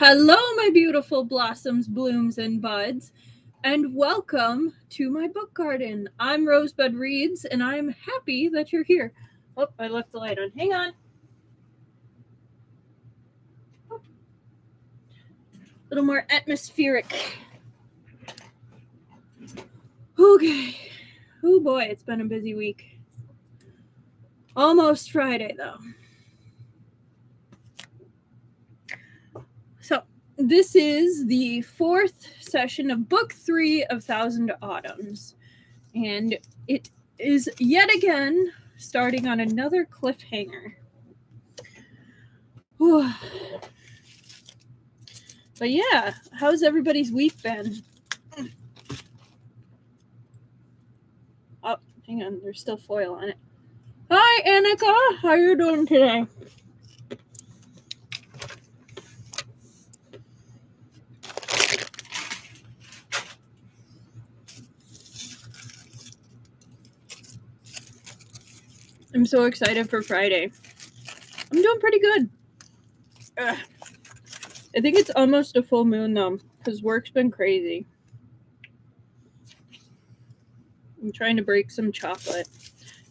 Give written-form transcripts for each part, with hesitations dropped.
Hello, my beautiful blossoms, blooms, and buds, and welcome to my book garden. I'm Rosebud Reads, and I'm happy that you're here. Oh, I left the light on. Hang on. A little more atmospheric. Okay. Oh boy, it's been a busy week. Almost Friday, though. So, this is the fourth session of Book 3 of Thousand Autumns. And it is yet again starting on another cliffhanger. Whew. But yeah, how's everybody's week been? Oh, hang on, there's still foil on it. Hi, Annika. How you doing today? I'm so excited for Friday. I'm doing pretty good. Ugh. I think it's almost a full moon, though, because work's been crazy. I'm trying to break some chocolate,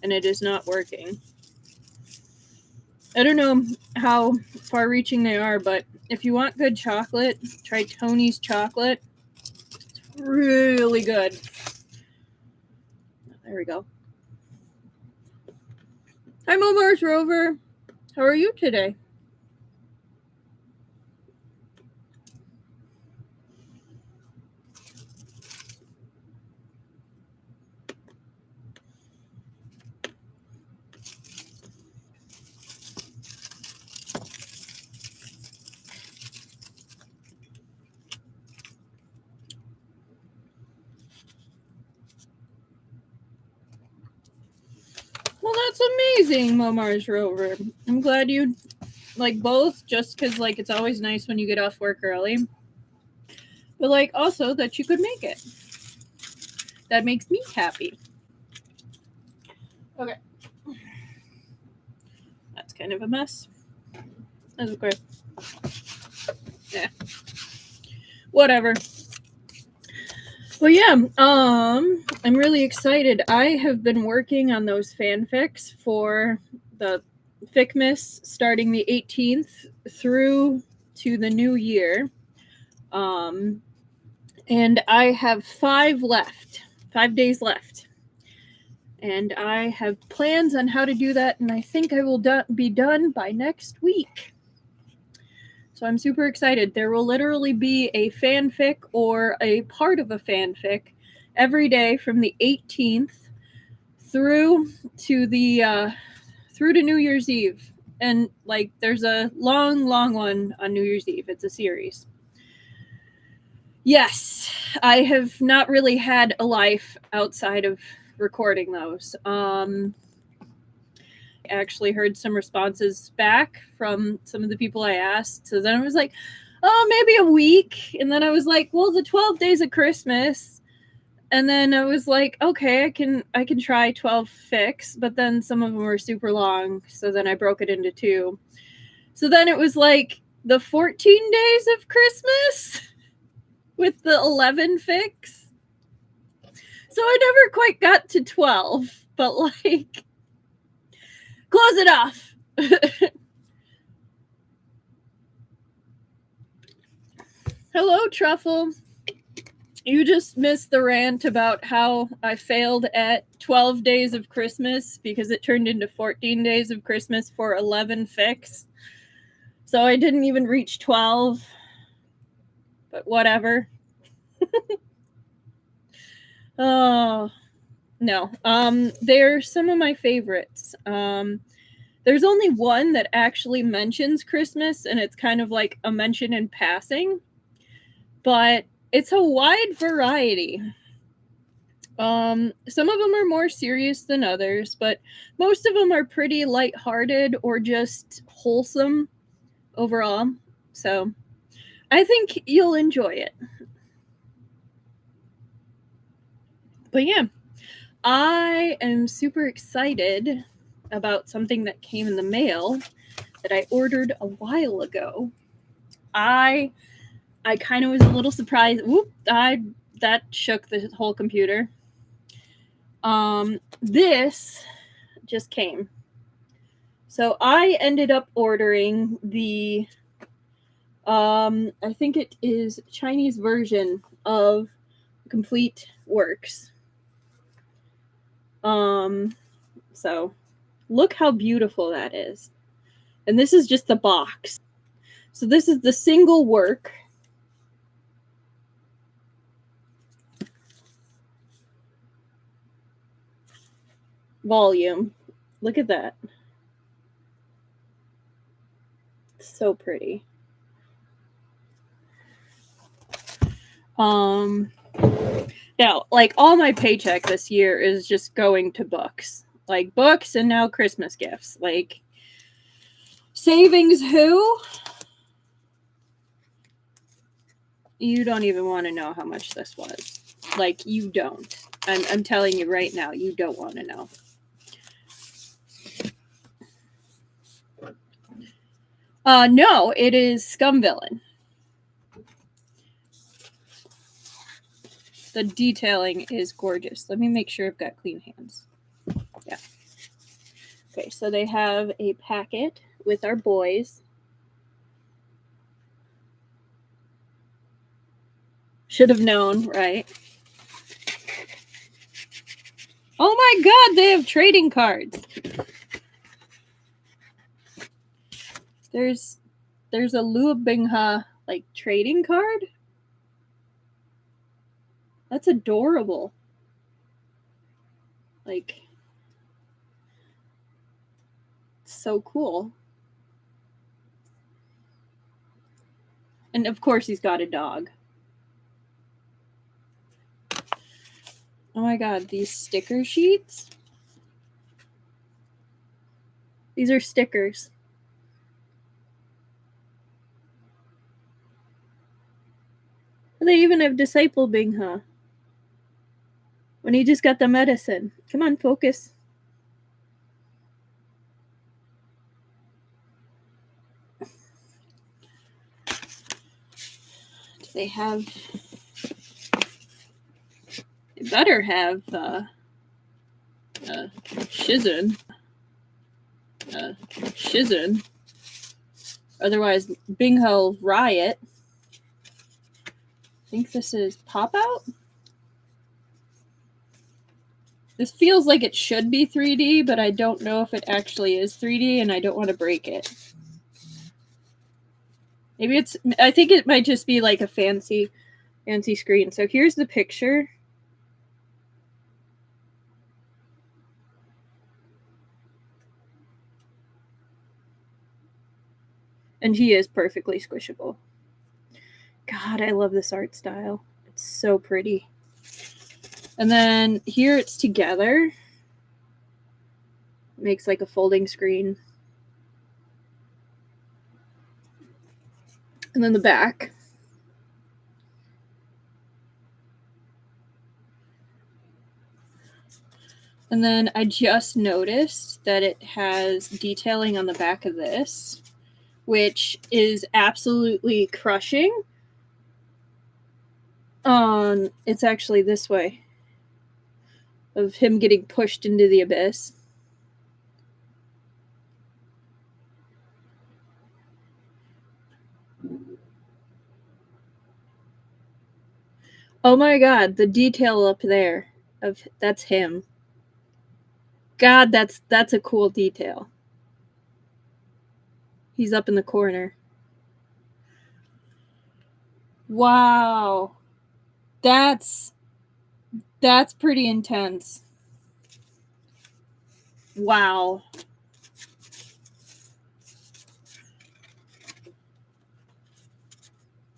and it is not working. I don't know how far-reaching they are, but if you want good chocolate, try Tony's chocolate. It's really good. There we go. Hi, Mars Rover. How are you today? Well, that's amazing, Mars Rover. I'm glad you like both, just because like it's always nice when you get off work early. But like also that you could make it. That makes me happy. Okay. That's kind of a mess. That's okay. Yeah. Whatever. Well, yeah, I'm really excited. I have been working on those fanfics for the Fickmas starting the 18th through to the new year. And I have 5 days left. And I have plans on how to do that, and I think I will be done by next week. So I'm super excited. There will literally be a fanfic or a part of a fanfic every day from the 18th through to New Year's Eve. And like there's a long one on New Year's Eve. It's a series. Yes, I have not really had a life outside of recording those. Actually heard some responses back from some of the people I asked. So then I was like, oh, maybe a week. And then I was like, well, the 12 days of Christmas. And then I was like, okay, I can try 12 fics, but then some of them were super long. So then I broke it into 2. So then it was like the 14 days of Christmas with the 11 fics. So I never quite got to 12, but like, close it off. Hello, Truffle. You just missed the rant about how I failed at 12 days of Christmas because it turned into 14 days of Christmas for 11 fics. So I didn't even reach 12. But whatever. Oh, no. They're some of my favorites. There's only one that actually mentions Christmas, and it's kind of like a mention in passing. But it's a wide variety. Some of them are more serious than others, but most of them are pretty lighthearted or just wholesome overall. So I think you'll enjoy it. But yeah, I am super excited about something that came in the mail that I ordered a while ago. I kind of was a little surprised. Whoop! That shook the whole computer. This just came. So I ended up ordering the I think it is Chinese version of Complete Works. So look how beautiful that is. And this is just the box. So this is the single work. Volume. Look at that. So pretty. Now, like, all my paycheck this year is just going to books. Like, books and now Christmas gifts. Like, savings who? You don't even want to know how much this was. Like, you don't. I'm telling you right now, you don't want to know. No, it is Scum Villain. The detailing is gorgeous. Let me make sure I've got clean hands. Yeah. Okay, so they have a packet with our boys. Should have known, right? Oh my god, they have trading cards. There's a Lu Binghe like trading card. That's adorable. Like, so cool. And of course he's got a dog. Oh my god, these sticker sheets. These are stickers. They even have Disciple Binghe. When he just got the medicine. Come on, focus. Do they have... They better have Shizen. Shizen. Otherwise, Binghe will riot. I think this is Pop Out? This feels like it should be 3D, but I don't know if it actually is 3D, and I don't want to break it. Maybe it's... I think it might just be like a fancy screen. So here's the picture. And he is perfectly squishable. God, I love this art style. It's so pretty. And then here it's together. Makes like a folding screen. And then the back. And then I just noticed that it has detailing on the back of this, which is absolutely crushing. It's actually this way. Of him getting pushed into the abyss. Oh my god, the detail up there of that's him. God, that's a cool detail. He's up in the corner. Wow. That's pretty intense. Wow.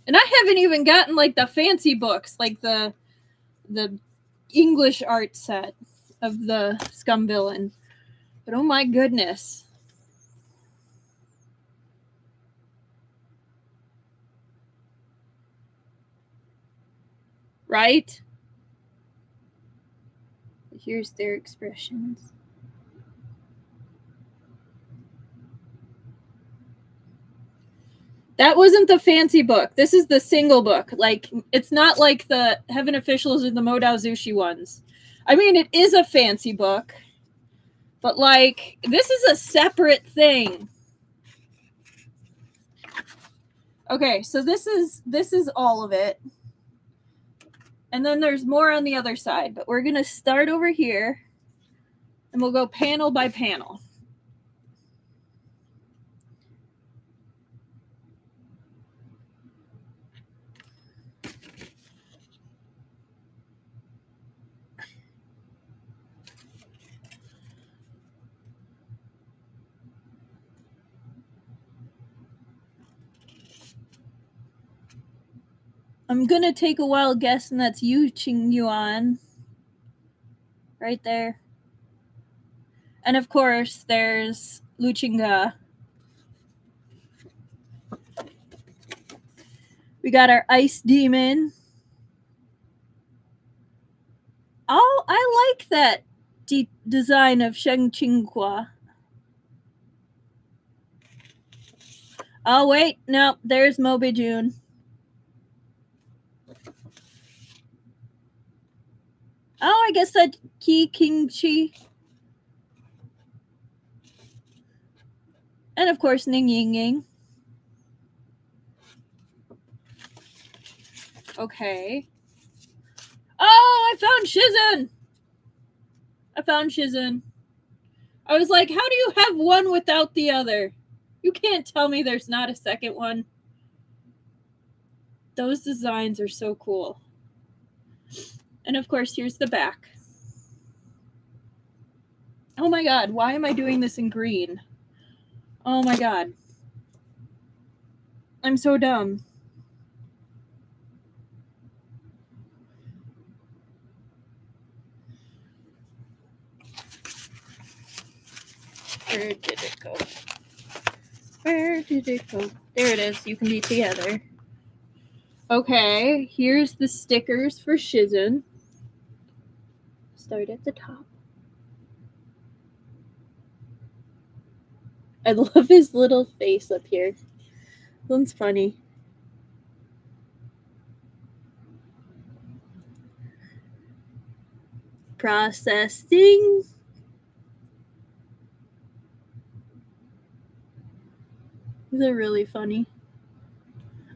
And I haven't even gotten like the fancy books, like the English art set of the Scum Villain. But oh my goodness. Right? Here's their expressions. That wasn't the fancy book. This is the single book. Like, it's not like the Heaven Officials or the Modao Zushi ones. I mean, it is a fancy book, but like, this is a separate thing. Okay, so this is all of it. And then there's more on the other side, but we're going to start over here and we'll go panel by panel. I'm going to take a wild guess, and that's Yu Qing Yuan. Right there. And of course, there's Lu Qingga. We got our Ice Demon. Oh, I like that design of Shen Qiao. Oh, wait. No, there's Mobijun. Oh, I guess that Qi Qingqi. And of course, Ning Ying Ying. Okay. Oh, I found Shizun. I was like, how do you have one without the other? You can't tell me there's not a second one. Those designs are so cool. And of course, here's the back. Oh my god, why am I doing this in green? Oh my god. I'm so dumb. Where did it go? Where did it go? There it is. You can be together. Okay, here's the stickers for Shizun. Start at the top. I love his little face up here. One's funny. Processing. These are really funny.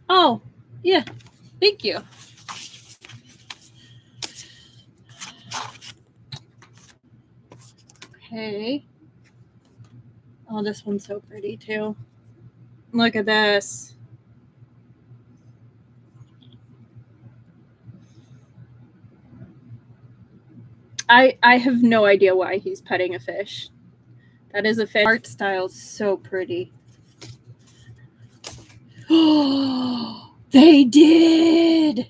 Oh, yeah. Thank you. Okay. Oh, this one's so pretty too. Look at this. I have no idea why he's petting a fish. That is a fish. Art style is so pretty. Oh, they did!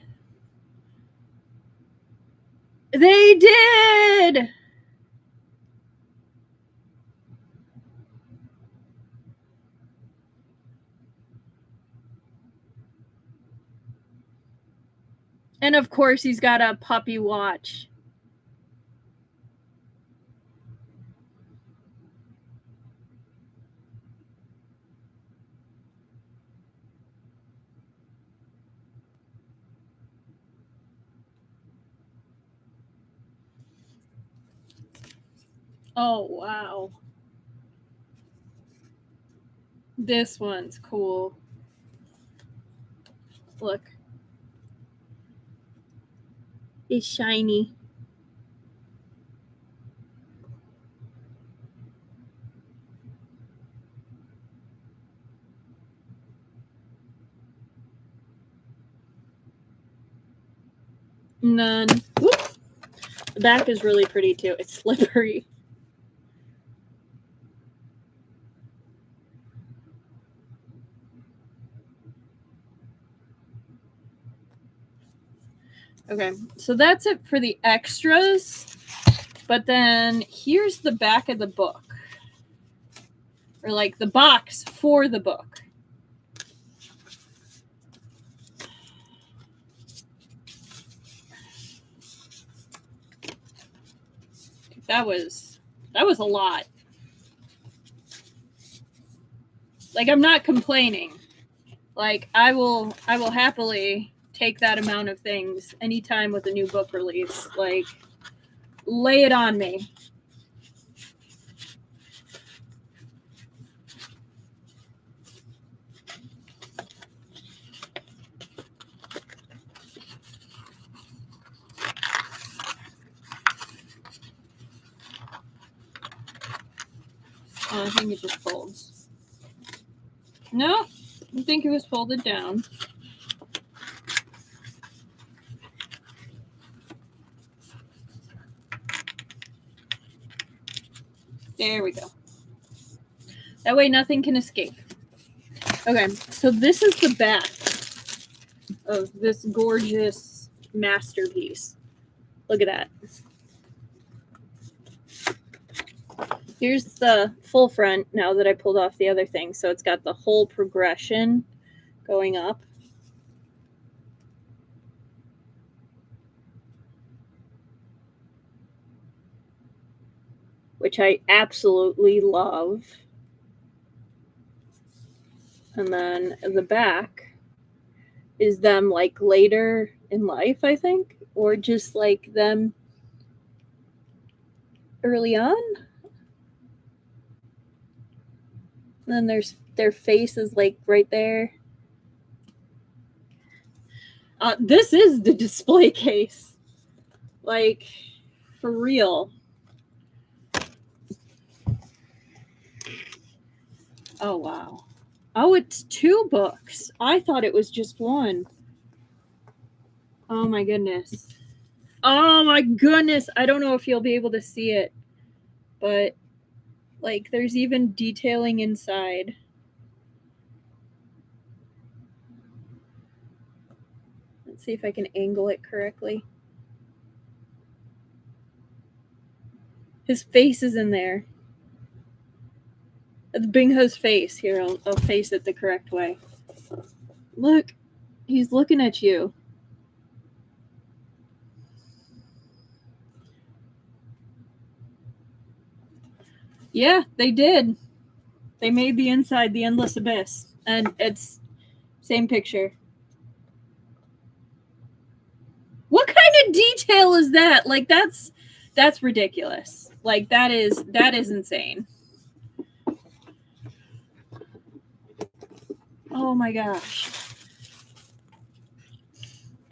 They did! And of course, he's got a puppy watch. Oh, wow. This one's cool. Look. It's shiny. And then, whoop, the back is really pretty too. It's slippery. Okay, so that's it for the extras. But then here's the back of the book. Or like the box for the book. That was a lot. Like, I'm not complaining. Like, I will happily take that amount of things anytime with a new book release. Like, lay it on me. Oh, I think it just folds. No, I think it was folded down. There we go. That way nothing can escape. Okay, so this is the back of this gorgeous masterpiece. Look at that. Here's the full front now that I pulled off the other thing. So it's got the whole progression going up. Which I absolutely love. And then the back is them like later in life, I think, or just like them early on. And then their face is like right there. This is the display case. Like, for real. Oh, wow. Oh, it's 2 books. I thought it was just 1. Oh, my goodness. Oh, my goodness. I don't know if you'll be able to see it, but, like, there's even detailing inside. Let's see if I can angle it correctly. His face is in there. It's Bingha's face. Here, I'll face it the correct way. Look, he's looking at you. Yeah, they did. They made the inside the endless abyss, and it's same picture. What kind of detail is that? Like, that's ridiculous. Like, that is insane. Oh my gosh.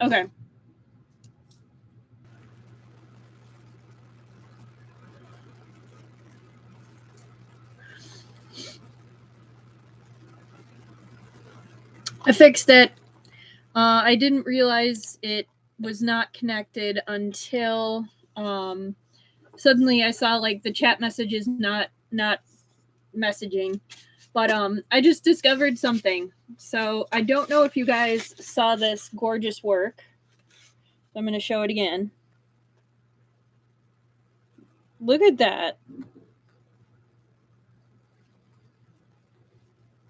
Okay. I fixed it. I didn't realize it was not connected until suddenly I saw like the chat messages not messaging. But I just discovered something. So I don't know if you guys saw this gorgeous work. I'm going to show it again. Look at that.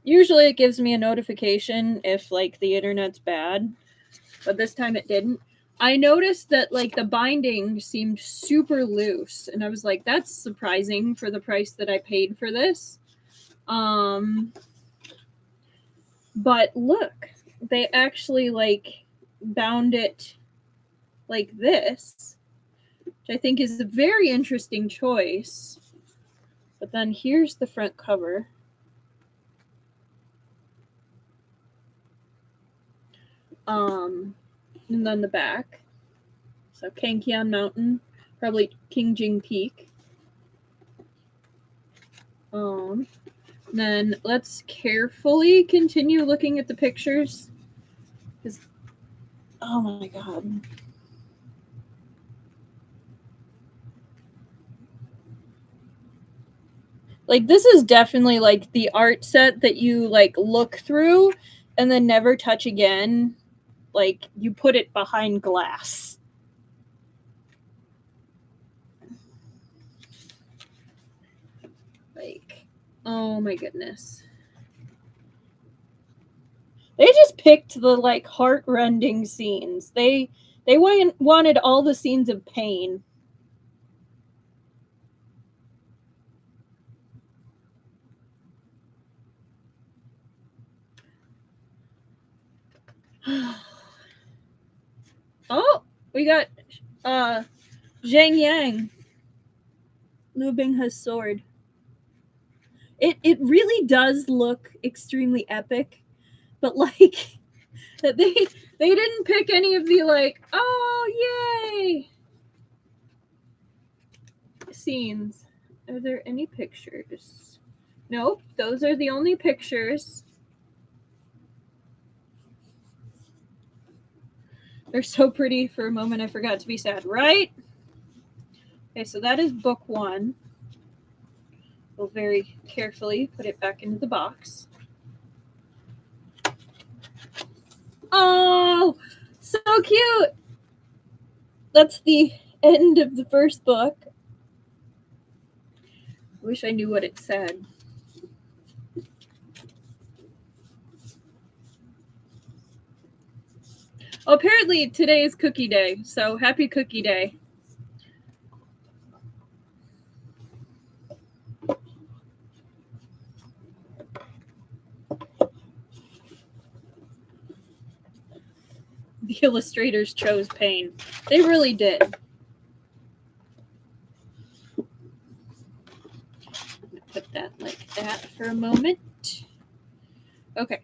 Usually it gives me a notification if like the internet's bad, but this time it didn't. I noticed that like the binding seemed super loose, and I was like, that's surprising for the price that I paid for this. But look, they actually like bound it like this, which I think is a very interesting choice. But then here's the front cover. And then the back. So Kangqian Mountain, probably Qingjing Peak. Then let's carefully continue looking at the pictures. Oh my god. Like, this is definitely like the art set that you like look through and then never touch again. Like, you put it behind glass. Like, oh my goodness. They just picked the like heart-rending scenes. They wanted all the scenes of pain. Oh, we got Zhang Yang. Liu Binghe's sword. It really does look extremely epic, but like that they didn't pick any of the like, oh yay scenes. Are there any pictures? Nope, those are the only pictures. They're so pretty. For a moment I forgot to be sad, right? Okay, so that is book 1. We'll very carefully put it back into the box. Oh, so cute. That's the end of the first book. I wish I knew what it said. Oh, apparently today is cookie day, so happy cookie day. The illustrators chose pain. They really did. Put that like that for a moment. Okay.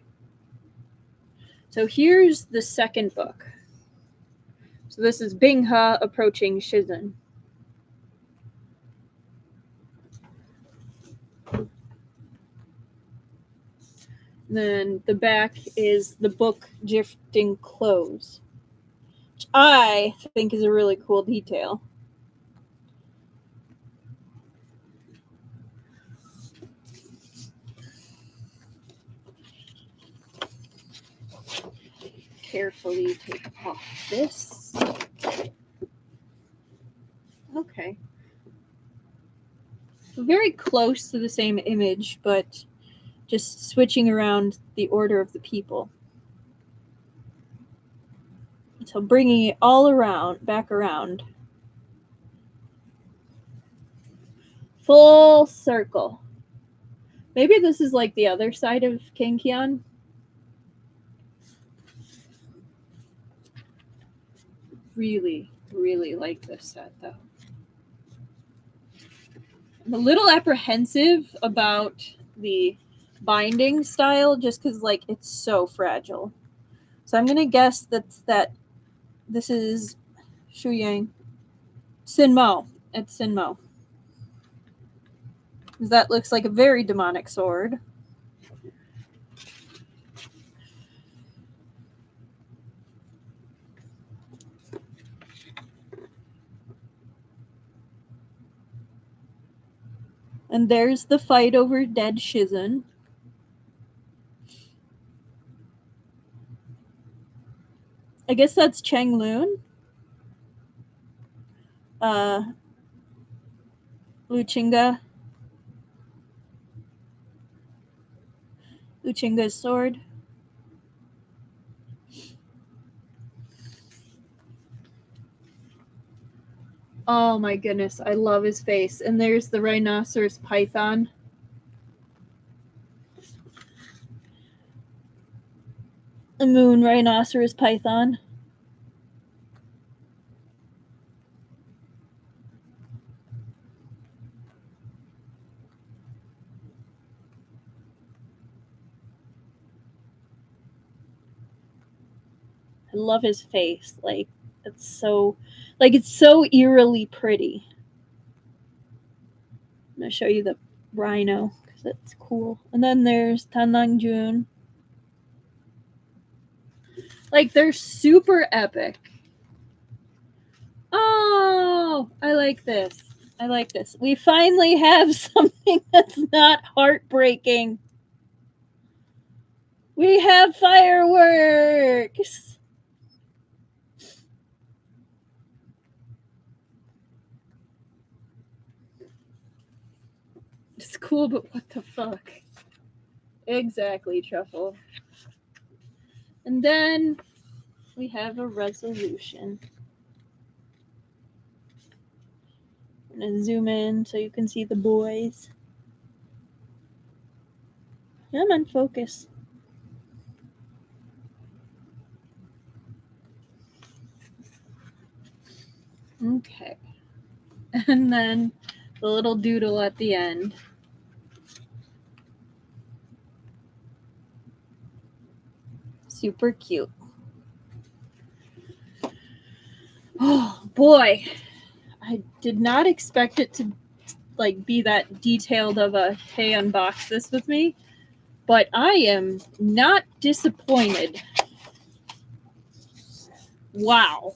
So here's the second book. So this is Binghe approaching Shizhen. Then the back is the book drifting close, which I think is a really cool detail. Carefully take off this. Okay. Very close to the same image, but just switching around the order of the people. So bringing it all around, back around. Full circle. Maybe this is like the other side of King Qian. Really, really like this set though. I'm a little apprehensive about the binding style just because like it's so fragile. So I'm gonna guess that this is Shu Yang. Sin Mo. It's Sin Mo. That looks like a very demonic sword. And there's the fight over dead Shizhen. I guess that's Cheng Lun. Luchinga's sword. Oh my goodness, I love his face. And there's the rhinoceros python. The moon rhinoceros python. I love his face. Like it's so eerily pretty. I'm gonna show you the rhino because it's cool. And then there's Tanlang Jun. Like they're super epic. Oh, I like this. I like this. We finally have something that's not heartbreaking. We have fireworks. It's cool, but what the fuck? Exactly, Truffle. And then we have a resolution. I'm gonna zoom in so you can see the boys. I'm on focus. Okay. And then the little doodle at the end. Super cute. Oh boy. I did not expect it to like be that detailed of a hey, unbox this with me, but I am not disappointed. Wow.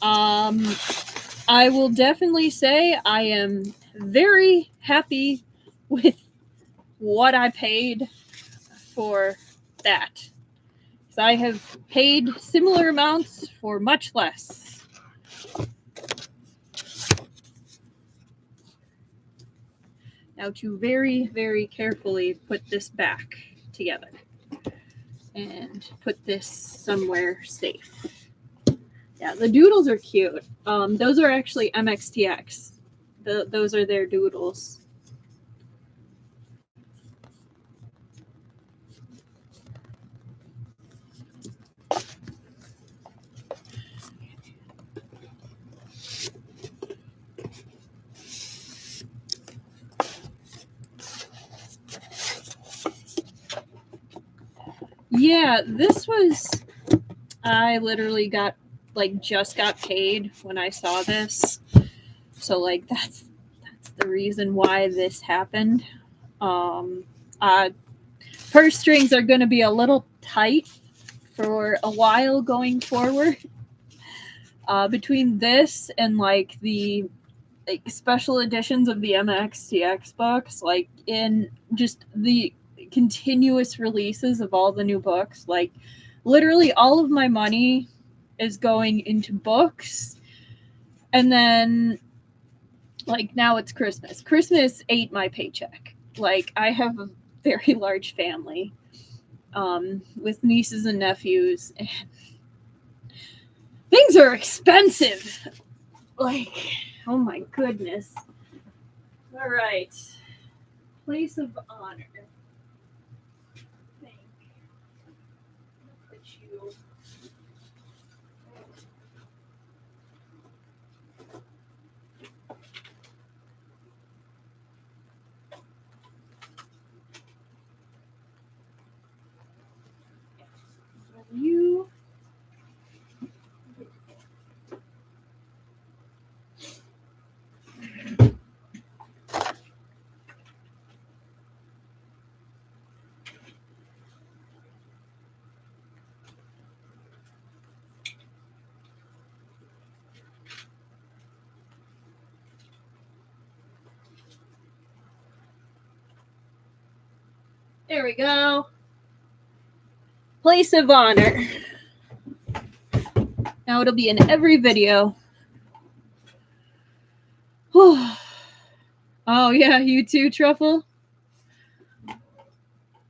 I will definitely say I am very happy with what I paid for that. So I have paid similar amounts for much less. Now to very, very carefully put this back together and put this somewhere safe. Yeah, the doodles are cute. Those are actually MXTX. Those are their doodles. Yeah, this was, I literally got, like, just got paid when I saw this. So, like, that's the reason why this happened. Purse strings are going to be a little tight for a while going forward. Between this and, like, the special editions of the MXTX books, like, in just the continuous releases of all the new books, like, literally all of my money is going into books. And then, like, now it's Christmas. Christmas ate my paycheck. Like, I have a very large family with nieces and nephews, and things are expensive. Like, oh my goodness. All right. Place of honor. Put you. You. There we go. Place of honor. Now it'll be in every video. Oh yeah, you too, Truffle?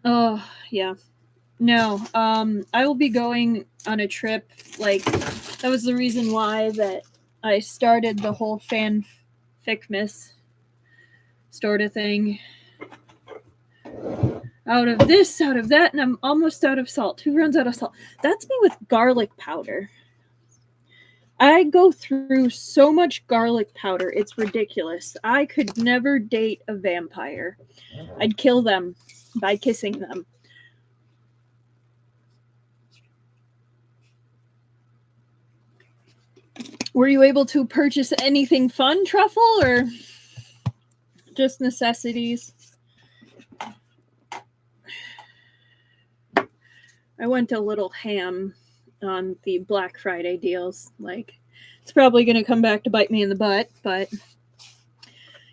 Oh yeah. No, I will be going on a trip. Like, that was the reason why that I started the whole fanficmas sort of thing. Out of this, out of that, and I'm almost out of salt. Who runs out of salt? That's me with garlic powder. I go through so much garlic powder, it's ridiculous. I could never date a vampire. I'd kill them by kissing them. Were you able to purchase anything fun, Truffle, or just necessities? I went a little ham on the Black Friday deals. Like, it's probably going to come back to bite me in the butt, but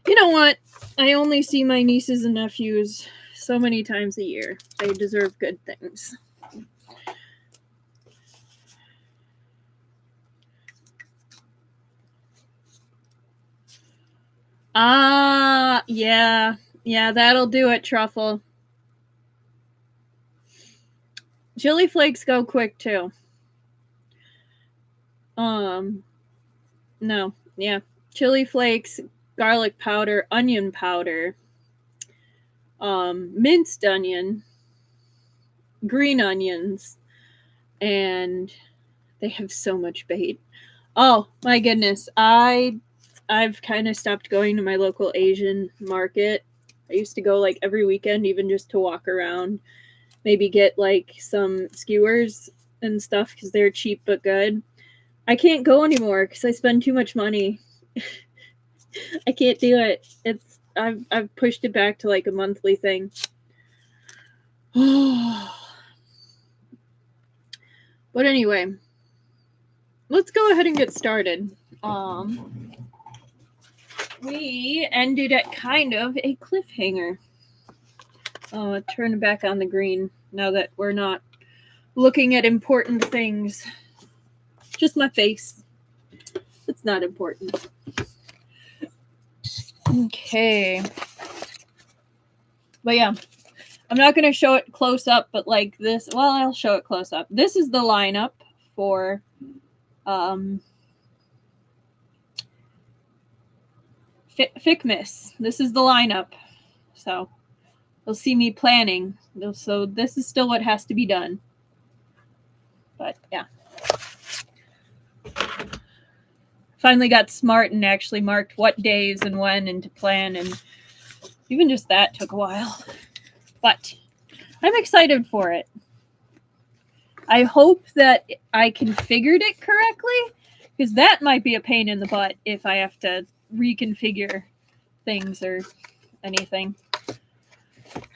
you know what? I only see my nieces and nephews so many times a year. They deserve good things. Yeah. Yeah, that'll do it, Truffle. Chili flakes go quick, too. No. Yeah. Chili flakes, garlic powder, onion powder, minced onion, green onions, and They have so much bait. Oh my goodness. I've kind of stopped going to my local Asian market. I used to go like every weekend, even just to walk around, maybe get like some skewers and stuff because they're cheap but good. I can't go anymore because I spend too much money. I can't do it. I've pushed it back to like a monthly thing. But anyway, let's go ahead and get started. We ended at kind of a cliffhanger. Turn back on the green now that we're not looking at important things. Just my face. It's not important. Okay. But yeah, I'm not going to show it close up, but like this, well, I'll show it close up. This is the lineup for Fickmas. This is the lineup. So you'll see me planning. So this is still what has to be done. But yeah. Finally got smart and actually marked what days and when and to plan, and even just that took a while. But I'm excited for it. I hope that I configured it correctly, because that might be a pain in the butt if I have to reconfigure things or anything.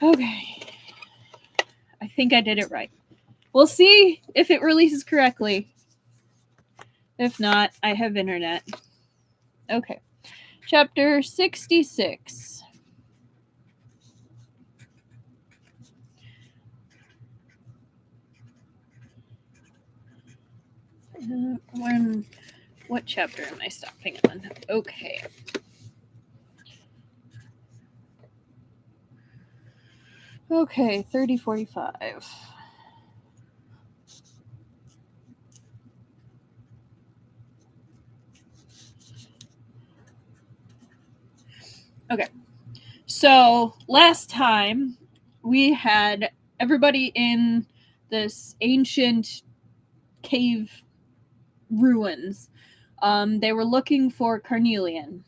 Okay. I think I did it right. We'll see if it releases correctly. If not, I have internet. Okay. Chapter 66. What chapter am I stopping on? Okay. Okay, 3045. Okay. So last time we had everybody in this ancient cave ruins. They were looking for carnelian.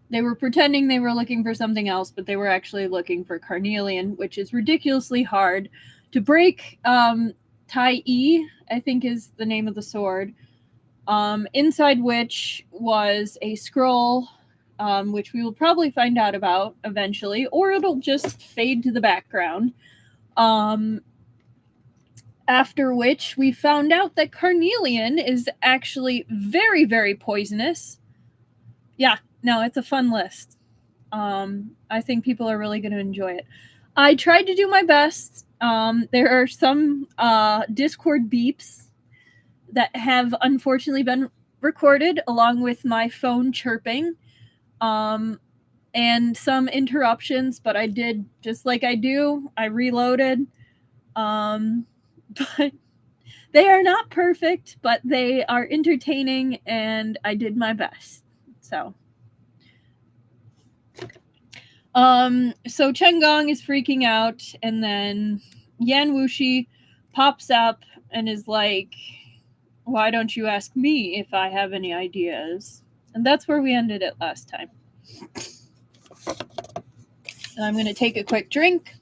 They were pretending they were looking for something else, but they were actually looking for carnelian, which is ridiculously hard to break. Tai'e, I think, is the name of the sword. Inside which was a scroll, which we will probably find out about eventually, or it'll just fade to the background. After which we found out that carnelian is actually very, very poisonous. Yeah, no, it's a fun list. I think people are really going to enjoy it. I tried to do my best. There are some Discord beeps that have unfortunately been recorded along with my phone chirping, and some interruptions, but I did just like I do. I reloaded. But they are not perfect, but they are entertaining, and I did my best. So Chen Gong is freaking out, and then Yan Wushi pops up and is like, why don't you ask me if I have any ideas? And that's where we ended it last time. And I'm going to take a quick drink,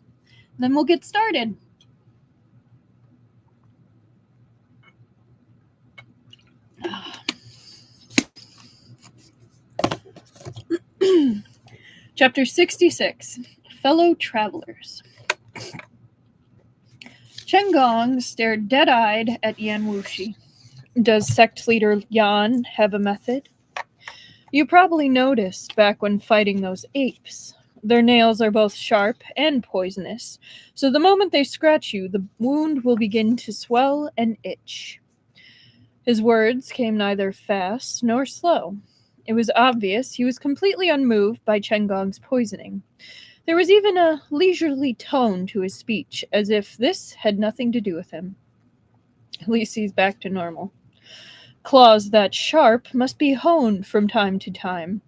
then we'll get started. Chapter 66, Fellow Travelers. Chen Gong stared dead-eyed at Yan Wushi. Does sect leader Yan have a method? You probably noticed back when fighting those apes. Their nails are both sharp and poisonous, so the moment they scratch you, the wound will begin to swell and itch. His words came neither fast nor slow. It was obvious he was completely unmoved by Chen Gong's poisoning. There was even a leisurely tone to his speech, as if this had nothing to do with him. At least he's back to normal. Claws that sharp must be honed from time to time.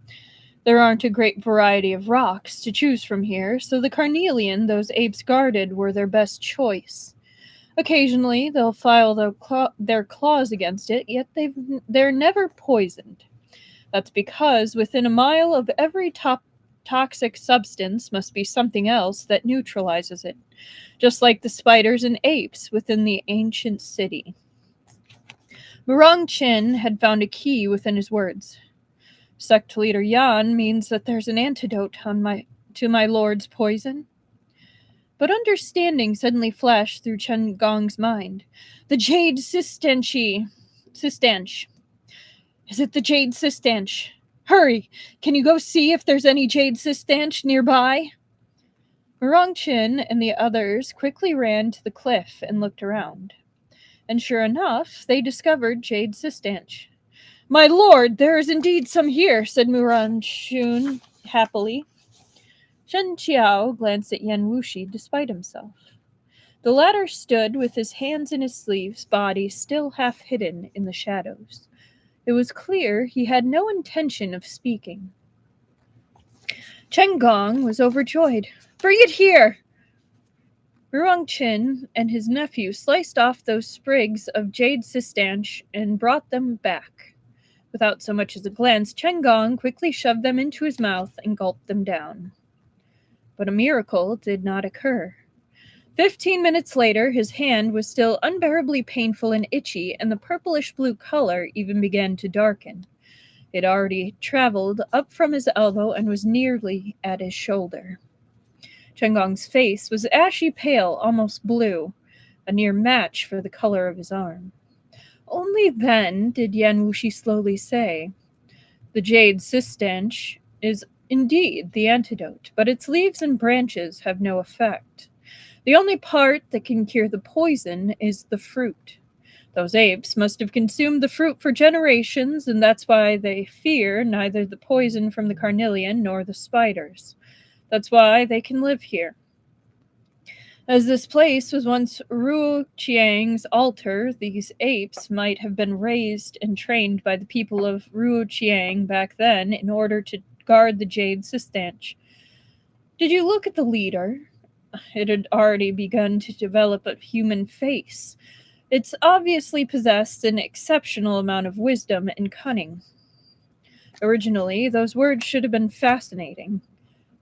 There aren't a great variety of rocks to choose from here, so the carnelian those apes guarded were their best choice. Occasionally, they'll file their claws against it, yet they're never poisoned. That's because within a mile of every toxic substance must be something else that neutralizes it, just like the spiders and apes within the ancient city. Murong Chin had found a key within his words. Sect leader Yan means that there's an antidote to my lord's poison. But understanding suddenly flashed through Chen Gong's mind. The Jade Sistanche. Is it the Jade Sistanche? Hurry! Can you go see if there's any Jade Sistanche nearby? Murong Chin and the others quickly ran to the cliff and looked around. And sure enough, they discovered Jade Sistanche. My lord, there is indeed some here, said Murong Chin happily. Shen Qiao glanced at Yan Wushi despite himself. The latter stood with his hands in his sleeves, body still half hidden in the shadows. It was clear he had no intention of speaking. Chen Gong was overjoyed. Bring it here! Murong Chin and his nephew sliced off those sprigs of Jade Sistanche and brought them back. Without so much as a glance, Chen Gong quickly shoved them into his mouth and gulped them down. But a miracle did not occur. 15 minutes later, his hand was still unbearably painful and itchy, and the purplish-blue color even began to darken. It already traveled up from his elbow and was nearly at his shoulder. Chen Gong's face was ashy pale, almost blue, a near match for the color of his arm. Only then did Yan Wushi slowly say, The Jade Sistanche is indeed the antidote, but its leaves and branches have no effect. The only part that can cure the poison is the fruit. Those apes must have consumed the fruit for generations, and that's why they fear neither the poison from the carnelian nor the spiders. That's why they can live here. As this place was once Ruo Qiang's altar, these apes might have been raised and trained by the people of Ruo Qiang back then in order to guard the Jade Sistanche. Did you look at the leader? It had already begun to develop a human face. It's obviously possessed an exceptional amount of wisdom and cunning. Originally, those words should have been fascinating.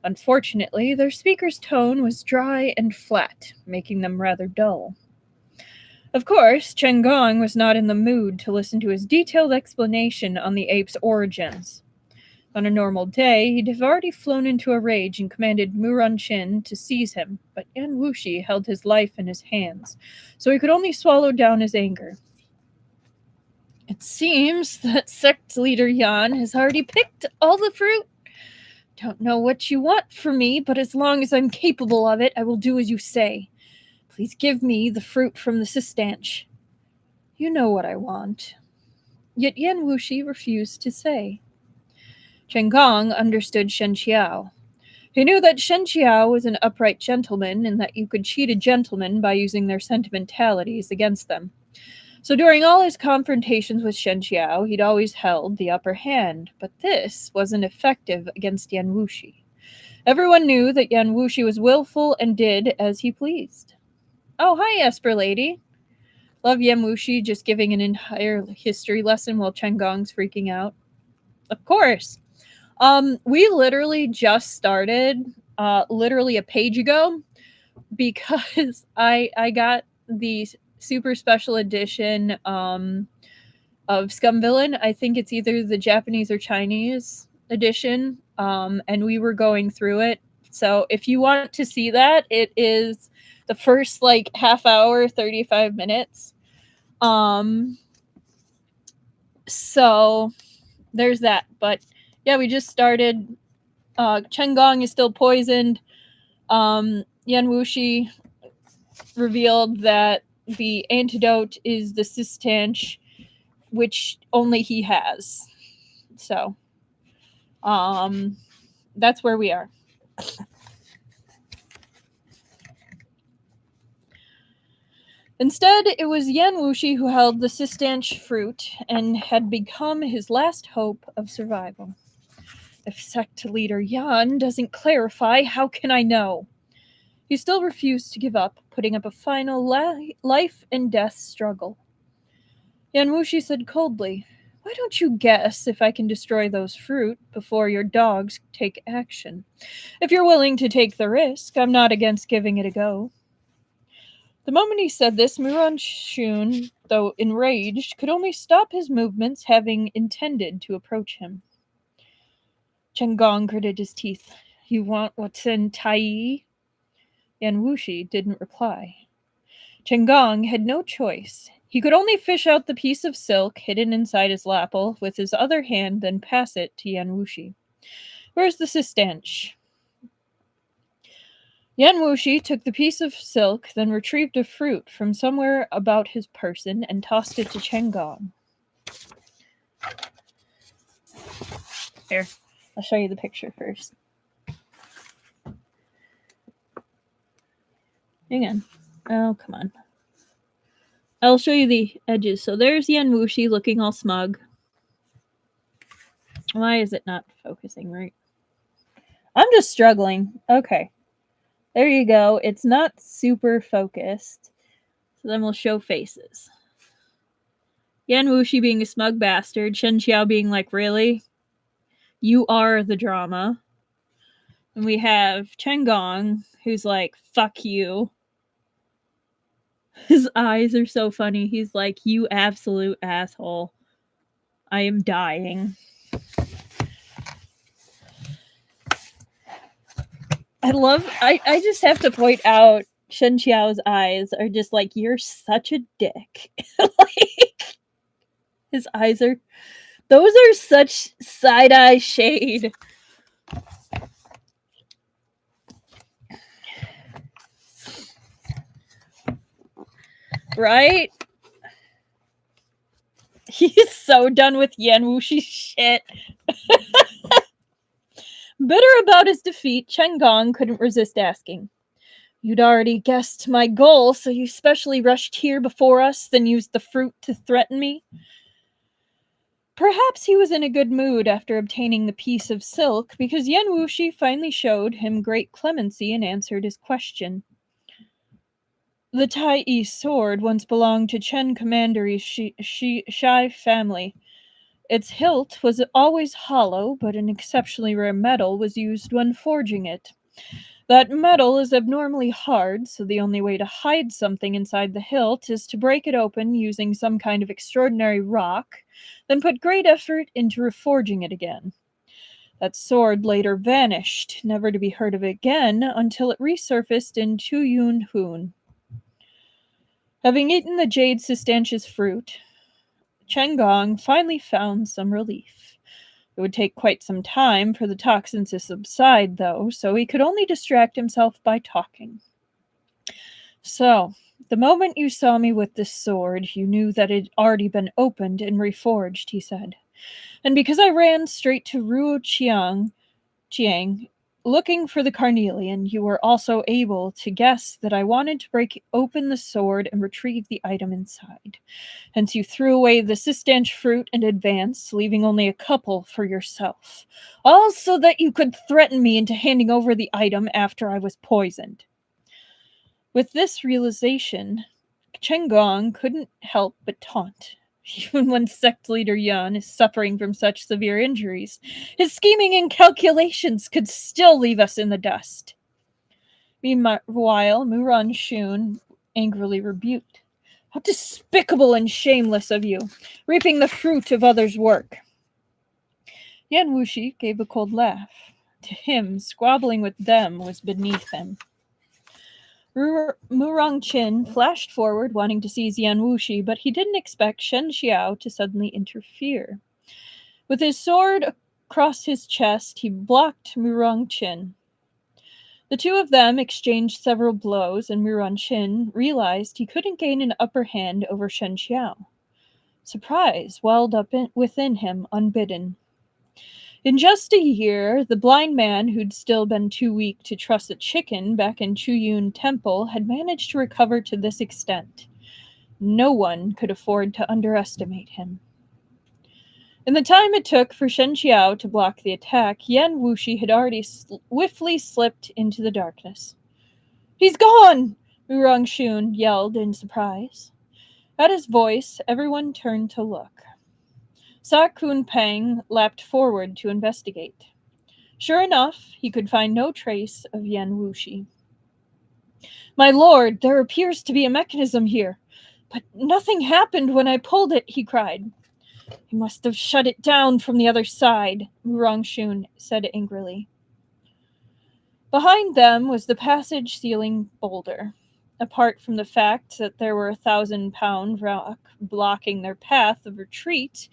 Unfortunately, their speaker's tone was dry and flat, making them rather dull. Of course, Chen Gong was not in the mood to listen to his detailed explanation on the ape's origins. On a normal day, he'd have already flown into a rage and commanded Murong Chin to seize him, but Yan Wushi held his life in his hands, so he could only swallow down his anger. It seems that sect leader Yan has already picked all the fruit. Don't know what you want from me, but as long as I'm capable of it, I will do as you say. Please give me the fruit from the Sistanche. You know what I want. Yet Yan Wushi refused to say. Chen Gong understood Shen Qiao. He knew that Shen Qiao was an upright gentleman and that you could cheat a gentleman by using their sentimentalities against them. So during all his confrontations with Shen Qiao, he'd always held the upper hand, but this wasn't effective against Yan Wushi. Everyone knew that Yan Wushi was willful and did as he pleased. Oh, hi, Esper lady. Love Yan Wushi just giving an entire history lesson while Chen Gong's freaking out. Of course. We literally just started, literally a page ago, because I got the super special edition of Scum Villain. I think it's either the Japanese or Chinese edition, and we were going through it. So if you want to see that, it is the first half hour, 35 minutes. So there's that. But yeah, we just started. Chen Gong is still poisoned. Yan Wushi revealed that the antidote is the Sistanche, which only he has. So, that's where we are. Instead, it was Yan Wushi who held the Sistanche fruit and had become his last hope of survival. If sect leader Yan doesn't clarify, how can I know? He still refused to give up, putting up a final life and death struggle. Yan Wushi said coldly, "Why don't you guess if I can destroy those fruit before your dogs take action? If you're willing to take the risk, I'm not against giving it a go." The moment he said this, Muran Shun, though enraged, could only stop his movements, having intended to approach him. Chen Gong gritted his teeth. "You want what's in Tai'e?" Yan Wushi didn't reply. Chen Gong had no choice. He could only fish out the piece of silk hidden inside his lapel with his other hand, then pass it to Yan Wushi. "Where's the sistanch?" Yan Wushi took the piece of silk, then retrieved a fruit from somewhere about his person and tossed it to Chen Gong. Here, I'll show you the picture first. Hang on. Oh, come on. I'll show you the edges. So there's Yan Wushi looking all smug. Why is it not focusing right? I'm just struggling. Okay. There you go. It's not super focused. So then we'll show faces. Yan Wushi being a smug bastard. Shen Qiao being like, "Really? You are the drama." And we have Chen Gong, who's like, "Fuck you." His eyes are so funny. He's like, "You absolute asshole. I am dying." I just have to point out Shen Qiao's eyes are just like, "You're such a dick." Like, his eyes are, those are such side-eye shade. Right? He's so done with Yan Wuxi's shit. Bitter about his defeat, Chen Gong couldn't resist asking, "You'd already guessed my goal, so you specially rushed here before us, then used the fruit to threaten me?" Perhaps he was in a good mood after obtaining the piece of silk, because Yan Wushi finally showed him great clemency and answered his question. "The Tai'e sword once belonged to Chen Commandery's Shai family. Its hilt was always hollow, but an exceptionally rare metal was used when forging it. That metal is abnormally hard, so the only way to hide something inside the hilt is to break it open using some kind of extraordinary rock, then put great effort into reforging it again. That sword later vanished, never to be heard of again until it resurfaced in Tuyun Hun." Having eaten the jade Sistantius fruit, Chen Gong finally found some relief. It would take quite some time for the toxins to subside, though, so he could only distract himself by talking. "So, the moment you saw me with this sword, you knew that it had already been opened and reforged," he said. "And because I ran straight to Ruo Chiang, looking for the carnelian, you were also able to guess that I wanted to break open the sword and retrieve the item inside. Hence you threw away the sistanch fruit and advanced, leaving only a couple for yourself. All so that you could threaten me into handing over the item after I was poisoned." With this realization, Chen Gong couldn't help but taunt. Even when sect leader Yan is suffering from such severe injuries, his scheming and calculations could still leave us in the dust. Meanwhile, Muran Shun angrily rebuked. "How despicable and shameless of you, reaping the fruit of others' work." Yan Wushi gave a cold laugh. To him, squabbling with them was beneath him. Murong Qin flashed forward, wanting to seize Yan Wushi, but he didn't expect Shen Qiao to suddenly interfere. With his sword across his chest, he blocked Murong Qin. The two of them exchanged several blows, and Murong Qin realized he couldn't gain an upper hand over Shen Qiao. Surprise welled up within him unbidden. In just a year, the blind man who'd still been too weak to trust a chicken back in Chuyun Temple had managed to recover to this extent. No one could afford to underestimate him. In the time it took for Shen Qiao to block the attack, Yan Wushi had already swiftly slipped into the darkness. He's gone! Murongshun yelled in surprise. At his voice, everyone turned to look. Sa Kun Peng leapt forward to investigate. Sure enough, he could find no trace of Yan Wushi. My lord, there appears to be a mechanism here, but nothing happened when I pulled it, he cried. He must have shut it down from the other side, Murongshun said angrily. Behind them was the passage ceiling boulder. Apart from the fact that there were 1,000-pound rock blocking their path of retreat,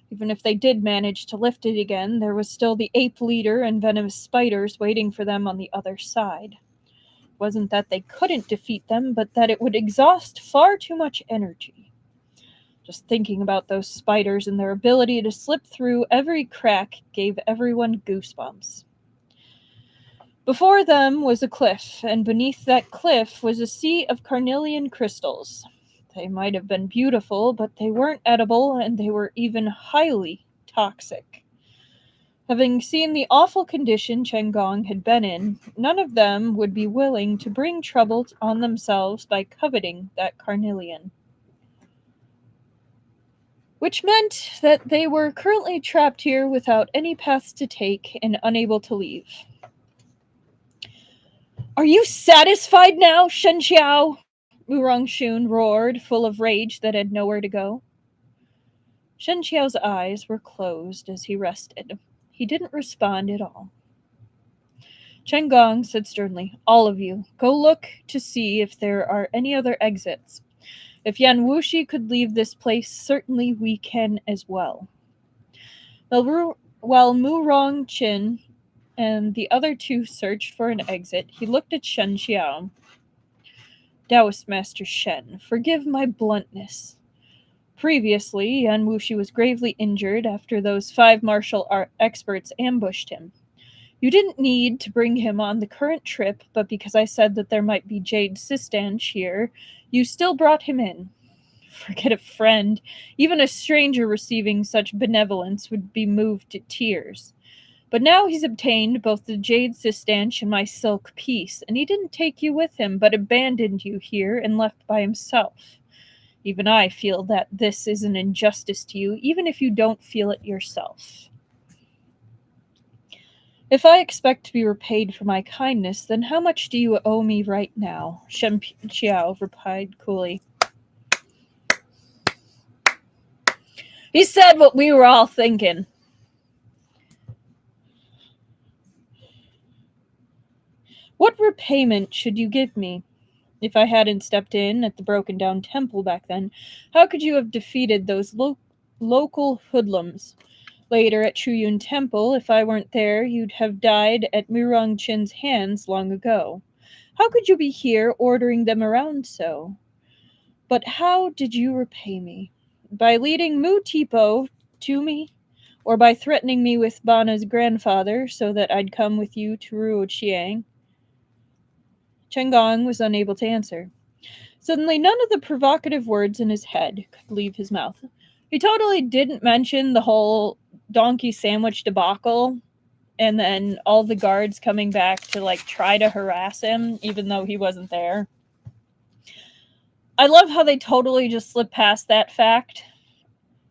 even if they did manage to lift it again, there was still the ape leader and venomous spiders waiting for them on the other side. It wasn't that they couldn't defeat them, but that it would exhaust far too much energy. Just thinking about those spiders and their ability to slip through every crack gave everyone goosebumps. Before them was a cliff, and beneath that cliff was a sea of carnelian crystals. They might have been beautiful, but they weren't edible, and they were even highly toxic. Having seen the awful condition Chen Gong had been in, none of them would be willing to bring trouble on themselves by coveting that carnelian. Which meant that they were currently trapped here without any paths to take and unable to leave. Are you satisfied now, Shen Qiao? Murongshun roared, full of rage that had nowhere to go. Shen Qiao's eyes were closed as he rested. He didn't respond at all. Chen Gong said sternly, all of you, go look to see if there are any other exits. If Yan Wushi could leave this place, certainly we can as well. While Murongshun and the other two searched for an exit, he looked at Shen Qiao. Taoist Master Shen, forgive my bluntness. Previously, Yan Wushi was gravely injured after those 5 martial art experts ambushed him. You didn't need to bring him on the current trip, but because I said that there might be Jade Sistanch here, you still brought him in. Forget a friend. Even a stranger receiving such benevolence would be moved to tears. But now he's obtained both the Jade Sistanch and my silk piece, and he didn't take you with him, but abandoned you here and left by himself. Even I feel that this is an injustice to you, even if you don't feel it yourself. If I expect to be repaid for my kindness, then how much do you owe me right now? Shen Qiao replied coolly. He said what we were all thinking. What repayment should you give me? If I hadn't stepped in at the broken-down temple back then, how could you have defeated those local hoodlums? Later at Chuyun Temple, if I weren't there, you'd have died at Murongshun's hands long ago. How could you be here ordering them around so? But how did you repay me? By leading Mu Tipo to me? Or by threatening me with Bana's grandfather so that I'd come with you to Ruoqiang? Chen Gong was unable to answer. Suddenly, none of the provocative words in his head could leave his mouth. He totally didn't mention the whole donkey sandwich debacle and then all the guards coming back to try to harass him even though he wasn't there. I love how they totally just slipped past that fact.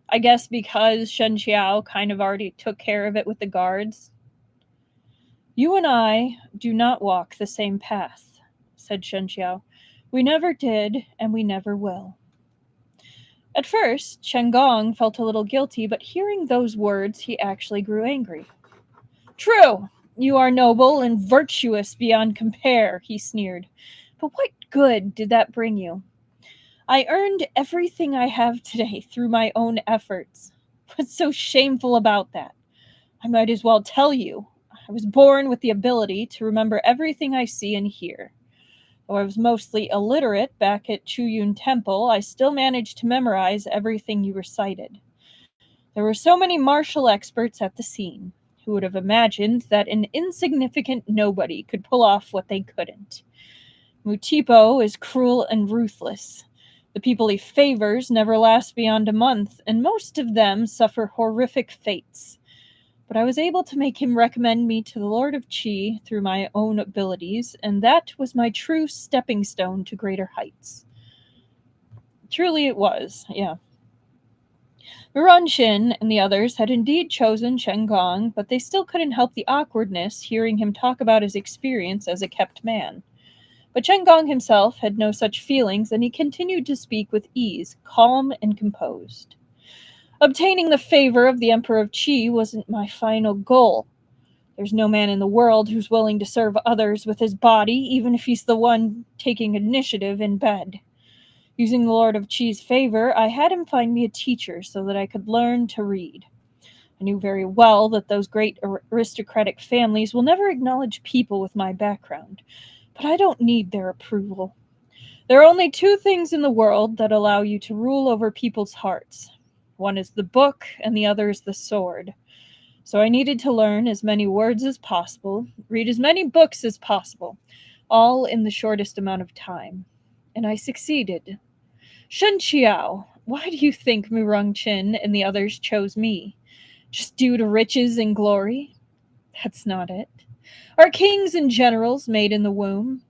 I guess because Shen Qiao kind of already took care of it with the guards. You and I do not walk the same path, said Shen Qiao. We never did, and we never will. At first, Chen Gong felt a little guilty, but hearing those words, he actually grew angry. True, you are noble and virtuous beyond compare, he sneered. But what good did that bring you? I earned everything I have today through my own efforts. What's so shameful about that? I might as well tell you. I was born with the ability to remember everything I see and hear. Though I was mostly illiterate back at Chuyun Temple, I still managed to memorize everything you recited. There were so many martial experts at the scene. Who would have imagined that an insignificant nobody could pull off what they couldn't? Mutipo is cruel and ruthless. The people he favors never last beyond a month, and most of them suffer horrific fates. but I was able to make him recommend me to the Lord of Qi through my own abilities, and that was my true stepping stone to greater heights. Truly it was, yeah. Shen and the others had indeed chosen Chen Gong, but they still couldn't help the awkwardness hearing him talk about his experience as a kept man. But Chen Gong himself had no such feelings, and he continued to speak with ease, calm and composed. Obtaining the favor of the Emperor of Qi wasn't my final goal. There's no man in the world who's willing to serve others with his body, even if he's the one taking initiative in bed. Using the Lord of Qi's favor, I had him find me a teacher so that I could learn to read. I knew very well that those great aristocratic families will never acknowledge people with my background, but I don't need their approval. There are only two things in the world that allow you to rule over people's hearts. One is the book, and the other is the sword. So I needed to learn as many words as possible, read as many books as possible, all in the shortest amount of time. And I succeeded. Shen Qiao, why do you think Chen and the others chose me? Just due to riches and glory? That's not it. Are kings and generals made in the womb?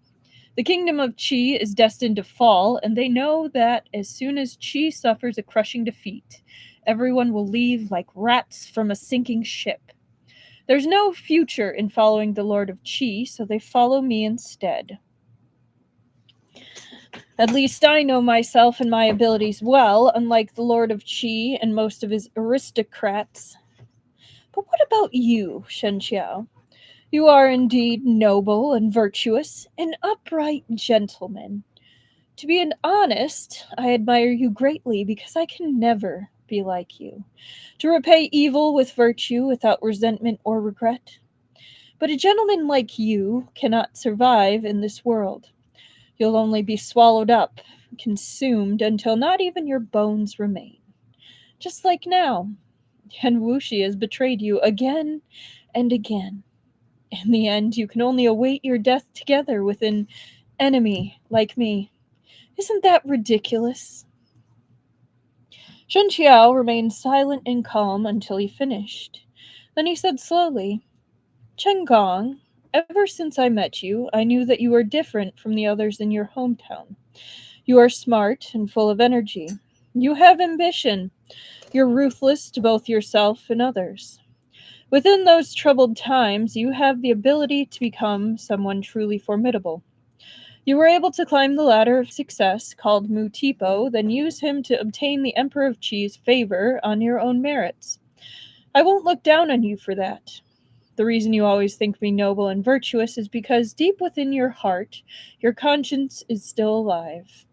The kingdom of Qi is destined to fall, and they know that as soon as Qi suffers a crushing defeat, everyone will leave like rats from a sinking ship. There's no future in following the Lord of Qi, so they follow me instead. At least I know myself and my abilities well, unlike the Lord of Qi and most of his aristocrats. But what about you, Shen Qiao? You are indeed noble and virtuous, an upright gentleman. To be honest, I admire you greatly because I can never be like you. To repay evil with virtue without resentment or regret. But a gentleman like you cannot survive in this world. You'll only be swallowed up, consumed, until not even your bones remain. Just like now. Yan Wushi has betrayed you again and again. In the end, you can only await your death together with an enemy like me. Isn't that ridiculous? Shen Qiao remained silent and calm until he finished. Then he said slowly, Chen Gong, ever since I met you, I knew that you were different from the others in your hometown. You are smart and full of energy. You have ambition. You're ruthless to both yourself and others. Within those troubled times, you have the ability to become someone truly formidable. You were able to climb the ladder of success called Mu Tipo, then use him to obtain the Emperor of Qi's favor on your own merits. I won't look down on you for that. The reason you always think me noble and virtuous is because deep within your heart, your conscience is still alive.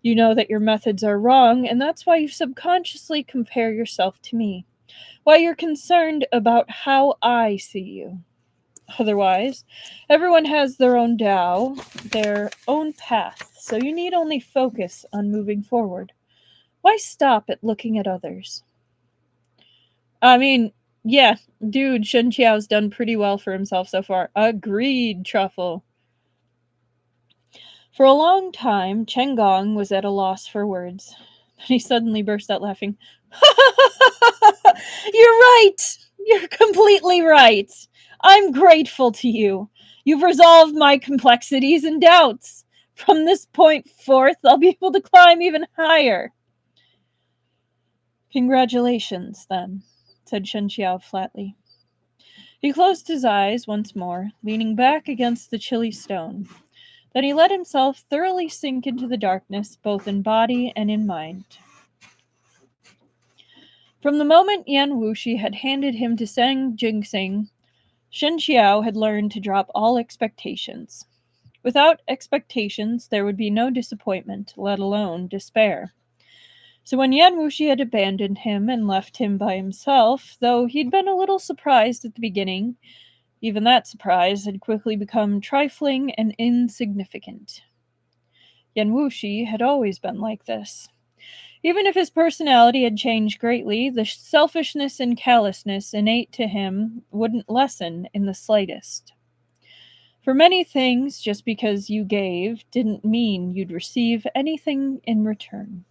You know that your methods are wrong, and that's why you subconsciously compare yourself to me. Why you're concerned about how I see you. Otherwise, everyone has their own Tao, their own path, so you need only focus on moving forward. Why stop at looking at others? I mean, yeah, dude, Shen Qiao's done pretty well for himself so far. Agreed, Truffle. For a long time, Chen Gong was at a loss for words. Then he suddenly burst out laughing. You're right! You're completely right! I'm grateful to you. You've resolved my complexities and doubts. From this point forth, I'll be able to climb even higher. Congratulations, then, said Shen Qiao flatly. He closed his eyes once more, leaning back against the chilly stone. Then he let himself thoroughly sink into the darkness, both in body and in mind. From the moment Yan Wushi had handed him to Sang Jingsing, Shen Qiao had learned to drop all expectations. Without expectations, there would be no disappointment, let alone despair. So when Yan Wushi had abandoned him and left him by himself, though he'd been a little surprised at the beginning, even that surprise had quickly become trifling and insignificant. Yan Wushi had always been like this. Even if his personality had changed greatly, the selfishness and callousness innate to him wouldn't lessen in the slightest. For many things, just because you gave didn't mean you'd receive anything in return.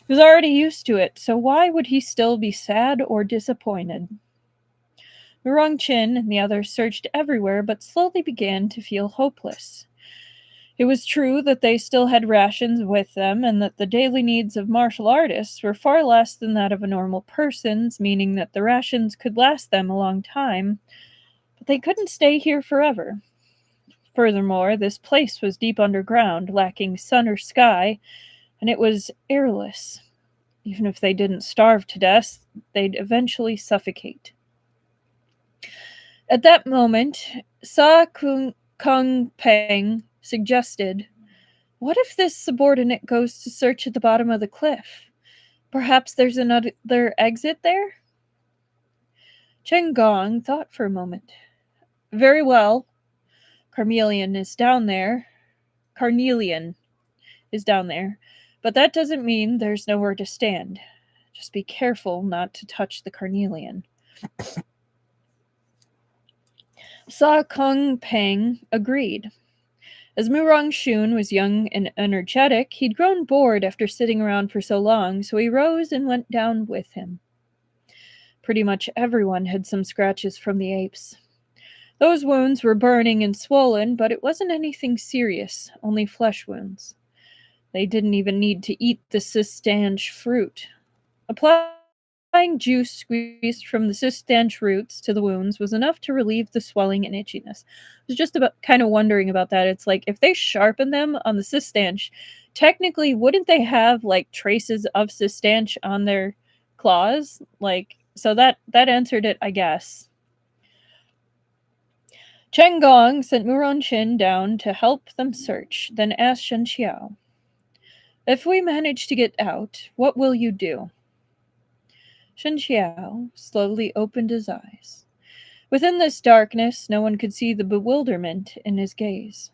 He was already used to it, so why would he still be sad or disappointed? Rongqin and the others searched everywhere but slowly began to feel hopeless. It was true that they still had rations with them and that the daily needs of martial artists were far less than that of a normal person's, meaning that the rations could last them a long time, but they couldn't stay here forever. Furthermore, this place was deep underground, lacking sun or sky, and it was airless. Even if they didn't starve to death, they'd eventually suffocate. At that moment, Sa Kung Peng suggested, "What if this subordinate goes to search at the bottom of the cliff? Perhaps there's another exit there?" Chen Gong thought for a moment. "Very well. Carnelian is down there. Carnelian is down there. But that doesn't mean there's nowhere to stand. Just be careful not to touch the carnelian." Sa Kung Peng agreed. As Murong Shun was young and energetic, he'd grown bored after sitting around for so long, so he rose and went down with him. Pretty much everyone had some scratches from the apes. Those wounds were burning and swollen, but it wasn't anything serious, only flesh wounds. They didn't even need to eat the sistange fruit. Applying juice squeezed from the sistange roots to the wounds was enough to relieve the swelling and itchiness. I was just kind of wondering about that. It's like, if they sharpen them on the sistange, technically, wouldn't they have like traces of sistange on their claws? So that answered it, I guess. Chen Gong sent Muronqin down to help them search, then asked Shen Qiao, "If we manage to get out, what will you do?" Shen Qiao slowly opened his eyes. Within this darkness, no one could see the bewilderment in his gaze.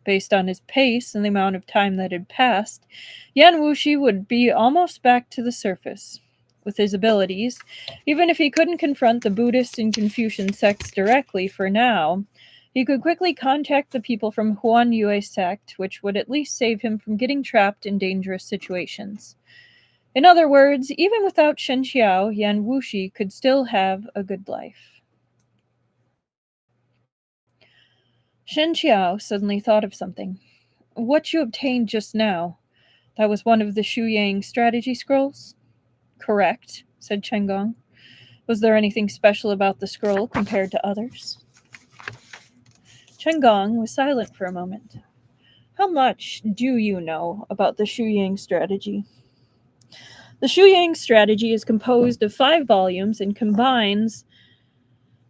Based on his pace and the amount of time that had passed, Yan Wushi would be almost back to the surface. With his abilities, even if he couldn't confront the Buddhist and Confucian sects directly for now, he could quickly contact the people from Huan Yue sect, which would at least save him from getting trapped in dangerous situations. In other words, even without Shen Qiao, Yan Wushi could still have a good life. Shen Qiao suddenly thought of something. "What you obtained just now, that was one of the Shu Yang strategy scrolls?" "Correct," said Chen Gong. "Was there anything special about the scroll compared to others?" Chen Gong was silent for a moment. "How much do you know about the Shu Yang strategy?" "The Shu Yang strategy is composed of 5 volumes and combines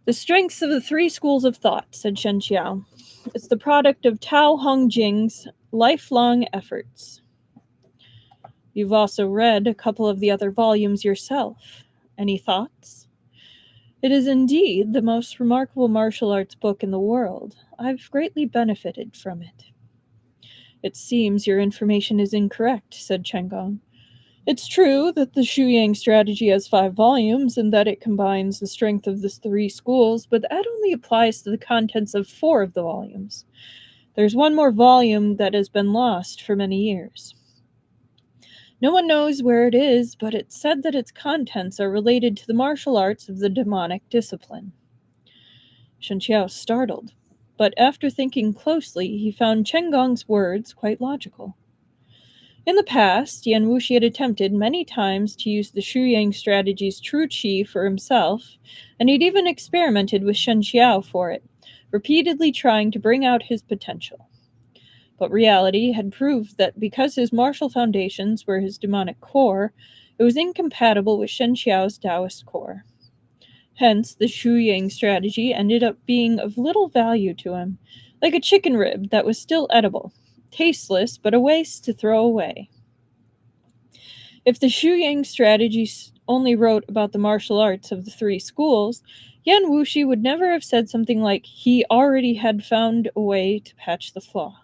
the strengths of the 3 schools of thought," said Shen Qiao. "It's the product of Tao Hongjing's lifelong efforts." "You've also read a couple of the other volumes yourself. Any thoughts?" "It is indeed the most remarkable martial arts book in the world. I've greatly benefited from it." "It seems your information is incorrect," said Chen Gong. "It's true that the Shu Yang strategy has 5 volumes and that it combines the strength of the 3 schools, but that only applies to the contents of 4 of the volumes. There's one more volume that has been lost for many years. No one knows where it is, but it's said that its contents are related to the martial arts of the demonic discipline." Shen Qiao startled, but after thinking closely, he found Chen Gong's words quite logical. In the past, Yan Wushi had attempted many times to use the Shu Yang strategy's true qi for himself, and he'd even experimented with Shen Qiao for it, repeatedly trying to bring out his potential. But reality had proved that because his martial foundations were his demonic core, it was incompatible with Shen Qiao's Taoist core. Hence, the Shu Yang strategy ended up being of little value to him, like a chicken rib that was still edible, tasteless but a waste to throw away. If the Shu Yang strategy only wrote about the martial arts of the 3 schools, Yan Wushi would never have said something like he already had found a way to patch the flaw.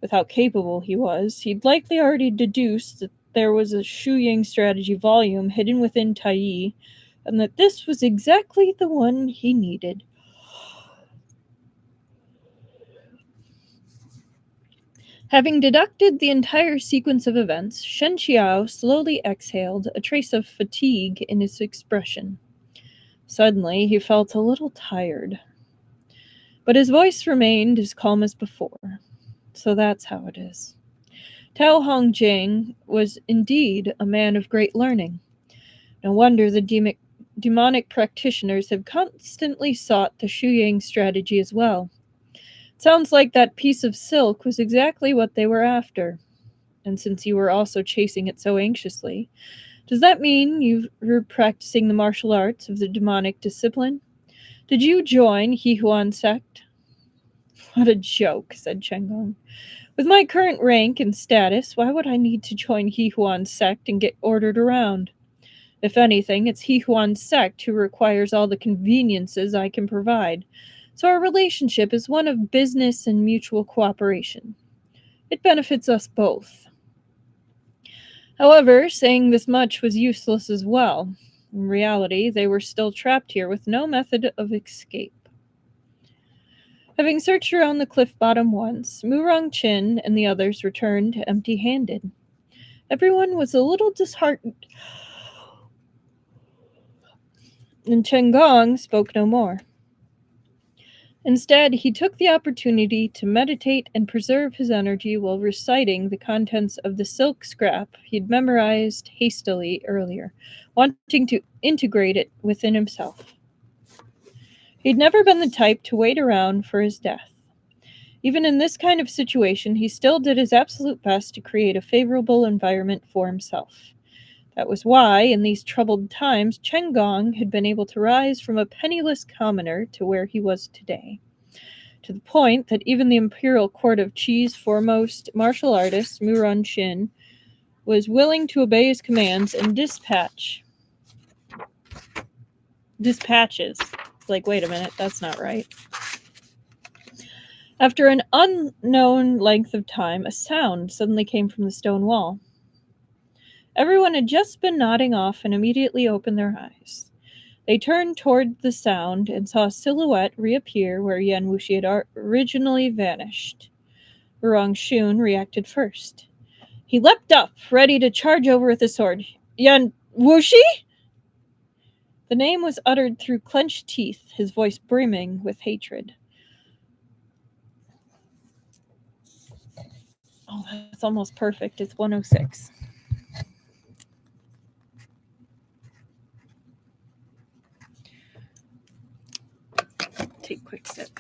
With how capable he was, he'd likely already deduced that there was a Shu Yang strategy volume hidden within Tai'e, and that this was exactly the one he needed. Having deducted the entire sequence of events, Shen Qiao slowly exhaled, a trace of fatigue in his expression. Suddenly, he felt a little tired. But his voice remained as calm as before. So that's how it is. Tao Hongjing was indeed a man of great learning. No wonder the demonic practitioners have constantly sought the Shuyang strategy as well. Sounds like that piece of silk was exactly what they were after. And since you were also chasing it so anxiously, does that mean you were practicing the martial arts of the demonic discipline? Did you join Huan sect? What a joke, said Chen Gong. With my current rank and status, why would I need to join Huan sect and get ordered around? If anything, it's Huan sect who requires all the conveniences I can provide. So our relationship is one of business and mutual cooperation. It benefits us both. However, saying this much was useless as well. In reality, they were still trapped here with no method of escape. Having searched around the cliff bottom once, Murong Chin and the others returned empty-handed. Everyone was a little disheartened, and Chen Gong spoke no more. Instead, he took the opportunity to meditate and preserve his energy while reciting the contents of the silk scrap he'd memorized hastily earlier, wanting to integrate it within himself. He'd never been the type to wait around for his death. Even in this kind of situation, he still did his absolute best to create a favorable environment for himself. That was why, in these troubled times, Chen Gong had been able to rise from a penniless commoner to where he was today. To the point that even the Imperial Court of Qi's foremost martial artist, Murong Chin, was willing to obey his commands and dispatches. Like, wait a minute, that's not right. After an unknown length of time, a sound suddenly came from the stone wall. Everyone had just been nodding off and immediately opened their eyes. They turned toward the sound and saw a silhouette reappear where Yan Wushi had originally vanished. Murong Shun reacted first. He leapt up, ready to charge over with his sword. Yan Wushi? The name was uttered through clenched teeth, his voice brimming with hatred. Oh, that's almost perfect. It's 106. Take a quick sip.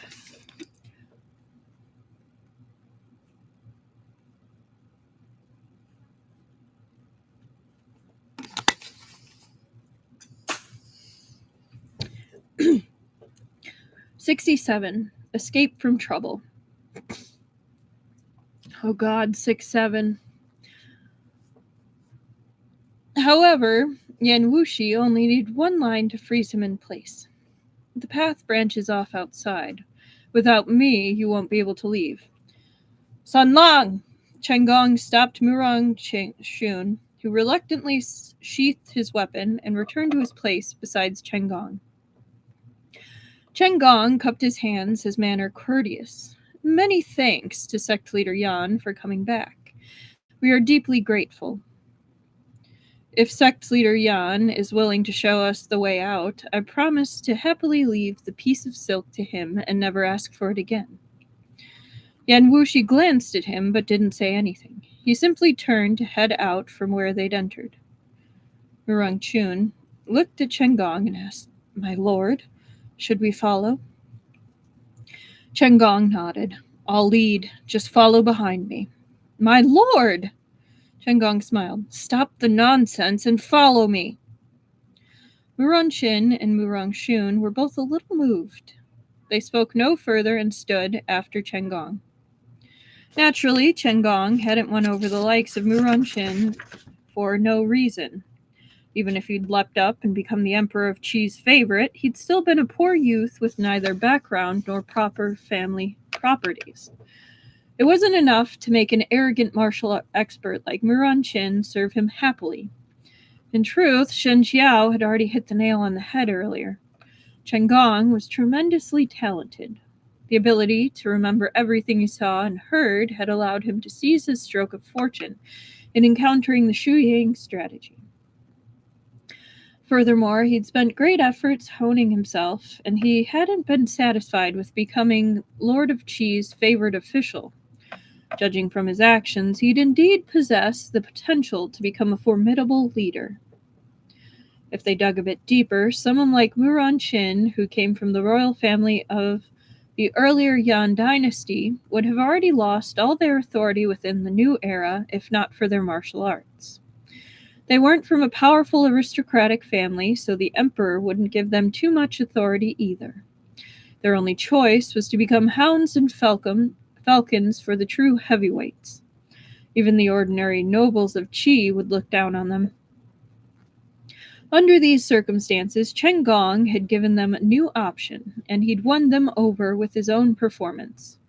$67. Escape from trouble. Oh God, 6-7. However, Yan Wushi only needed one line to freeze him in place. The path branches off outside. Without me, you won't be able to leave. San Lang! Chen Gong stopped Murong Shun, who reluctantly sheathed his weapon and returned to his place beside Chen Gong. Chen Gong cupped his hands, his manner courteous. Many thanks to sect leader Yan for coming back. We are deeply grateful. If sect leader Yan is willing to show us the way out, I promise to happily leave the piece of silk to him and never ask for it again. Yan Wushi glanced at him but didn't say anything. He simply turned to head out from where they'd entered. Murong Chun looked at Chen Gong and asked, My lord, should we follow? Chen Gong nodded. I'll lead. Just follow behind me. My lord! Chen Gong smiled. Stop the nonsense and follow me. Murong Chin and Murong Shun were both a little moved. They spoke no further and stood after Chen Gong. Naturally, Chen Gong hadn't won over the likes of Murong Chin for no reason. Even if he'd leapt up and become the Emperor of Qi's favorite, he'd still been a poor youth with neither background nor proper family properties. It wasn't enough to make an arrogant martial expert like Murong Chin serve him happily. In truth, Shen Qiao had already hit the nail on the head earlier. Chen Gong was tremendously talented. The ability to remember everything he saw and heard had allowed him to seize his stroke of fortune in encountering the Shuyang strategy. Furthermore, he'd spent great efforts honing himself, and he hadn't been satisfied with becoming Lord of Qi's favored official. Judging from his actions, he'd indeed possess the potential to become a formidable leader. If they dug a bit deeper, someone like Muran Qin, who came from the royal family of the earlier Yan dynasty, would have already lost all their authority within the new era if not for their martial arts. They weren't from a powerful aristocratic family, so the emperor wouldn't give them too much authority either. Their only choice was to become hounds and falcons for the true heavyweights. Even the ordinary nobles of Qi would look down on them. Under these circumstances, Chen Gong had given them a new option, and he'd won them over with his own performance.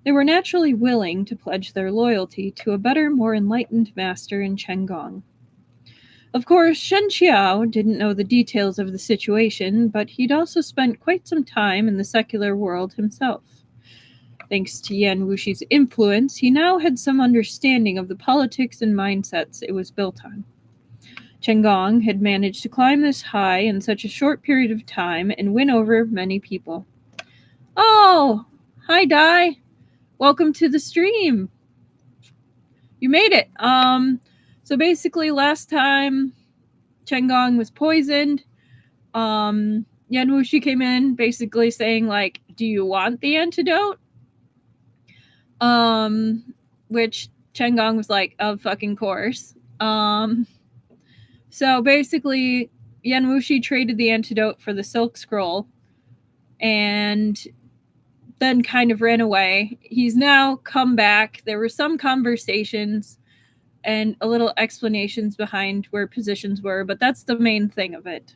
They were naturally willing to pledge their loyalty to a better, more enlightened master in Chen Gong. Of course, Shen Qiao didn't know the details of the situation, but he'd also spent quite some time in the secular world himself. Thanks to Yan Wushi's influence, he now had some understanding of the politics and mindsets it was built on. Chen Gong had managed to climb this high in such a short period of time and win over many people. Oh, hi Dai. Welcome to the stream. You made it. So basically last time Chen Gong was poisoned. Yan Wushi came in basically saying like, do you want the antidote? Which Chen Gong was like, of fucking course. So basically, Yan Wushi traded the antidote for the silk scroll and then kind of ran away. He's now come back. There were some conversations and a little explanations behind where positions were, but that's the main thing of it.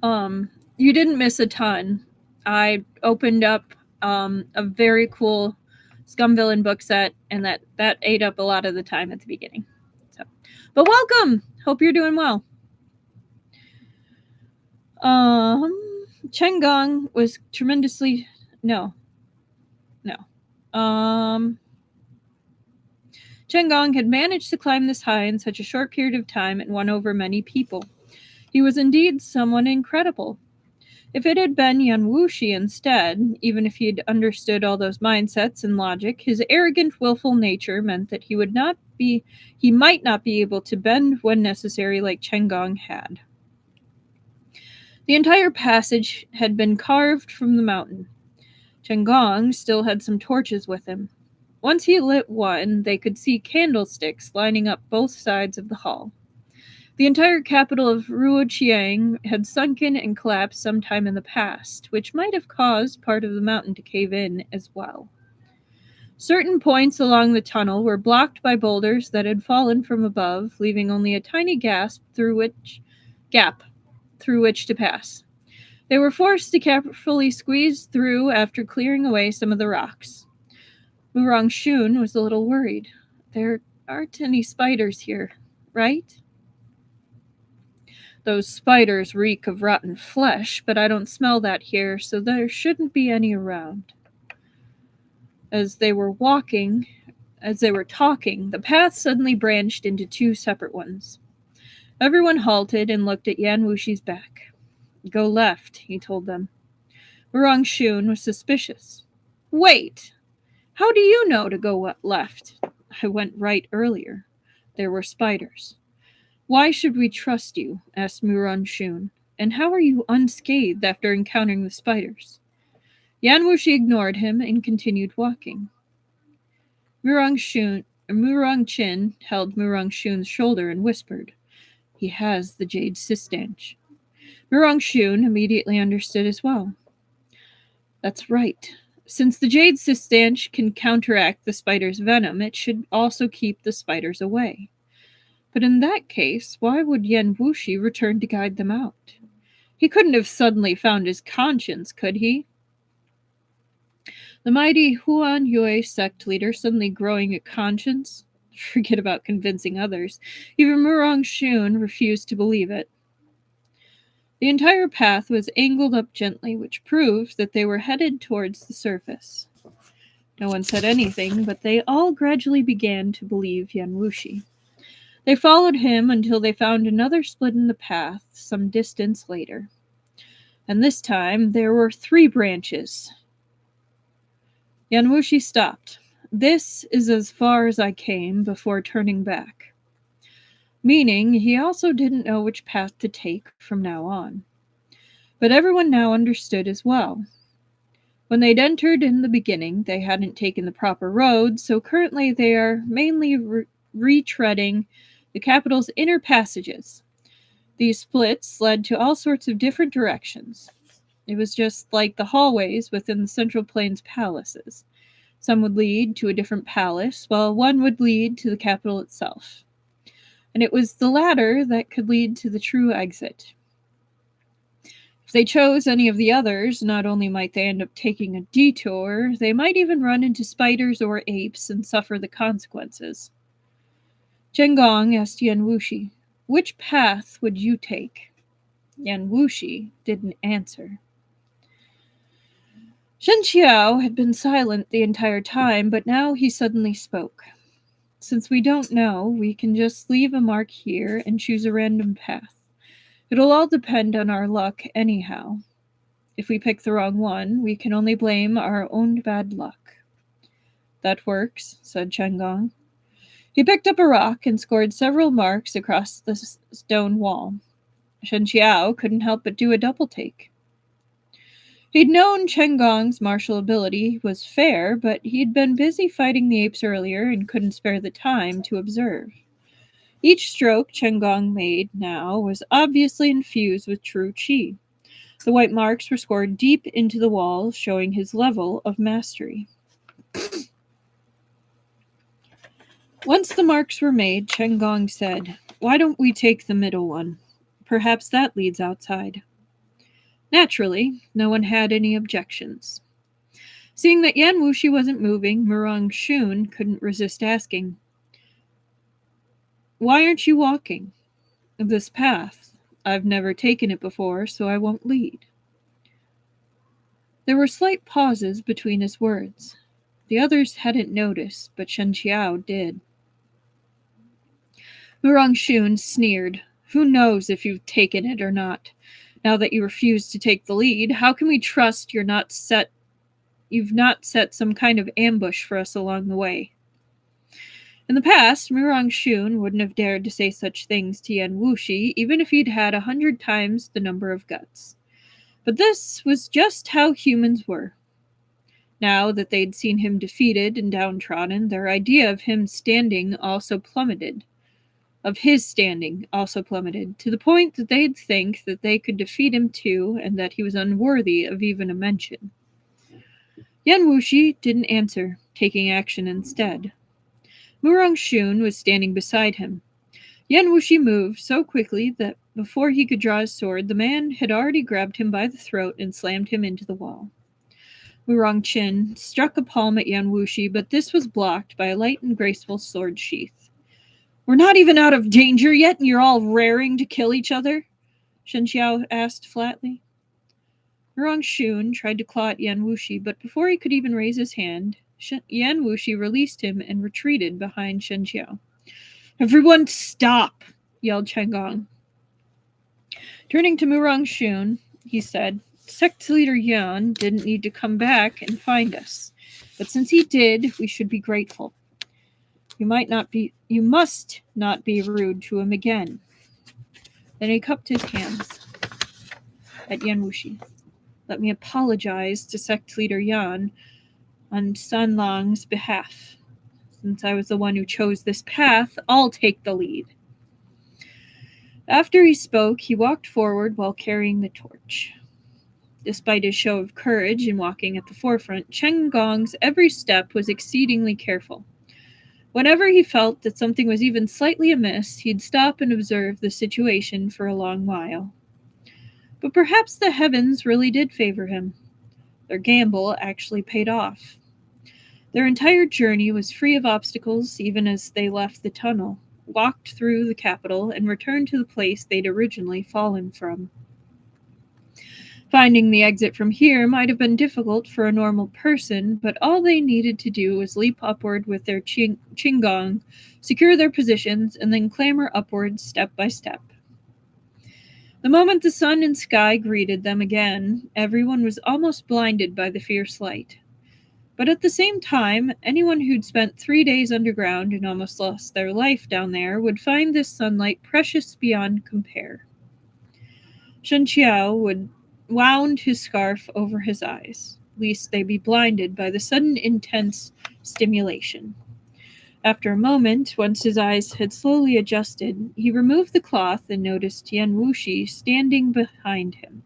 You didn't miss a ton. I opened up a very cool Scum Villain book set, and that ate up a lot of the time at the beginning. So, but welcome. Hope you're doing well. Chen Gong was tremendously Chen Gong had managed to climb this high in such a short period of time and won over many people. He was indeed someone incredible. If it had been Yan Wushi instead, even if he'd understood all those mindsets and logic, his arrogant, willful nature meant that he might not be able to bend when necessary like Chen Gong had. The entire passage had been carved from the mountain. Chen Gong still had some torches with him. Once he lit one, they could see candlesticks lining up both sides of the hall. The entire capital of Ruoqiang had sunken and collapsed sometime in the past, which might have caused part of the mountain to cave in as well. Certain points along the tunnel were blocked by boulders that had fallen from above, leaving only a tiny gap through which to pass. They were forced to carefully squeeze through after clearing away some of the rocks. Murong Shun was a little worried. There aren't any spiders here, right? Those spiders reek of rotten flesh, but I don't smell that here, so there shouldn't be any around. As they were talking, the path suddenly branched into two separate ones. Everyone halted and looked at Yan Wushi's back. Go left, he told them. Murong Shun was suspicious. Wait! How do you know to go left? I went right earlier. There were spiders. Why should we trust you? Asked Murong Shun. And how are you unscathed after encountering the spiders? Yan Wushi ignored him and continued walking. Murong Qin held Murong Shun's shoulder and whispered, He has the jade sistanch. Murong Shun immediately understood as well. That's right. Since the jade sistanch can counteract the spider's venom, it should also keep the spiders away. But in that case, why would Yan Wushi return to guide them out? He couldn't have suddenly found his conscience, could he? The mighty Huan Yue sect leader suddenly growing a conscience? Forget about convincing others. Even Murong Shun refused to believe it. The entire path was angled up gently, which proved that they were headed towards the surface. No one said anything, but they all gradually began to believe Yan Wushi. They followed him until they found another split in the path some distance later. And this time there were 3 branches. Yan Wushi stopped. This is as far as I came before turning back. Meaning he also didn't know which path to take from now on. But everyone now understood as well. When they'd entered in the beginning, they hadn't taken the proper road, so currently they are mainly retreading the capital's inner passages. These splits led to all sorts of different directions. It was just like the hallways within the Central Plains palaces. Some would lead to a different palace, while one would lead to the capital itself. And it was the latter that could lead to the true exit. If they chose any of the others, not only might they end up taking a detour, they might even run into spiders or apes and suffer the consequences. Chen Gong asked Yan Wushi, "Which path would you take?" Yan Wushi didn't answer. Shen Qiao had been silent the entire time, but now he suddenly spoke. "Since we don't know, we can just leave a mark here and choose a random path. It'll all depend on our luck anyhow. If we pick the wrong one, we can only blame our own bad luck." "That works," said Chen Gong. He picked up a rock and scored several marks across the stone wall. Shen Qiao couldn't help but do a double take. He'd known Chen Gong's martial ability was fair, but he'd been busy fighting the apes earlier and couldn't spare the time to observe. Each stroke Chen Gong made now was obviously infused with true qi. The white marks were scored deep into the wall, showing his level of mastery. Once the marks were made, Chen Gong said, "Why don't we take the middle one? Perhaps that leads outside." Naturally, no one had any objections. Seeing that Yan Wushi wasn't moving, Murong Shun couldn't resist asking, "Why aren't you walking?" "This path. I've never taken it before, so I won't lead." There were slight pauses between his words. The others hadn't noticed, but Shen Qiao did. Murong Shun sneered. "Who knows if you've taken it or not? Now that you refuse to take the lead, how can we trust you've not set some kind of ambush for us along the way?" In the past, Murong Shun wouldn't have dared to say such things to Yan Wushi, even if he'd had 100 times the number of guts. But this was just how humans were. Now that they'd seen him defeated and downtrodden, their idea of his standing also plummeted, to the point that they'd think that they could defeat him too, and that he was unworthy of even a mention. Yan Wushi didn't answer, taking action instead. Murong Shun was standing beside him. Yan Wushi moved so quickly that before he could draw his sword, the man had already grabbed him by the throat and slammed him into the wall. Murong Qin struck a palm at Yan Wushi, but this was blocked by a light and graceful sword sheath. "We're not even out of danger yet, and you're all raring to kill each other?" Shen Qiao asked flatly. Murong Shun tried to claw at Yan Wushi, but before he could even raise his hand, Yan Wushi released him and retreated behind Shen Qiao. "Everyone stop!" yelled Chen Gong. Turning to Murong Shun, he said, "Sect leader Yan didn't need to come back and find us, but since he did, we should be grateful. You must not be rude to him again." Then he cupped his hands at Yan Wushi. "Let me apologize to sect leader Yan on San Lang's behalf. Since I was the one who chose this path, I'll take the lead." After he spoke, he walked forward while carrying the torch. Despite his show of courage in walking at the forefront, Chen Gong's every step was exceedingly careful. Whenever he felt that something was even slightly amiss, he'd stop and observe the situation for a long while. But perhaps the heavens really did favor him. Their gamble actually paid off. Their entire journey was free of obstacles even as they left the tunnel, walked through the capital, and returned to the place they'd originally fallen from. Finding the exit from here might have been difficult for a normal person, but all they needed to do was leap upward with their Chen Gong, secure their positions, and then clamber upwards step by step. The moment the sun and sky greeted them again, everyone was almost blinded by the fierce light. But at the same time, anyone who'd spent 3 days underground and almost lost their life down there would find this sunlight precious beyond compare. Shen Qiao would wound his scarf over his eyes, lest they be blinded by the sudden intense stimulation. After a moment, once his eyes had slowly adjusted, he removed the cloth and noticed Yan Wushi standing behind him.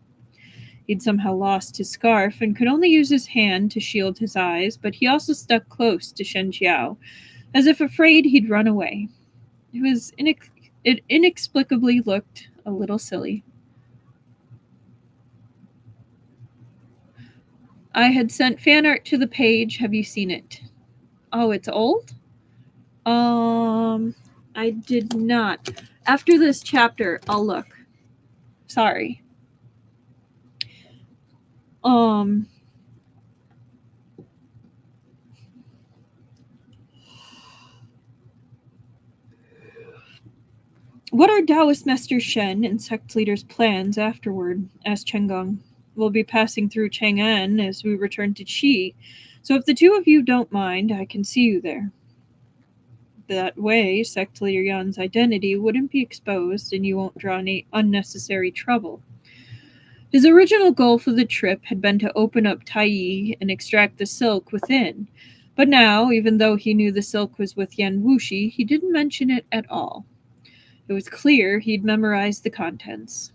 He'd somehow lost his scarf and could only use his hand to shield his eyes, but he also stuck close to Shen Qiao, as if afraid he'd run away. It inexplicably looked a little silly. I had sent fan art to the page. Have you seen it? Oh, it's old? I did not. After this chapter, I'll look. Sorry. What are Taoist Master Shen and sect leaders' plans afterward? Asked Chen Gong. We'll be passing through Chang'an as we return to Qi, so if the two of you don't mind, I can see you there. That way, sect leader Yan's identity wouldn't be exposed and you won't draw any unnecessary trouble. His original goal for the trip had been to open up Tai'e and extract the silk within, but now, even though he knew the silk was with Yan Wushi, he didn't mention it at all. It was clear he'd memorized the contents.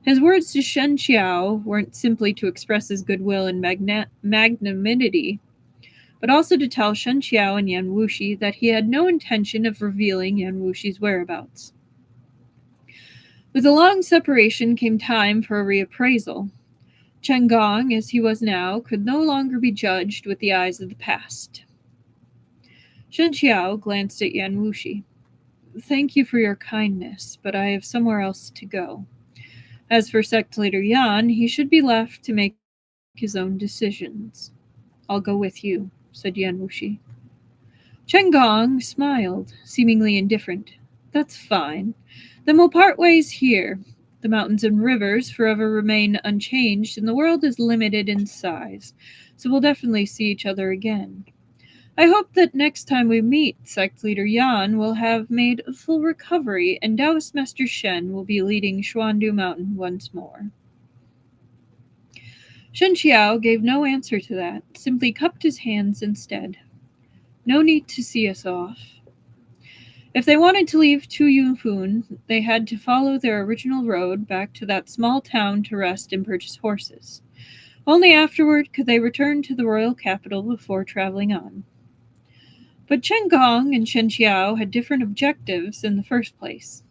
His words to Shen Qiao weren't simply to express his goodwill and magnanimity, but also to tell Shen Qiao and Yan Wushi that he had no intention of revealing Yan Wushi's whereabouts. With a long separation came time for a reappraisal. Chen Gong, as he was now, could no longer be judged with the eyes of the past. Shen Qiao glanced at Yan Wushi. Thank you for your kindness, but I have somewhere else to go. As for sect leader Yan, he should be left to make his own decisions. I'll go with you, said Yan Wushi. Chen Gong smiled, seemingly indifferent. That's fine. Then we'll part ways here. The mountains and rivers forever remain unchanged, and the world is limited in size, so we'll definitely see each other again. I hope that next time we meet, sect leader Yan will have made a full recovery, and Taoist Master Shen will be leading Xuandu Mountain once more. Shen Qiao gave no answer to that, simply cupped his hands instead. No need to see us off. If they wanted to leave Tuyunfun, they had to follow their original road back to that small town to rest and purchase horses. Only afterward could they return to the royal capital before traveling on. But Chen Gong and Shen Qiao had different objectives in the first place.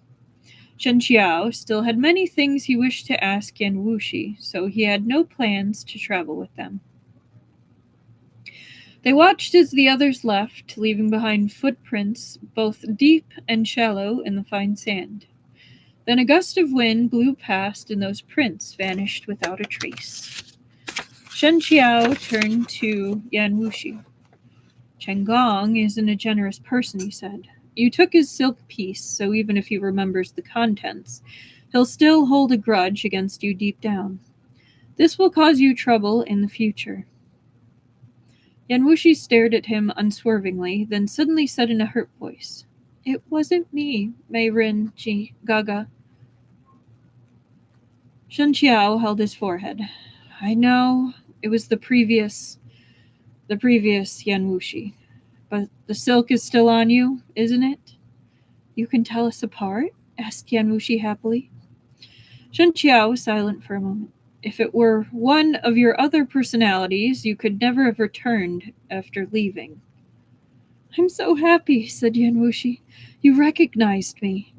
Shen Qiao still had many things he wished to ask Yan Wushi, so he had no plans to travel with them. They watched as the others left, leaving behind footprints both deep and shallow in the fine sand. Then a gust of wind blew past, and those prints vanished without a trace. Shen Qiao turned to Yan Wushi. Chen Gong isn't a generous person, he said. You took his silk piece, so even if he remembers the contents, he'll still hold a grudge against you deep down. This will cause you trouble in the future. Yan Wushi stared at him unswervingly, then suddenly said in a hurt voice, It wasn't me, Mei Rin Ji Gaga. Shen Qiao held his forehead. I know, it was the previous Yan Wushi. But the silk is still on you, isn't it? You can tell us apart? Asked Yan Wushi happily. Shen Qiao was silent for a moment. If it were one of your other personalities, you could never have returned after leaving. I'm so happy, said Yan Wushi. You recognized me.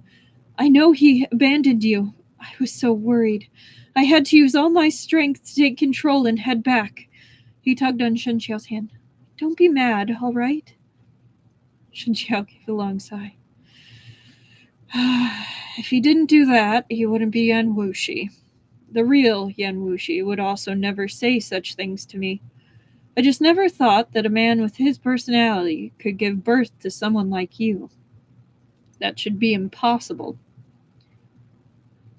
I know he abandoned you. I was so worried. I had to use all my strength to take control and head back. He tugged on Shen Qiao's hand. Don't be mad, all right? Shen Qiao gave a long sigh. If he didn't do that, he wouldn't be Yan Wushi. The real Yan Wushi would also never say such things to me. I just never thought that a man with his personality could give birth to someone like you. That should be impossible.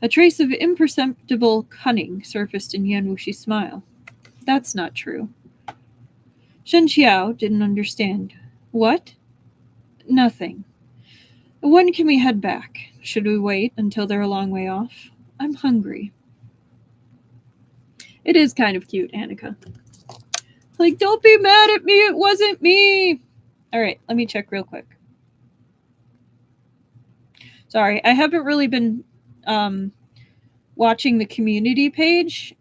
A trace of imperceptible cunning surfaced in Yan Wushi's smile. That's not true. Shen Qiao didn't understand. What? Nothing. When can we head back? Should we wait until they're a long way off? I'm hungry. It is kind of cute, Annika. Like, don't be mad at me, it wasn't me! Alright, let me check real quick. Sorry, I haven't really been watching the community page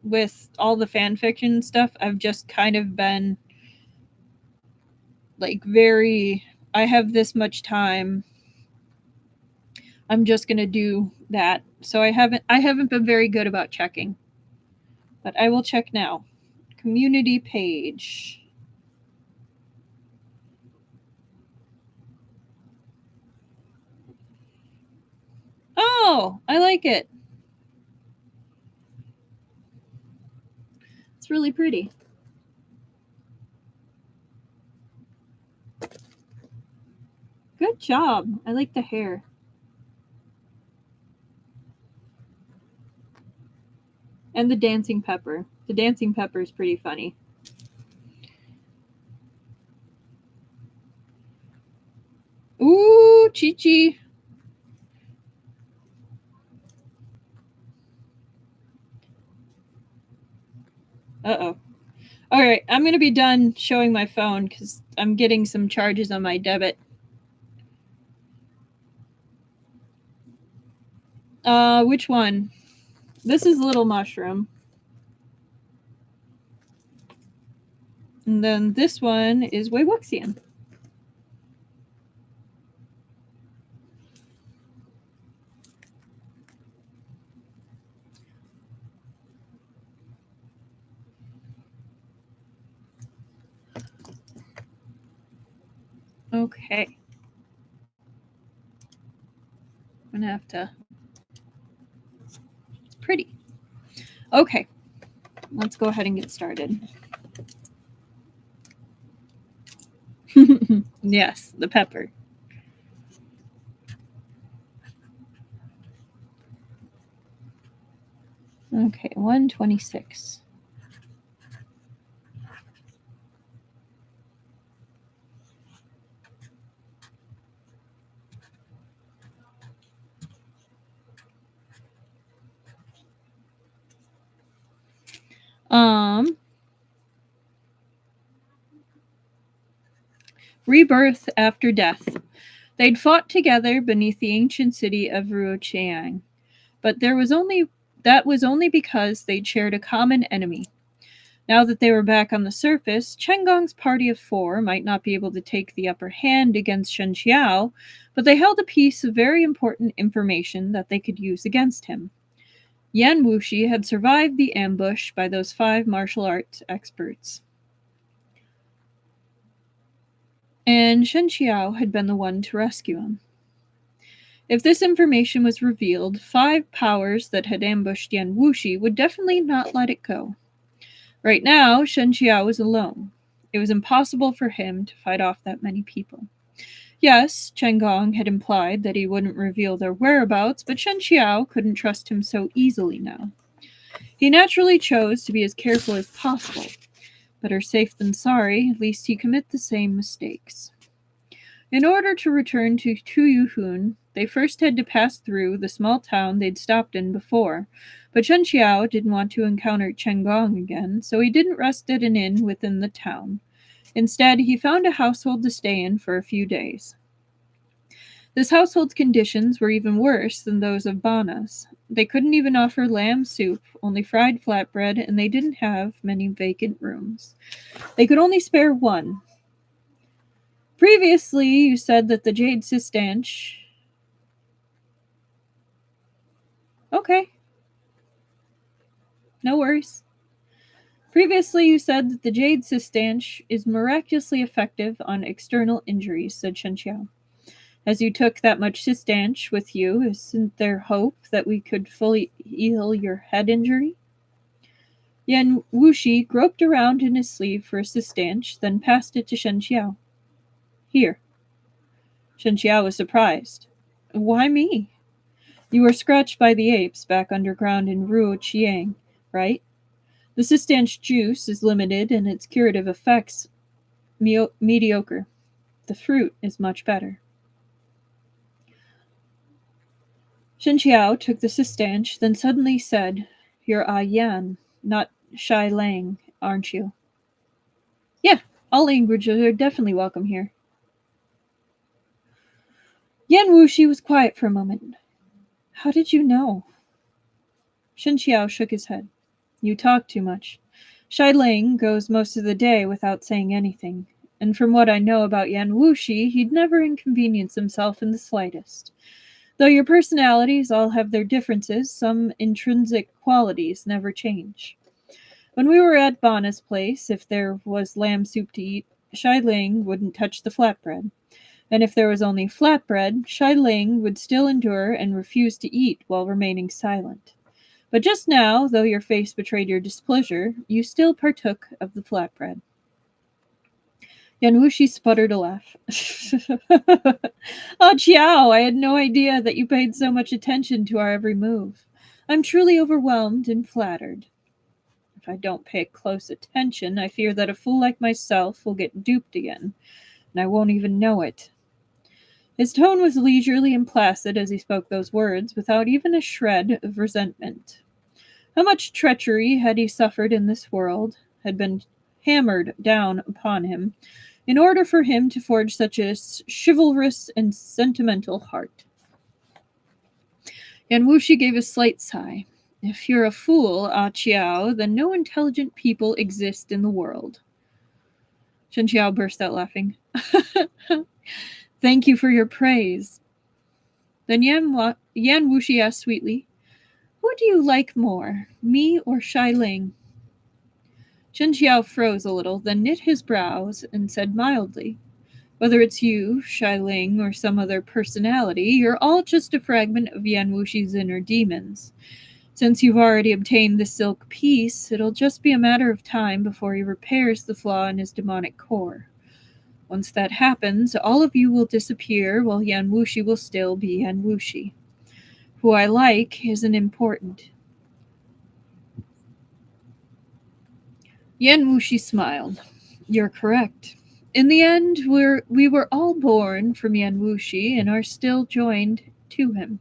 with all the fanfiction stuff. I've just kind of been like I have this much time. I'm just gonna do that. So I haven't been very good about checking. But I will check now. Community page. Oh, I like it. It's really pretty. Good job. I like the hair. And the dancing pepper. The dancing pepper is pretty funny. Ooh, Chi-Chi. Uh-oh. All right, I'm going to be done showing my phone because I'm getting some charges on my debit. Which one? This is Little Mushroom. And then this one is Weiwuxian. Okay. I'm going to have to... It's pretty. Okay. Let's go ahead and get started. Yes, the pepper. Okay, 126. Rebirth after death. They'd fought together beneath the ancient city of Ruoqiang, but that was only because they'd shared a common enemy. Now that they were back on the surface, Chen Gong's party of 4 might not be able to take the upper hand against Shen Qiao, but they held a piece of very important information that they could use against him. Yan Wushi had survived the ambush by those 5 martial arts experts. And Shen Qiao had been the one to rescue him. If this information was revealed, 5 powers that had ambushed Yan Wushi would definitely not let it go. Right now, Shen Qiao was alone. It was impossible for him to fight off that many people. Yes, Chen Gong had implied that he wouldn't reveal their whereabouts, but Shen Qiao couldn't trust him so easily now. He naturally chose to be as careful as possible. Better safe than sorry, lest he commit the same mistakes. In order to return to Tuyuhun, they first had to pass through the small town they'd stopped in before, but Chen Qiao didn't want to encounter Chen Gong again, so he didn't rest at an inn within the town. Instead, he found a household to stay in for a few days. This household's conditions were even worse than those of Bana's. They couldn't even offer lamb soup, only fried flatbread, and they didn't have many vacant rooms. They could only spare one. Previously, you said that the Jade Sistanch... Okay. No worries. Previously, you said that the Jade Sistanch is miraculously effective on external injuries, said Chen Qiao. As you took that much sustanche with you, isn't there hope that we could fully heal your head injury? Yan Wushi groped around in his sleeve for a sustanche, then passed it to Shen Qiao. Here. Shen Qiao was surprised. Why me? You were scratched by the apes back underground in Ruoqiang, right? The sustanche juice is limited and its curative effects mediocre. The fruit is much better. Shen Qiao took the sustanche, then suddenly said, You're Yan, not Shai Lang, aren't you? Yeah, all languages are definitely welcome here. Yan Wushi was quiet for a moment. How did you know? Shen Qiao shook his head. You talk too much. Shai Ling goes most of the day without saying anything, and from what I know about Yan Wushi, he'd never inconvenience himself in the slightest. Though your personalities all have their differences, some intrinsic qualities never change. When we were at Bana's place, if there was lamb soup to eat, Shai Ling wouldn't touch the flatbread. And if there was only flatbread, Shai Ling would still endure and refuse to eat while remaining silent. But just now, though your face betrayed your displeasure, you still partook of the flatbread. Yan Wushi sputtered a laugh. Oh, Qiao, I had no idea that you paid so much attention to our every move. I'm truly overwhelmed and flattered. If I don't pay close attention, I fear that a fool like myself will get duped again, and I won't even know it. His tone was leisurely and placid as he spoke those words, without even a shred of resentment. How much treachery had he suffered in this world, had been hammered down upon him, in order for him to forge such a chivalrous and sentimental heart. Yan Wushi gave a slight sigh. If you're a fool, Qiao, then no intelligent people exist in the world. Shen Qiao burst out laughing. Thank you for your praise. Then Yan Wushi asked sweetly, Who do you like more, me or Shai Ling? Chen Qiao froze a little, then knit his brows and said mildly, Whether it's you, Shai Ling, or some other personality, you're all just a fragment of Yan Wushi's inner demons. Since you've already obtained the silk piece, it'll just be a matter of time before he repairs the flaw in his demonic core. Once that happens, all of you will disappear while Yan Wushi will still be Yan Wushi. Who I like isn't important. Yan Wushi smiled. You're correct. In the end, we were all born from Yan Wushi and are still joined to him.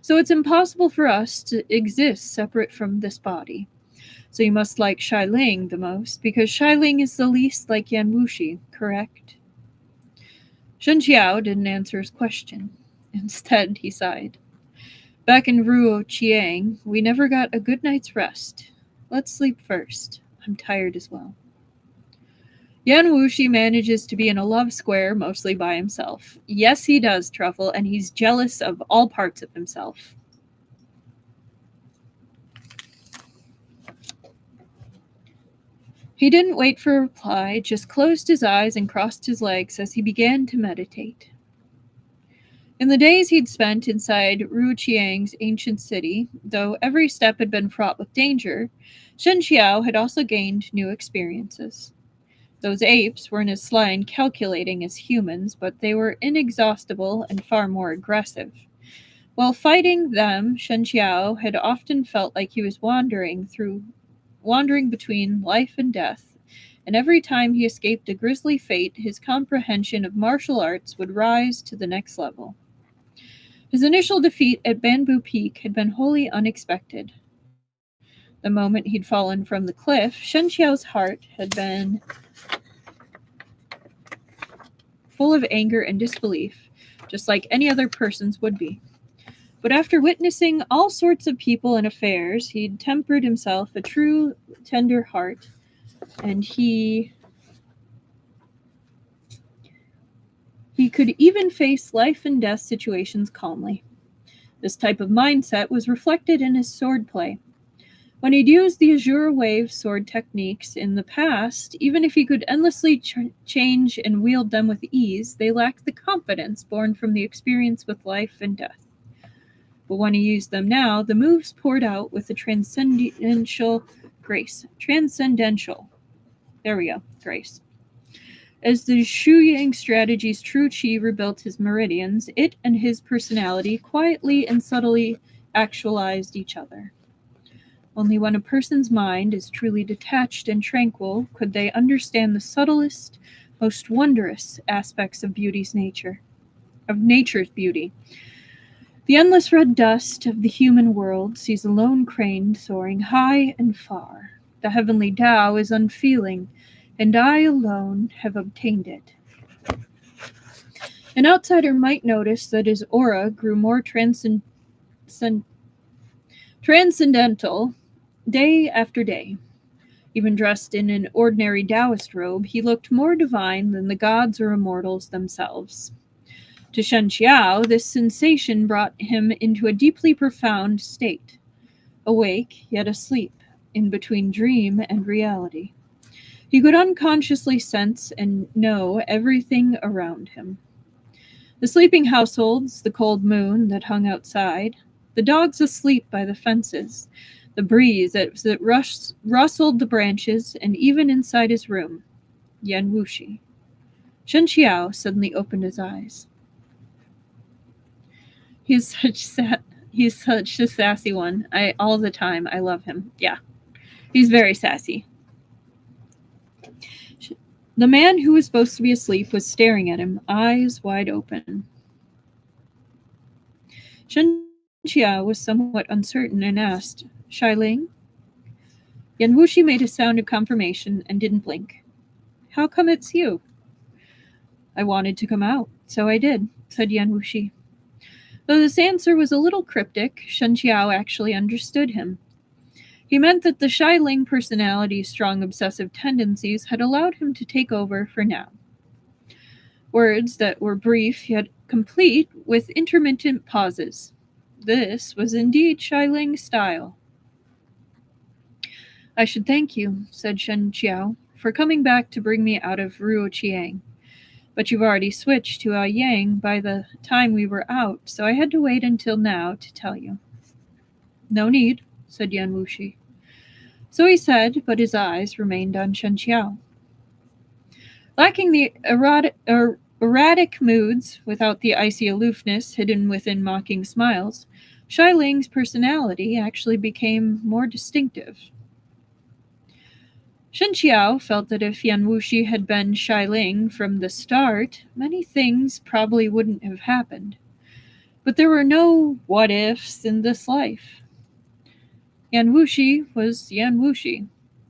So it's impossible for us to exist separate from this body. So you must like Shai Ling the most, because Shai Ling is the least like Yan Wushi, correct? Shen Qiao didn't answer his question. Instead, he sighed. Back in Ruoqiang, we never got a good night's rest. Let's sleep first. I'm tired as well. Yan Wushi manages to be in a love square mostly by himself. Yes, he does, Truffle, and he's jealous of all parts of himself. He didn't wait for a reply, just closed his eyes and crossed his legs as he began to meditate. In the days he'd spent inside Ruoqiang's ancient city, though every step had been fraught with danger, Shen Qiao had also gained new experiences. Those apes weren't as sly and calculating as humans, but they were inexhaustible and far more aggressive. While fighting them, Shen Qiao had often felt like he was wandering between life and death, and every time he escaped a grisly fate, his comprehension of martial arts would rise to the next level. His initial defeat at Bamboo Peak had been wholly unexpected. The moment he'd fallen from the cliff, Shen Qiao's heart had been full of anger and disbelief, just like any other person's would be. But after witnessing all sorts of people and affairs, he'd tempered himself a true, tender heart, and he could even face life and death situations calmly. This type of mindset was reflected in his swordplay. When he'd used the azure wave sword techniques in the past, even if he could endlessly change and wield them with ease, they lacked the confidence born from the experience with life and death. But when he used them now, the moves poured out with a transcendental grace. Transcendental. There we go. Grace. As the Shu Yang strategy's true chi rebuilt his meridians, it and his personality quietly and subtly actualized each other. Only when a person's mind is truly detached and tranquil could they understand the subtlest, most wondrous aspects of nature's beauty. The endless red dust of the human world sees a lone crane soaring high and far. The heavenly Tao is unfeeling, and I alone have obtained it. An outsider might notice that his aura grew more transcendental day after day. Even dressed in an ordinary Taoist robe, he looked more divine than the gods or immortals themselves. To Shen Qiao, this sensation brought him into a deeply profound state, awake yet asleep, in between dream and reality. He could unconsciously sense and know everything around him. The sleeping households, the cold moon that hung outside, the dogs asleep by the fences, the breeze that rustled the branches, and even inside his room, Yan Wushi. Shen Qiao suddenly opened his eyes. He's such a sassy one. All the time I love him. Yeah. He's very sassy. The man who was supposed to be asleep was staring at him, eyes wide open. Shen Qiao was somewhat uncertain and asked, Shai Ling? Yan Wushi made a sound of confirmation and didn't blink. How come it's you? I wanted to come out, so I did, said Yan Wushi. Though this answer was a little cryptic, Shen Qiao actually understood him. He meant that the Shai Ling personality's strong obsessive tendencies had allowed him to take over for now. Words that were brief yet complete with intermittent pauses. This was indeed Shai Ling's style. I should thank you, said Shen Qiao, for coming back to bring me out of Ruo Qiang. But you've already switched to Yang by the time we were out, so I had to wait until now to tell you. No need, said Yan Wushi. So he said, but his eyes remained on Shen Qiao. Lacking the erratic moods without the icy aloofness hidden within mocking smiles, Shai Ling's personality actually became more distinctive. Shen Qiao felt that if Yan Wushi had been Shai Ling from the start, many things probably wouldn't have happened. But there were no what-ifs in this life. Yan Wushi was Yan Wushi.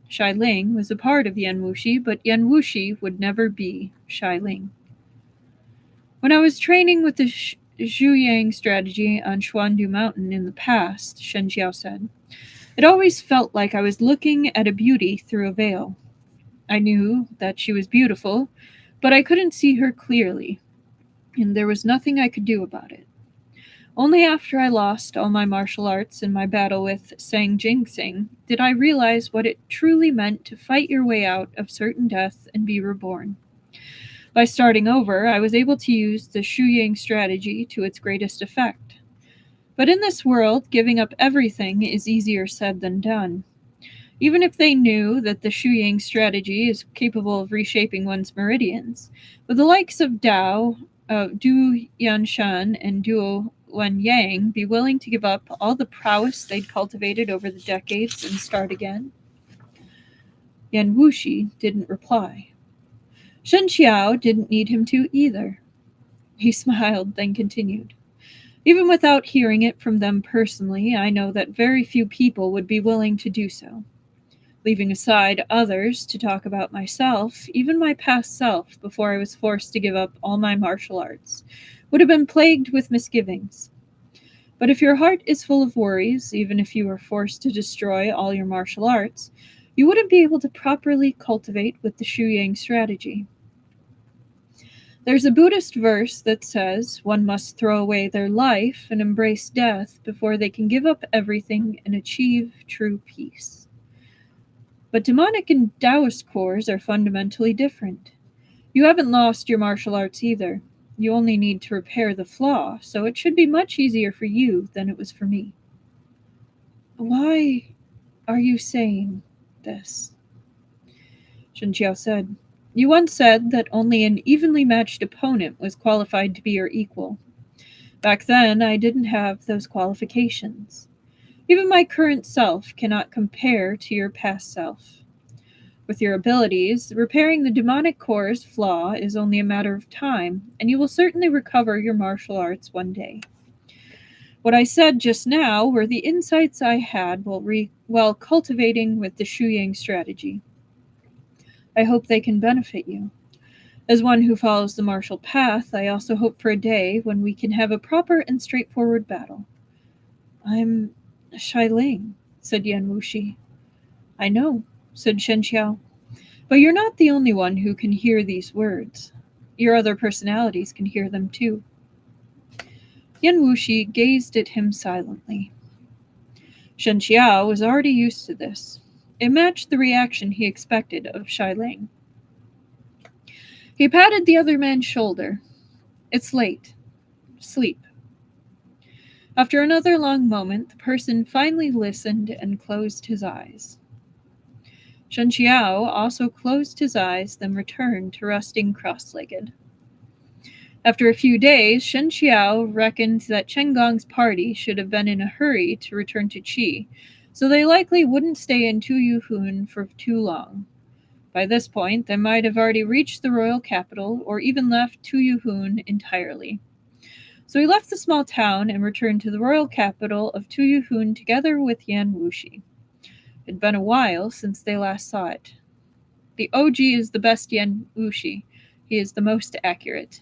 Shai Ling was a part of Yan Wushi, but Yan Wushi would never be Shai Ling. When I was training with the Zhu Yang strategy on Xuandu Mountain in the past, Shen Qiao said, it always felt like I was looking at a beauty through a veil. I knew that she was beautiful, but I couldn't see her clearly, and there was nothing I could do about it. Only after I lost all my martial arts in my battle with Sang Jingsing did I realize what it truly meant to fight your way out of certain death and be reborn. By starting over, I was able to use the Shu Yang strategy to its greatest effect. But in this world, giving up everything is easier said than done. Even if they knew that the Shu Yang strategy is capable of reshaping one's meridians, would the likes of Du Yanshan and Duo Wen Yang be willing to give up all the prowess they'd cultivated over the decades and start again? Yan Wushi didn't reply. Shen Qiao didn't need him to either. He smiled, then continued. Even without hearing it from them personally, I know that very few people would be willing to do so. Leaving aside others to talk about myself, even my past self, before I was forced to give up all my martial arts, would have been plagued with misgivings. But if your heart is full of worries, even if you were forced to destroy all your martial arts, you wouldn't be able to properly cultivate with the Shu Yang strategy. There's a Buddhist verse that says one must throw away their life and embrace death before they can give up everything and achieve true peace. But demonic and Taoist cores are fundamentally different. You haven't lost your martial arts either. You only need to repair the flaw, so it should be much easier for you than it was for me. Why are you saying this? Shen Qiao said. You once said that only an evenly matched opponent was qualified to be your equal. Back then, I didn't have those qualifications. Even my current self cannot compare to your past self. With your abilities, repairing the demonic core's flaw is only a matter of time, and you will certainly recover your martial arts one day. What I said just now were the insights I had while cultivating with the Shuyang strategy. I hope they can benefit you. As one who follows the martial path, I also hope for a day when we can have a proper and straightforward battle. I'm Ling, said Yan Wushi. I know, said Shen Qiao. But you're not the only one who can hear these words. Your other personalities can hear them too. Yan Wushi gazed at him silently. Shen Qiao was already used to this. It matched the reaction he expected of Ling. He patted the other man's shoulder. It's late. Sleep. After another long moment, the person finally listened and closed his eyes. Chen Qiao also closed his eyes, then returned to resting cross-legged. After a few days, Shen Qiao reckoned that Chen Gong's party should have been in a hurry to return to Qi, so they likely wouldn't stay in Tuyuhun for too long. By this point, they might have already reached the royal capital or even left Tuyuhun entirely. So he left the small town and returned to the royal capital of Tuyuhun together with Yan Wushi. It had been a while since they last saw it. The OG is the best Yan Wushi. He is the most accurate.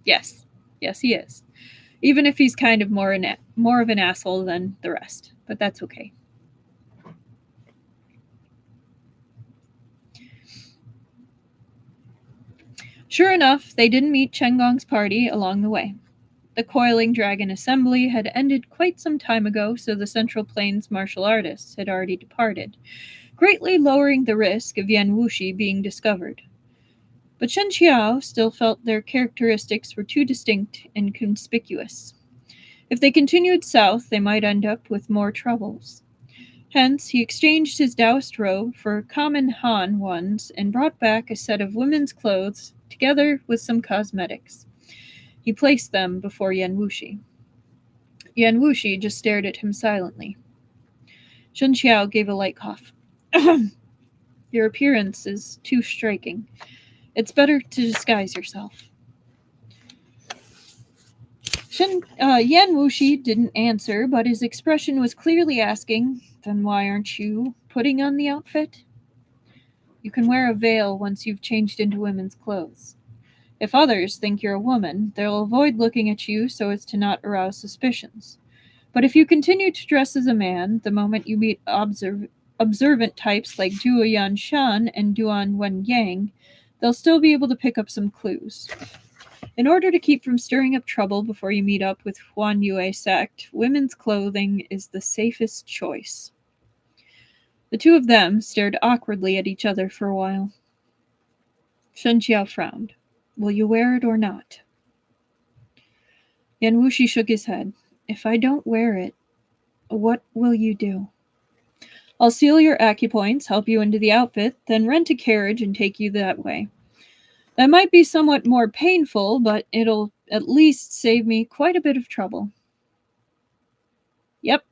Yes, he is. Even if he's kind of more of an asshole than the rest. But that's okay. Sure enough, they didn't meet Chen Gong's party along the way. The Coiling Dragon Assembly had ended quite some time ago, so the Central Plains martial artists had already departed, greatly lowering the risk of Yan Wushi being discovered. But Shen Qiao still felt their characteristics were too distinct and conspicuous. If they continued south, they might end up with more troubles. Hence, he exchanged his Taoist robe for common Han ones and brought back a set of women's clothes together with some cosmetics. He placed them before Yan Wushi. Yan Wushi just stared at him silently. Shen Qiao gave a light cough. Your appearance is too striking. It's better to disguise yourself. Yan Wushi didn't answer, but his expression was clearly asking, then why aren't you putting on the outfit? You can wear a veil once you've changed into women's clothes. If others think you're a woman, they'll avoid looking at you so as to not arouse suspicions. But if you continue to dress as a man, the moment you meet observant types like Duo Yan Shan and Duan Wen Yang, they'll still be able to pick up some clues. In order to keep from stirring up trouble before you meet up with Huan Yue sect, women's clothing is the safest choice. The two of them stared awkwardly at each other for a while. Shen Qiao frowned. Will you wear it or not? Yan Wushi shook his head. If I don't wear it, what will you do? I'll seal your acupoints, help you into the outfit, then rent a carriage and take you that way. That might be somewhat more painful, but it'll at least save me quite a bit of trouble. Yep.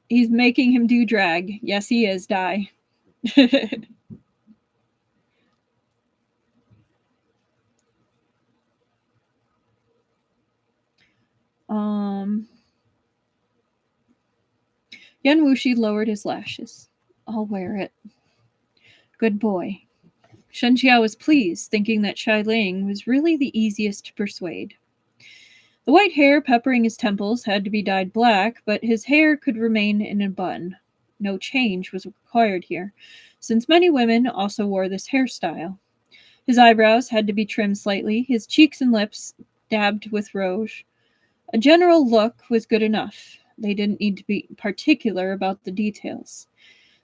He's making him do drag. Yes, he is, Dai. Yan Wushi lowered his lashes. I'll wear it. Good boy. Shen Qiao was pleased, thinking that Ling was really the easiest to persuade. The white hair peppering his temples had to be dyed black, but his hair could remain in a bun. No change was required here, since many women also wore this hairstyle. His eyebrows had to be trimmed slightly, his cheeks and lips dabbed with rouge. A general look was good enough. They didn't need to be particular about the details.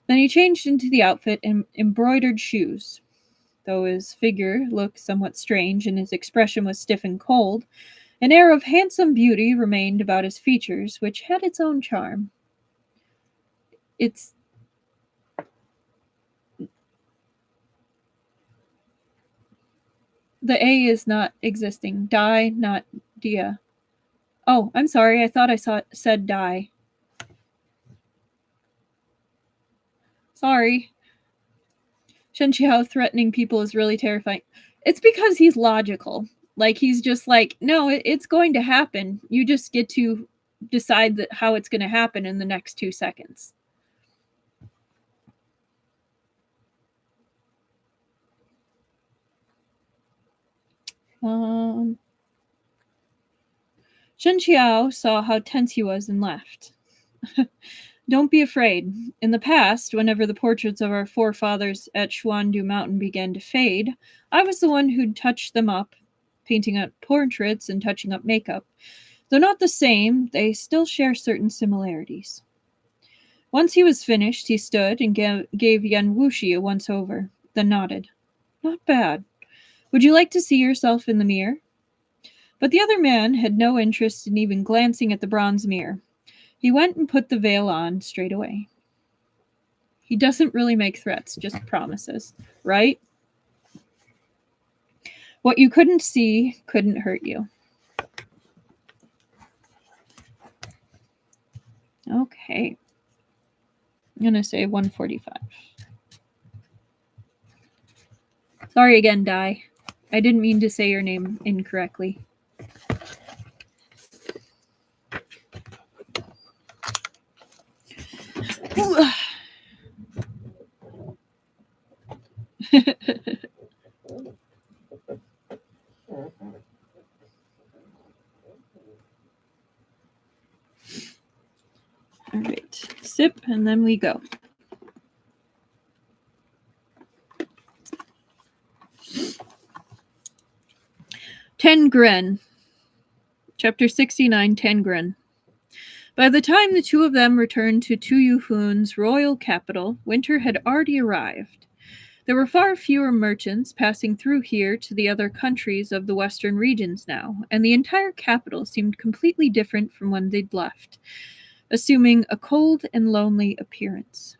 Then he changed into the outfit and embroidered shoes. Though his figure looked somewhat strange and his expression was stiff and cold, an air of handsome beauty remained about his features, which had its own charm. It's the A is not existing. Die, not dia. Oh, I'm sorry. I thought I said die. Sorry. Shen Qiao threatening people is really terrifying. It's because he's logical. Like, he's just like, no, it's going to happen. You just get to decide how it's going to happen in the next 2 seconds. Shen Qiao saw how tense he was and laughed. Don't be afraid. In the past, whenever the portraits of our forefathers at Xuandu Mountain began to fade, I was the one who'd touch them up, painting up portraits and touching up makeup. Though not the same, they still share certain similarities. Once he was finished, he stood and gave Yan Wushi a once-over, then nodded. Not bad. Would you like to see yourself in the mirror? But the other man had no interest in even glancing at the bronze mirror. He went and put the veil on straight away. He doesn't really make threats, just promises, right? What you couldn't see couldn't hurt you. Okay. I'm going to say 145. Sorry again, Dai. I didn't mean to say your name incorrectly. All right, sip, and then we go. Tengren. Chapter 69, Tengren. By the time the two of them returned to Tuyuhun's royal capital, winter had already arrived. There were far fewer merchants passing through here to the other countries of the western regions now, and the entire capital seemed completely different from when they'd left, assuming a cold and lonely appearance.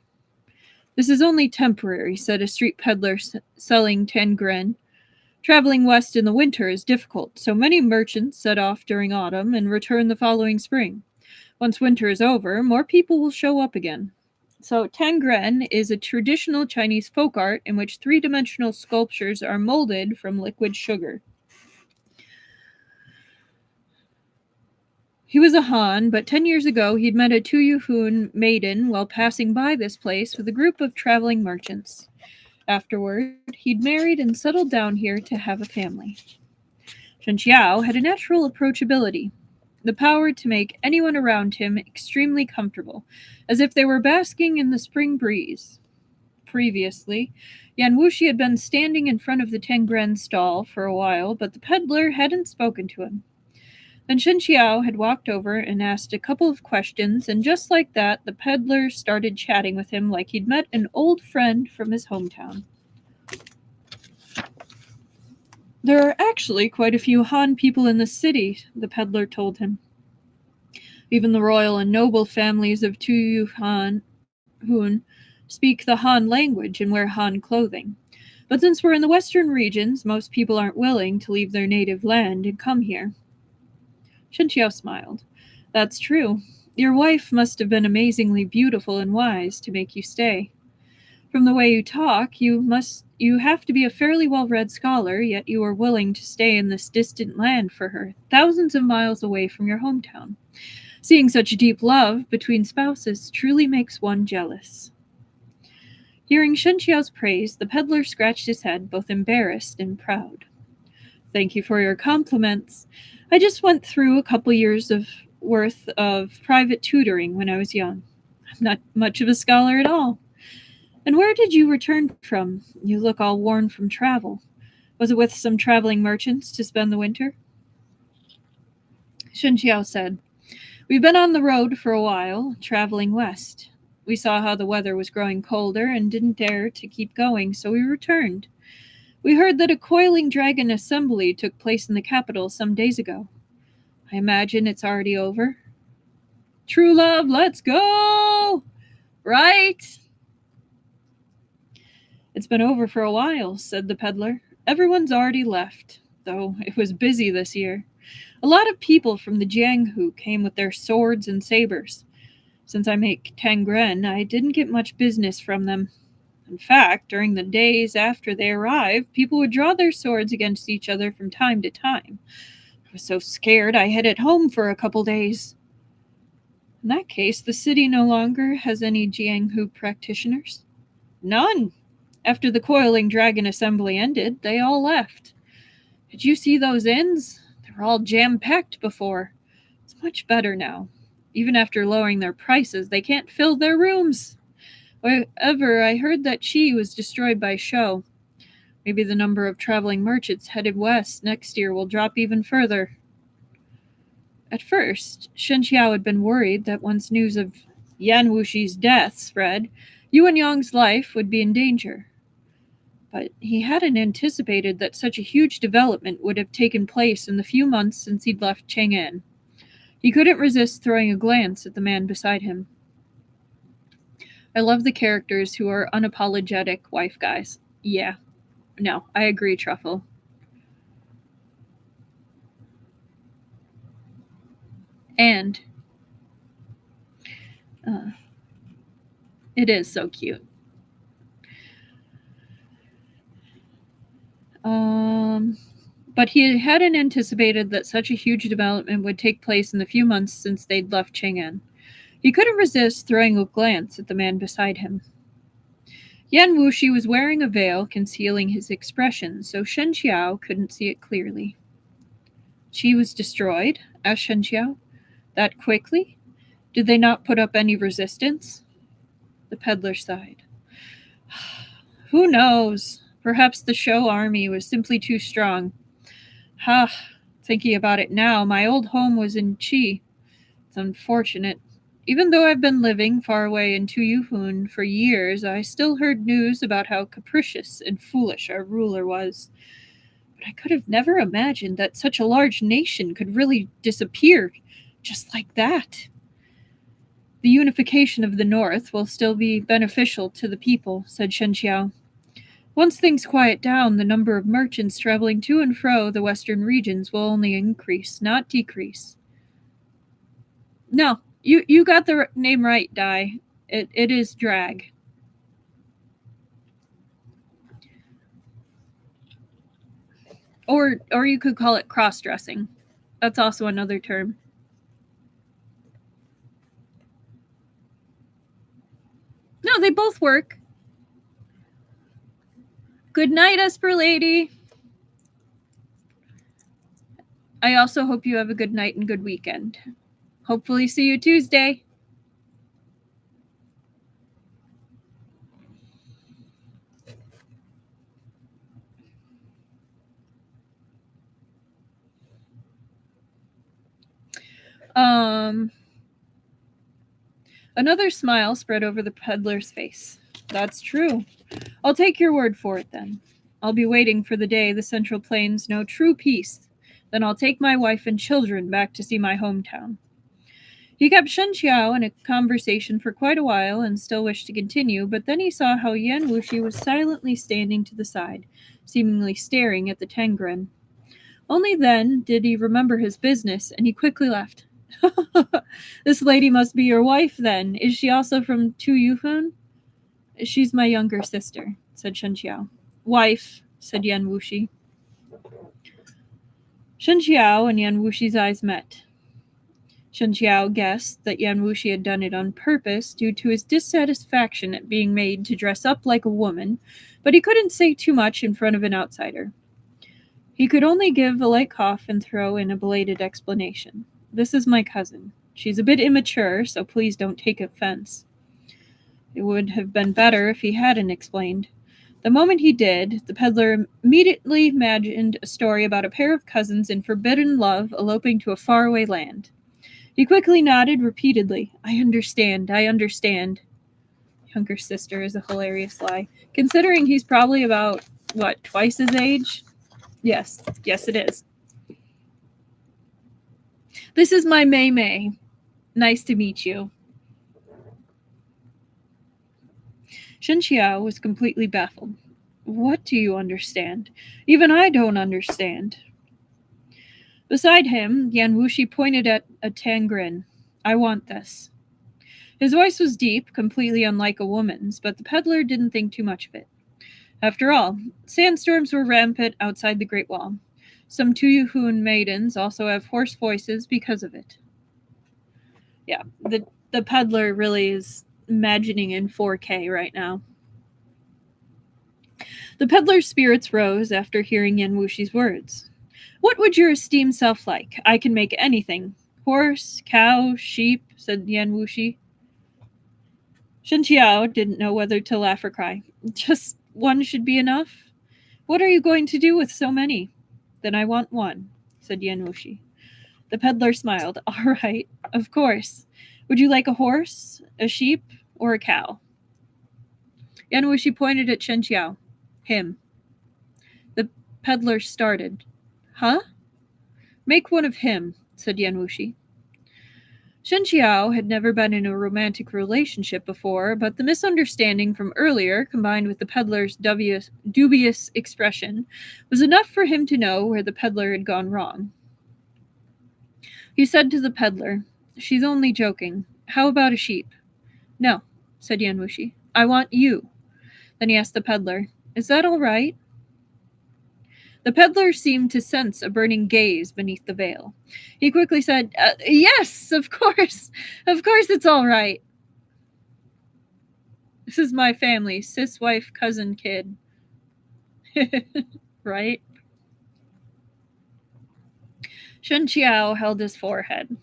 This is only temporary, said a street peddler selling tengren. Traveling west in the winter is difficult, so many merchants set off during autumn and return the following spring. Once winter is over, more people will show up again. So tengren is a traditional Chinese folk art in which three-dimensional sculptures are molded from liquid sugar. He was a Han, but 10 years ago he'd met a Tuyuhun maiden while passing by this place with a group of traveling merchants. Afterward, he'd married and settled down here to have a family. Shen Qiao had a natural approachability, the power to make anyone around him extremely comfortable, as if they were basking in the spring breeze. Previously, Yan Wushi had been standing in front of the Tengren stall for a while, but the peddler hadn't spoken to him. Then Shen Qiao had walked over and asked a couple of questions, and just like that, the peddler started chatting with him like he'd met an old friend from his hometown. There are actually quite a few Han people in the city, the peddler told him. Even the royal and noble families of Tuyuhun speak the Han language and wear Han clothing. But since we're in the western regions, most people aren't willing to leave their native land and come here. Shen Qiao smiled. That's true. Your wife must have been amazingly beautiful and wise to make you stay. From the way you talk, you have to be a fairly well-read scholar, yet you are willing to stay in this distant land for her, thousands of miles away from your hometown. Seeing such deep love between spouses truly makes one jealous. Hearing Shen Qiao's praise, the peddler scratched his head, both embarrassed and proud. Thank you for your compliments. I just went through a couple years worth of private tutoring when I was young. I'm not much of a scholar at all. And where did you return from? You look all worn from travel. Was it with some traveling merchants to spend the winter? Shen Qiao said, "We've been on the road for a while, traveling west. We saw how the weather was growing colder and didn't dare to keep going, so we returned. We heard that a coiling dragon assembly took place in the capital some days ago. I imagine it's already over." True love, let's go! Right? "It's been over for a while," said the peddler. "Everyone's already left, though it was busy this year. A lot of people from the Jianghu came with their swords and sabers. Since I make tangren, I didn't get much business from them. In fact, during the days after they arrived, people would draw their swords against each other from time to time. I was so scared I hid at home for a couple days." "In that case, the city no longer has any Jianghu practitioners?" "None. After the coiling dragon assembly ended, they all left. Did you see those inns? They were all jam-packed before. It's much better now. Even after lowering their prices, they can't fill their rooms. However, I heard that Qi was destroyed by Shou. Maybe the number of traveling merchants headed west next year will drop even further." At first, Shen Qiao had been worried that once news of Yan Wushi's death spread, Yuan Yang's life would be in danger. But he hadn't anticipated that such a huge development would have taken place in the few months since he'd left Chang'an. He couldn't resist throwing a glance at the man beside him. "I love the characters who are unapologetic wife guys." Yeah. No, I agree, Truffle. And it is so cute. But he hadn't anticipated that such a huge development would take place in the few months since they'd left Chang'an. He couldn't resist throwing a glance at the man beside him. Yan Wushi was wearing a veil concealing his expression, so Shen Qiao couldn't see it clearly. "She was destroyed?" asked Shen Qiao. "That quickly? Did they not put up any resistance?" The peddler sighed. "Who knows? Perhaps the Shou army was simply too strong. Thinking about it now, my old home was in Qi. It's unfortunate. Even though I've been living far away in Tuyuhun for years, I still heard news about how capricious and foolish our ruler was. But I could have never imagined that such a large nation could really disappear just like that. The unification of the North will still be beneficial to the people," said Shen Qiao. "Once things quiet down, the number of merchants traveling to and fro the western regions will only increase, not decrease." No, you got the name right, Dai. It is drag. Or you could call it cross-dressing. That's also another term. No, they both work. Good night, Esper Lady. I also hope you have a good night and good weekend. Hopefully see you Tuesday. Another smile spread over the peddler's face. "That's true. I'll take your word for it then. I'll be waiting for the day the Central Plains know true peace. Then I'll take my wife and children back to see my hometown." He kept Shen Qiao in a conversation for quite a while and still wished to continue, but then he saw how Yan Wushi was silently standing to the side, seemingly staring at the tangren. Only then did he remember his business, and he quickly left. "This lady must be your wife, then. Is she also from Tuyuhun?" "She's my younger sister," said Shen Qiao. "Wife," said Yan Wushi. Shen Qiao and Yan Wushi's eyes met. Shen Qiao guessed that Yan Wushi had done it on purpose due to his dissatisfaction at being made to dress up like a woman, but he couldn't say too much in front of an outsider. He could only give a light cough and throw in a belated explanation. "This is my cousin. She's a bit immature, so please don't take offense." It would have been better if he hadn't explained. The moment he did, the peddler immediately imagined a story about a pair of cousins in forbidden love eloping to a faraway land. He quickly nodded repeatedly. I understand, I understand. Younger sister is a hilarious lie. Considering he's probably about, what, twice his age? Yes, yes it is. This is my Mei Mei. Nice to meet you. Shen Qiao was completely baffled. What do you understand? Even I don't understand. Beside him, Yan Wushi pointed at a tangren. I want this. His voice was deep, completely unlike a woman's, but the peddler didn't think too much of it. After all, sandstorms were rampant outside the Great Wall. Some Tuyuhun maidens also have hoarse voices because of it. Yeah, the peddler really is imagining in 4K right now. The peddler's spirits rose after hearing Yan Wushi's words. What would your esteemed self like? I can make anything. Horse, cow, sheep, said Yan Wushi. Shen Qiao didn't know whether to laugh or cry. Just one should be enough? What are you going to do with so many? Then I want one, said Yan Wushi. The peddler smiled. All right, of course. Would you like a horse, a sheep, or a cow? Yan Wushi pointed at Chen Qiao. Him. The peddler started. Huh? Make one of him, said Yan Wushi. Shen Qiao had never been in a romantic relationship before, but the misunderstanding from earlier, combined with the peddler's dubious expression, was enough for him to know where the peddler had gone wrong. He said to the peddler, She's only joking. How about a sheep? No, said Yan Wushi. I want you. Then he asked the peddler, Is that all right? The peddler seemed to sense a burning gaze beneath the veil. He quickly said, Yes, of course. Of course it's all right. This is my family, sis wife, cousin, kid. Right? Shen Qiao held his forehead.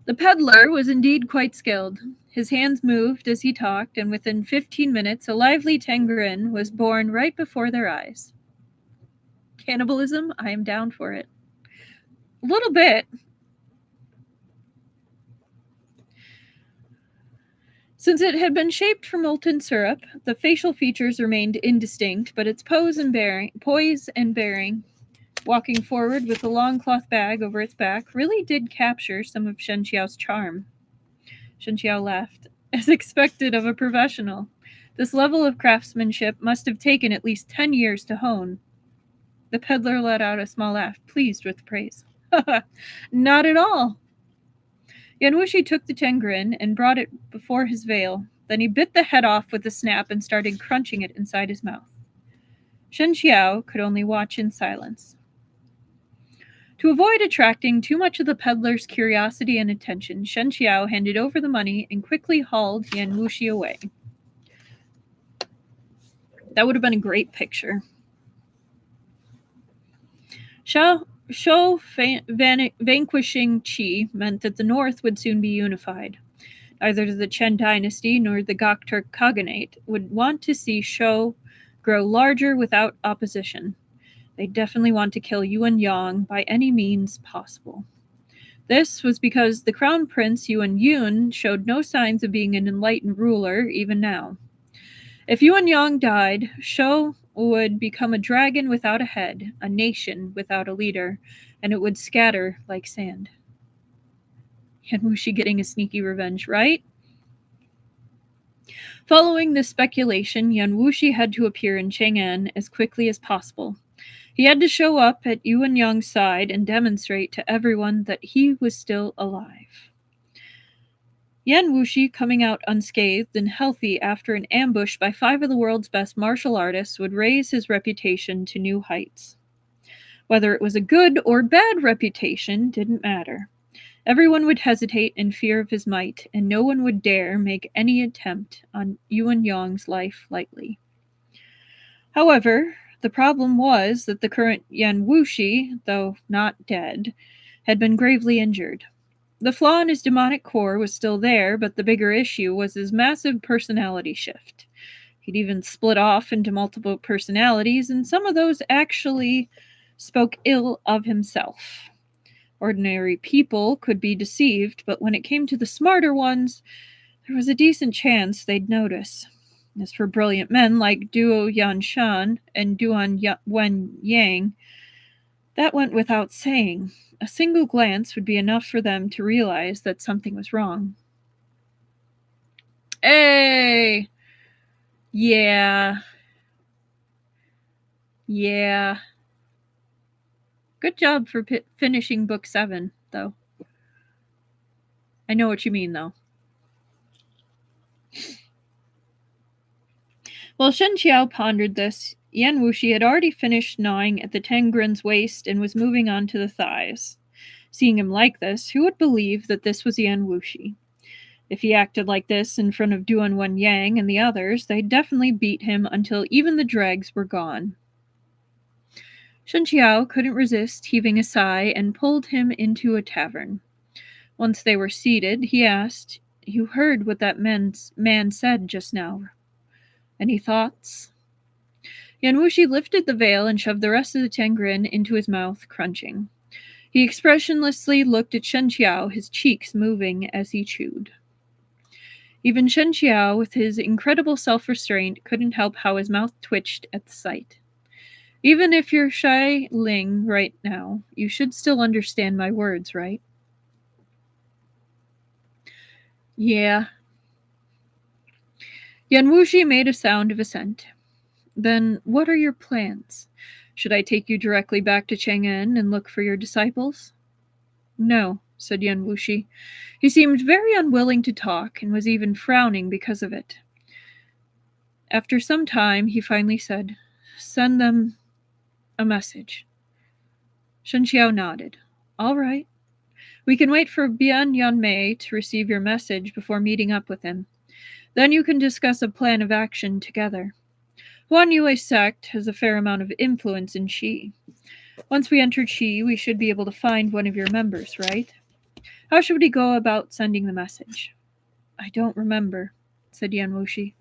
The peddler was indeed quite skilled. His hands moved as he talked, and within 15 minutes a lively tangren was born right before their eyes. Cannibalism? I am down for it. A little bit. Since it had been shaped from molten syrup, the facial features remained indistinct, but its poise and bearing, walking forward with a long cloth bag over its back, really did capture some of Shen Qiao's charm. Shen Qiao laughed. As expected of a professional. This level of craftsmanship must have taken at least 10 years to hone. The peddler let out a small laugh, pleased with the praise. Not at all. Yan Wushi took the tangren and brought it before his veil. Then he bit the head off with a snap and started crunching it inside his mouth. Shen Qiao could only watch in silence. To avoid attracting too much of the peddler's curiosity and attention, Shen Qiao handed over the money and quickly hauled Yan Wushi away. That would have been a great picture. Shou vanquishing Qi meant that the north would soon be unified. Neither the Chen dynasty nor the Gokturk Khaganate would want to see Shou grow larger without opposition. They definitely want to kill Yuan Yang by any means possible. This was because the crown prince Yuan Yun showed no signs of being an enlightened ruler even now. If Yuan Yang died, Shou would become a dragon without a head, a nation without a leader, and it would scatter like sand. Yan Wushi getting a sneaky revenge, right? Following this speculation, Yan Wushi had to appear in Chang'an as quickly as possible. He had to show up at Yuan Yang's side and demonstrate to everyone that he was still alive. Yan Wushi, coming out unscathed and healthy after an ambush by 5 of the world's best martial artists, would raise his reputation to new heights. Whether it was a good or bad reputation didn't matter. Everyone would hesitate in fear of his might, and no one would dare make any attempt on Yuan Yang's life lightly. However, the problem was that the current Yan Wushi, though not dead, had been gravely injured. The flaw in his demonic core was still there, but the bigger issue was his massive personality shift. He'd even split off into multiple personalities, and some of those actually spoke ill of himself. Ordinary people could be deceived, but when it came to the smarter ones, there was a decent chance they'd notice. As for brilliant men like Duo Yanshan and Duan Wen Yang, that went without saying. A single glance would be enough for them to realize that something was wrong. Hey! Yeah. Good job for finishing book 7, though. I know what you mean, though. While Shen Qiao pondered this, Yan Wushi had already finished gnawing at the Tengrin's waist and was moving on to the thighs. Seeing him like this, who would believe that this was Yan Wushi? If he acted like this in front of Duan Wen Yang and the others, they'd definitely beat him until even the dregs were gone. Shen Qiao couldn't resist heaving a sigh and pulled him into a tavern. Once they were seated, he asked, "You heard what that man said just now. Any thoughts?" Yan Wushi lifted the veil and shoved the rest of the Tengrin into his mouth, crunching. He expressionlessly looked at Shen Qiao, his cheeks moving as he chewed. Even Shen Qiao, with his incredible self-restraint, couldn't help how his mouth twitched at the sight. "Even if you're Shai Ling right now, you should still understand my words, right?" "Yeah." Yan Wushi made a sound of assent. "Then what are your plans? Should I take you directly back to Chang'an and look for your disciples?" "No," said Yan Wushi. He seemed very unwilling to talk and was even frowning because of it. After some time, he finally said, "Send them a message." Shen Qiao nodded. "All right. We can wait for Bian Yanmei to receive your message before meeting up with him. Then you can discuss a plan of action together. Huan Yue's sect has a fair amount of influence in Qi. Once we enter Qi, we should be able to find one of your members, right? How should we go about sending the message?" "I don't remember," said Yan Wushi,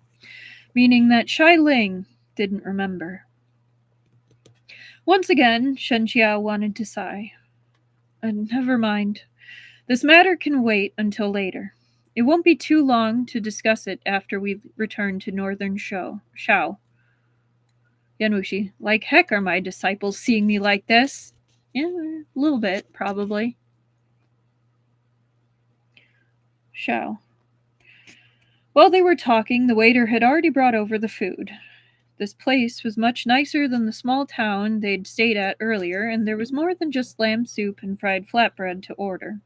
meaning that Shai Ling didn't remember. Once again, Shen Qiao wanted to sigh. Never mind. This matter can wait until later. It won't be too long to discuss it after we return to Northern Shao. Yan Wushi, "Like heck are my disciples seeing me like this?" "Yeah, a little bit, probably." Shao. While they were talking, the waiter had already brought over the food. This place was much nicer than the small town they'd stayed at earlier, and there was more than just lamb soup and fried flatbread to order.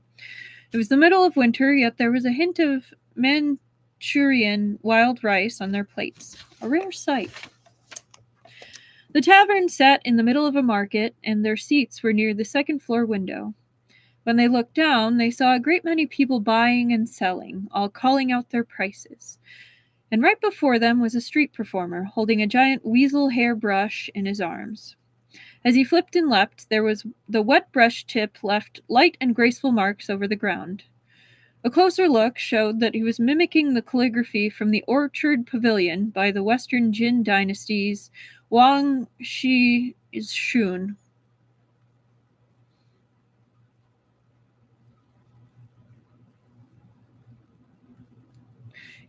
It was the middle of winter, yet there was a hint of Manchurian wild rice on their plates, a rare sight. The tavern sat in the middle of a market, and their seats were near the second-floor window. When they looked down, they saw a great many people buying and selling, all calling out their prices. And right before them was a street performer, holding a giant weasel hair brush in his arms. As he flipped and leapt, there was the wet brush tip left light and graceful marks over the ground. A closer look showed that he was mimicking the calligraphy from the Orchard Pavilion by the Western Jin dynasty's Wang Shi Shun.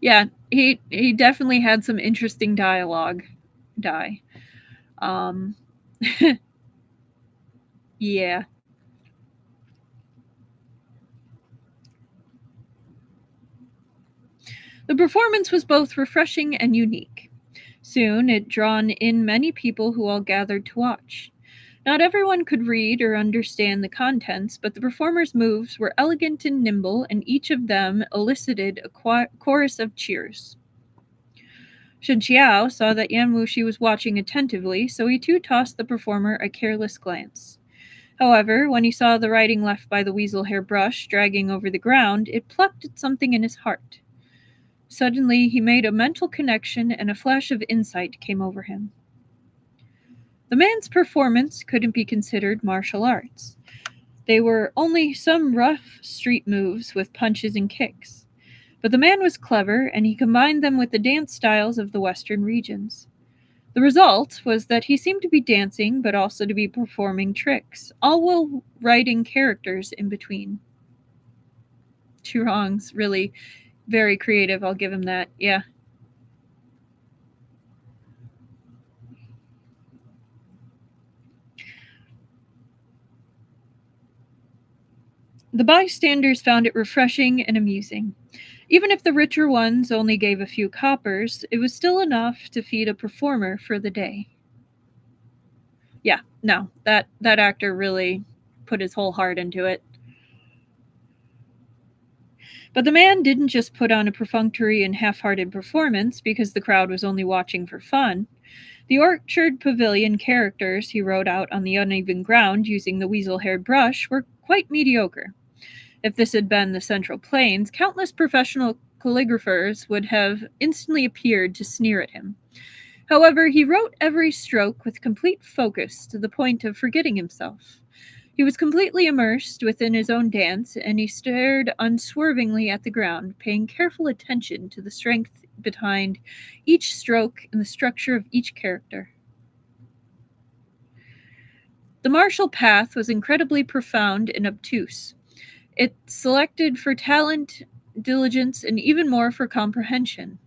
Yeah, he definitely had some interesting dialogue. Yeah. The performance was both refreshing and unique. Soon it drawn in many people who all gathered to watch. Not everyone could read or understand the contents, but the performers' moves were elegant and nimble, and each of them elicited a chorus of cheers. Shen Qiao saw that Yan Wushi was watching attentively, so he too tossed the performer a careless glance. However, when he saw the writing left by the weasel hair brush dragging over the ground, it plucked at something in his heart. Suddenly, he made a mental connection, and a flash of insight came over him. The man's performance couldn't be considered martial arts. They were only some rough street moves with punches and kicks. But the man was clever, and he combined them with the dance styles of the western regions. The result was that he seemed to be dancing, but also to be performing tricks, all while writing characters in between. Churong's really very creative, I'll give him that, yeah. The bystanders found it refreshing and amusing. Even if the richer ones only gave a few coppers, it was still enough to feed a performer for the day. Yeah, no, that actor really put his whole heart into it. But the man didn't just put on a perfunctory and half-hearted performance because the crowd was only watching for fun. The Orchard Pavilion characters he wrote out on the uneven ground using the weasel-haired brush were quite mediocre. If this had been the Central Plains, countless professional calligraphers would have instantly appeared to sneer at him. However, he wrote every stroke with complete focus to the point of forgetting himself. He was completely immersed within his own dance, and he stared unswervingly at the ground, paying careful attention to the strength behind each stroke and the structure of each character. The martial path was incredibly profound and obtuse. It selected for talent, diligence, and even more for comprehension.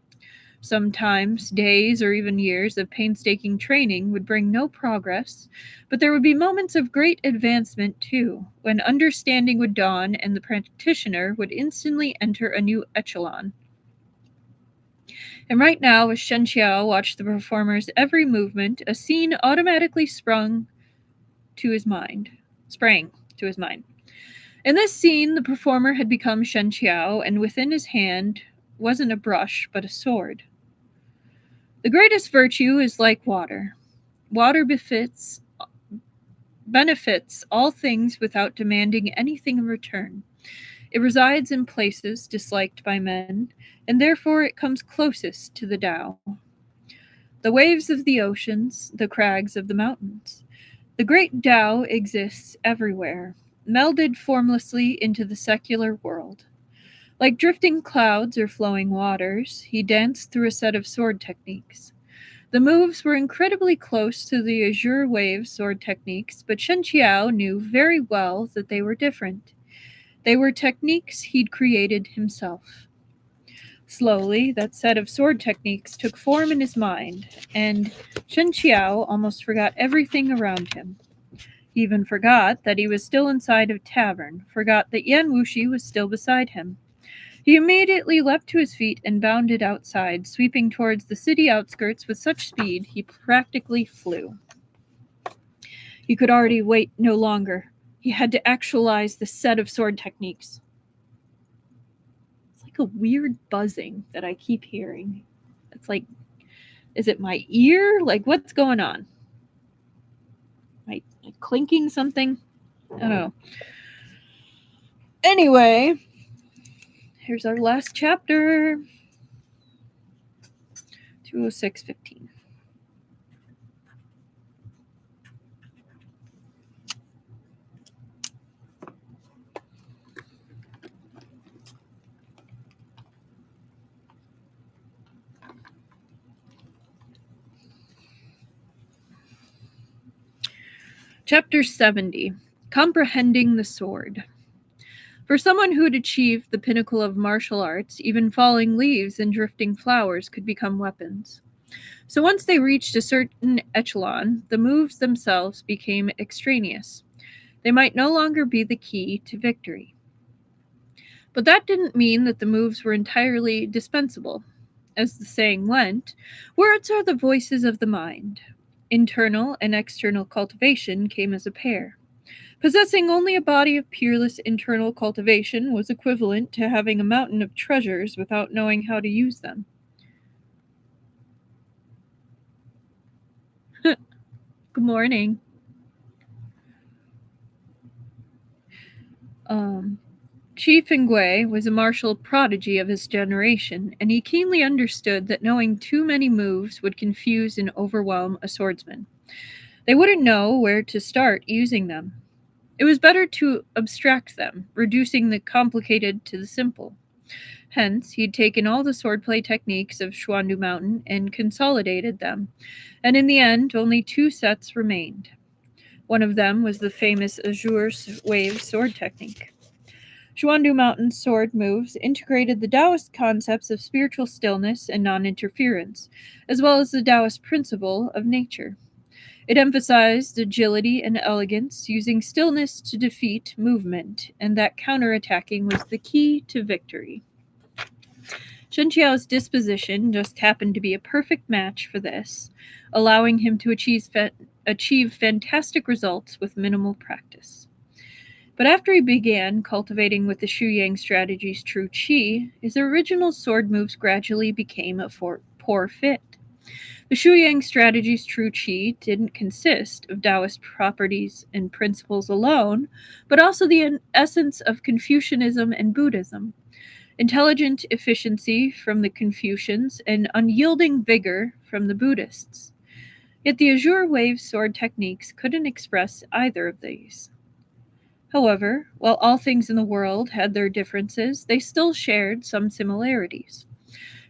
Sometimes days or even years of painstaking training would bring no progress, but there would be moments of great advancement too, when understanding would dawn and the practitioner would instantly enter a new echelon. And right now, as Shen Qiao watched the performer's every movement, a scene automatically sprang to his mind. In this scene, the performer had become Shen Qiao, and within his hand wasn't a brush, but a sword. The greatest virtue is like water. Water benefits all things without demanding anything in return. It resides in places disliked by men, and therefore it comes closest to the Tao. The waves of the oceans, the crags of the mountains. The great Tao exists everywhere, melded formlessly into the secular world. Like drifting clouds or flowing waters, he danced through a set of sword techniques. The moves were incredibly close to the azure wave sword techniques, but Shen Qiao knew very well that they were different. They were techniques he'd created himself. Slowly, that set of sword techniques took form in his mind, and Shen Qiao almost forgot everything around him. He even forgot that he was still inside a tavern, forgot that Yan Wushi was still beside him. He immediately leapt to his feet and bounded outside, sweeping towards the city outskirts with such speed he practically flew. He could already wait no longer. He had to actualize the set of sword techniques. It's like a weird buzzing that I keep hearing. It's like, is it my ear? Like, what's going on? Am I clinking something? I don't know. Anyway, here's our last chapter. 206:15. Chapter 70. Comprehending the Sword. For someone who had achieved the pinnacle of martial arts, even falling leaves and drifting flowers could become weapons. So once they reached a certain echelon, the moves themselves became extraneous. They might no longer be the key to victory. But that didn't mean that the moves were entirely dispensable. As the saying went, words are the voices of the mind. Internal and external cultivation came as a pair. Possessing only a body of peerless internal cultivation was equivalent to having a mountain of treasures without knowing how to use them. Good morning. Chi Fengui was a martial prodigy of his generation, and he keenly understood that knowing too many moves would confuse and overwhelm a swordsman. They wouldn't know where to start using them. It was better to abstract them, reducing the complicated to the simple. Hence, he'd taken all the swordplay techniques of Xuandu Mountain and consolidated them, and in the end, only 2 sets remained. One of them was the famous Azure Wave sword technique. Xuandu Mountain's sword moves integrated the Taoist concepts of spiritual stillness and non-interference, as well as the Taoist principle of nature. It emphasized agility and elegance, using stillness to defeat movement, and that counterattacking was the key to victory. Shen Qiao's disposition just happened to be a perfect match for this, allowing him to achieve fantastic results with minimal practice. But after he began cultivating with the Shuyang strategy's true qi, his original sword moves gradually became a poor fit. The Shuyang strategy's true qi didn't consist of Taoist properties and principles alone, but also the essence of Confucianism and Buddhism. Intelligent efficiency from the Confucians and unyielding vigor from the Buddhists. Yet the Azure Wave sword techniques couldn't express either of these. However, while all things in the world had their differences, they still shared some similarities.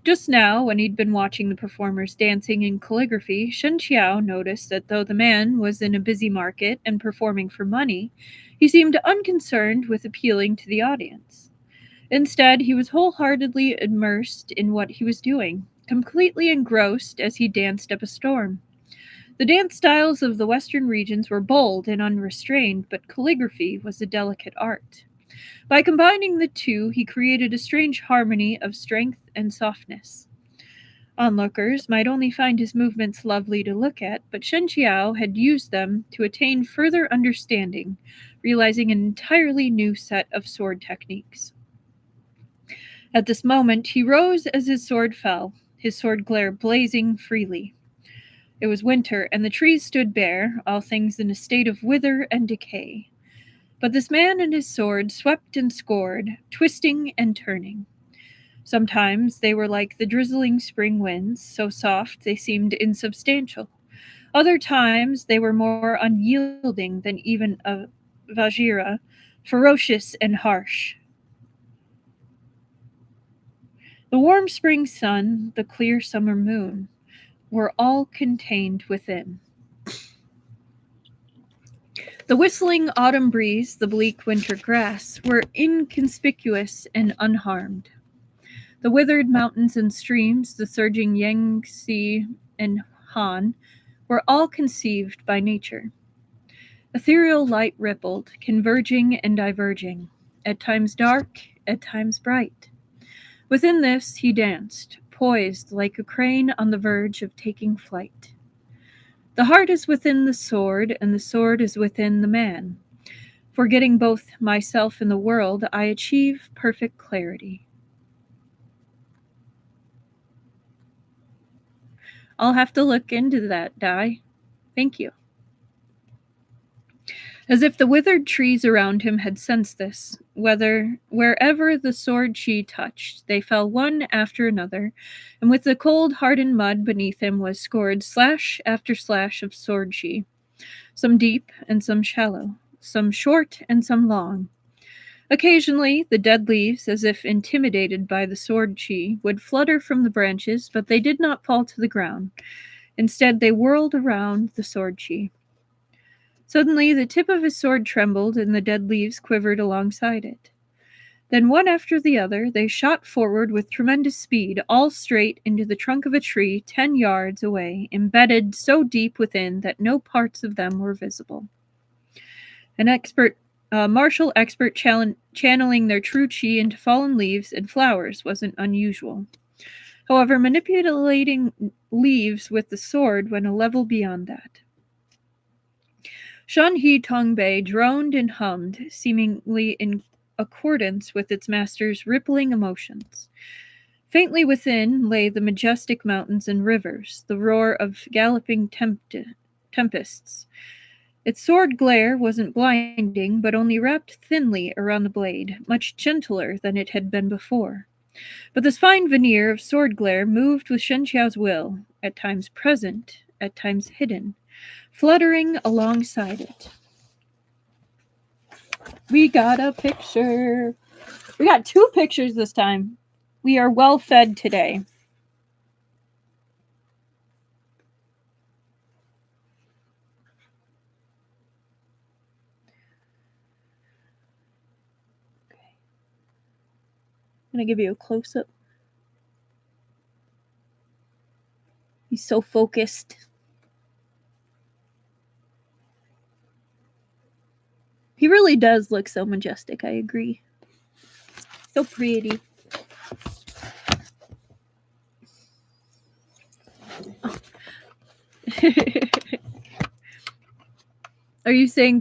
Just now, when he'd been watching the performers dancing in calligraphy, Shen Qiao noticed that though the man was in a busy market and performing for money, he seemed unconcerned with appealing to the audience. Instead, he was wholeheartedly immersed in what he was doing, completely engrossed as he danced up a storm. The dance styles of the Western regions were bold and unrestrained, but calligraphy was a delicate art. By combining the two, he created a strange harmony of strength and softness. Onlookers might only find his movements lovely to look at, but Shen Qiao had used them to attain further understanding, realizing an entirely new set of sword techniques. At this moment, he rose as his sword fell, his sword glare blazing freely. It was winter, and the trees stood bare, all things in a state of wither and decay. But this man and his sword swept and scored, twisting and turning. Sometimes they were like the drizzling spring winds, so soft they seemed insubstantial. Other times they were more unyielding than even a Vajira, ferocious and harsh. The warm spring sun, the clear summer moon, were all contained within. The whistling autumn breeze, the bleak winter grass, were inconspicuous and unharmed. The withered mountains and streams, the surging Yangtze and Han, were all conceived by nature. Ethereal light rippled, converging and diverging, at times dark, at times bright. Within this he danced, poised like a crane on the verge of taking flight. The heart is within the sword, and the sword is within the man. Forgetting both myself and the world, I achieve perfect clarity. I'll have to look into that, Dai. Thank you. As if the withered trees around him had sensed this, wherever the sword chi touched, they fell one after another, and with the cold, hardened mud beneath him was scored slash after slash of sword chi, some deep and some shallow, some short and some long. Occasionally, the dead leaves, as if intimidated by the sword chi, would flutter from the branches, but they did not fall to the ground. Instead, they whirled around the sword chi. Suddenly, the tip of his sword trembled, and the dead leaves quivered alongside it. Then, one after the other, they shot forward with tremendous speed, all straight into the trunk of a tree 10 yards away, embedded so deep within that no parts of them were visible. Martial expert channeling their true chi into fallen leaves and flowers wasn't unusual. However, manipulating leaves with the sword went a level beyond that. Shan He Tongbei droned and hummed, seemingly in accordance with its master's rippling emotions. Faintly within lay the majestic mountains and rivers, the roar of galloping tempests. Its sword glare wasn't blinding, but only wrapped thinly around the blade, much gentler than it had been before. But this fine veneer of sword glare moved with Shen Qiao's will, at times present, at times hidden, fluttering alongside it. We got a picture. We got 2 pictures this time. We are well fed today. I'm going to give you a close-up. He's so focused. He really does look so majestic, I agree. So pretty. Oh. Are you saying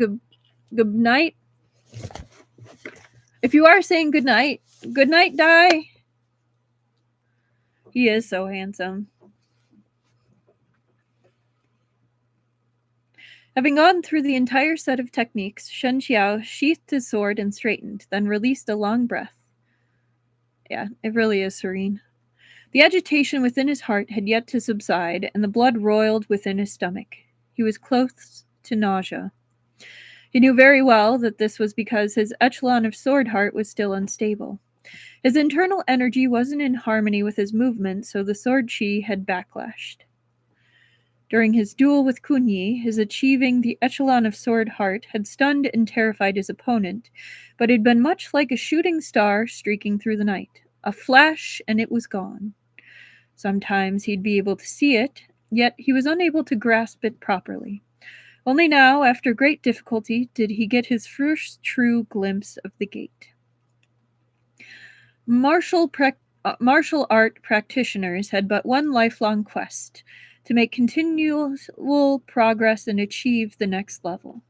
good night? If you are saying good night, Tai'e. He is so handsome. Having gone through the entire set of techniques, Shen Qiao sheathed his sword and straightened, then released a long breath. Yeah, it really is serene. The agitation within his heart had yet to subside, and the blood roiled within his stomach. He was close to nausea. He knew very well that this was because his echelon of sword heart was still unstable. His internal energy wasn't in harmony with his movement, so the sword chi had backlashed. During his duel with Kunyi, his achieving the echelon of sword heart had stunned and terrified his opponent, but it had been much like a shooting star streaking through the night. A flash, and it was gone. Sometimes he'd be able to see it, yet he was unable to grasp it properly. Only now, after great difficulty, did he get his first true glimpse of the gate. Martial art practitioners had but one lifelong quest: to make continual progress and achieve the next level.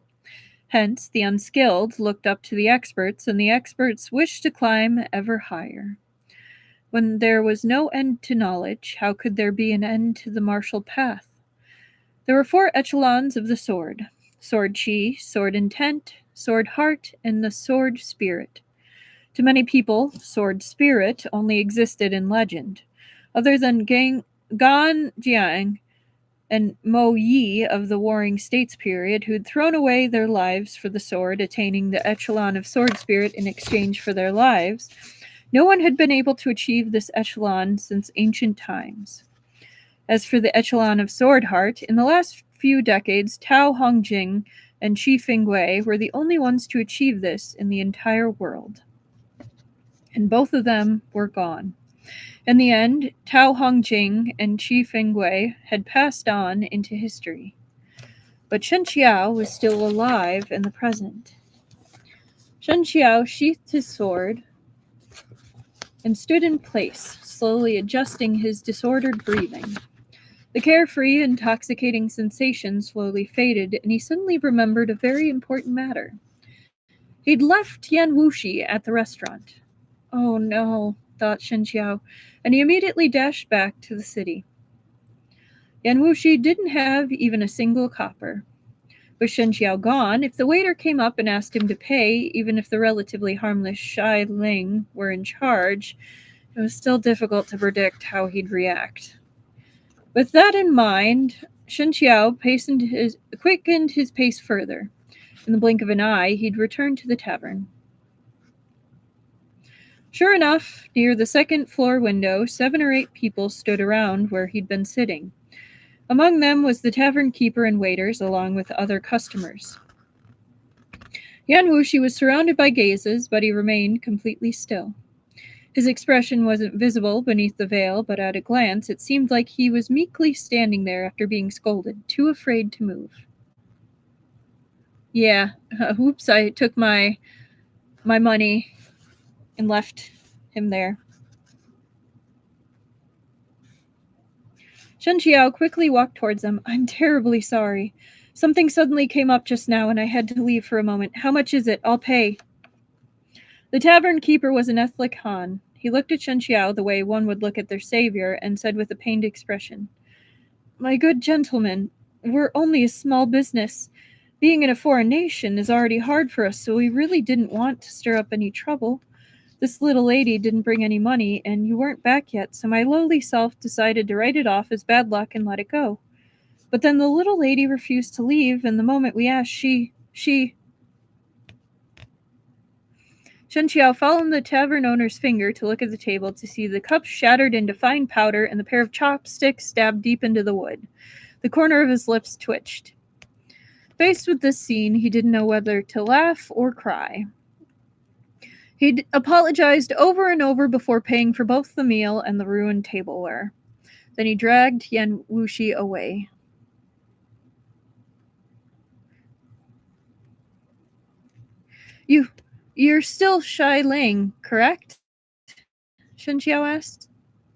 Hence, the unskilled looked up to the experts, and the experts wished to climb ever higher. When there was no end to knowledge, how could there be an end to the martial path? There were 4 echelons of the sword: sword chi, sword intent, sword heart, and the sword spirit. To many people, sword spirit only existed in legend. Other than Gan Jiang and Mo Yi of the Warring States period, who'd thrown away their lives for the sword, attaining the echelon of sword spirit in exchange for their lives, no one had been able to achieve this echelon since ancient times. As for the echelon of sword heart, in the last few decades, Tao Hongjing and Qi Fengwei were the only ones to achieve this in the entire world. And both of them were gone. In the end, Tao Hongjing and Qi Fengwei had passed on into history. But Shen Qiao was still alive in the present. Shen Qiao sheathed his sword and stood in place, slowly adjusting his disordered breathing. The carefree, intoxicating sensation slowly faded, and he suddenly remembered a very important matter. He'd left Yan Wushi at the restaurant. Oh no, thought Shen Qiao, and he immediately dashed back to the city. Yan Wushi didn't have even a single copper. With Shen Qiao gone, if the waiter came up and asked him to pay, even if the relatively harmless Shai Ling were in charge, it was still difficult to predict how he'd react. With that in mind, Shen Qiao quickened his pace further. In the blink of an eye, he'd returned to the tavern. Sure enough, near the second-floor window, 7 or 8 people stood around where he'd been sitting. Among them was the tavern keeper and waiters, along with other customers. Yan Wushi was surrounded by gazes, but he remained completely still. His expression wasn't visible beneath the veil, but at a glance it seemed like he was meekly standing there after being scolded, too afraid to move. Yeah, oops, I took my money and left him there. Shen Qiao quickly walked towards them. I'm terribly sorry. Something suddenly came up just now and I had to leave for a moment. How much is it? I'll pay. The tavern keeper was an ethnic Han. He looked at Shen Qiao the way one would look at their savior and said with a pained expression, My good gentleman, we're only a small business. Being in a foreign nation is already hard for us, so we really didn't want to stir up any trouble. This little lady didn't bring any money, and you weren't back yet, so my lowly self decided to write it off as bad luck and let it go. But then the little lady refused to leave, and the moment we asked, she... Shen Qiao followed the tavern owner's finger to look at the table to see the cup shattered into fine powder and the pair of chopsticks stabbed deep into the wood. The corner of his lips twitched. Faced with this scene, he didn't know whether to laugh or cry. He apologized over and over before paying for both the meal and the ruined tableware. Then he dragged Yan Wushi away. You're still Shai Ling, correct? Shen Qiao asked.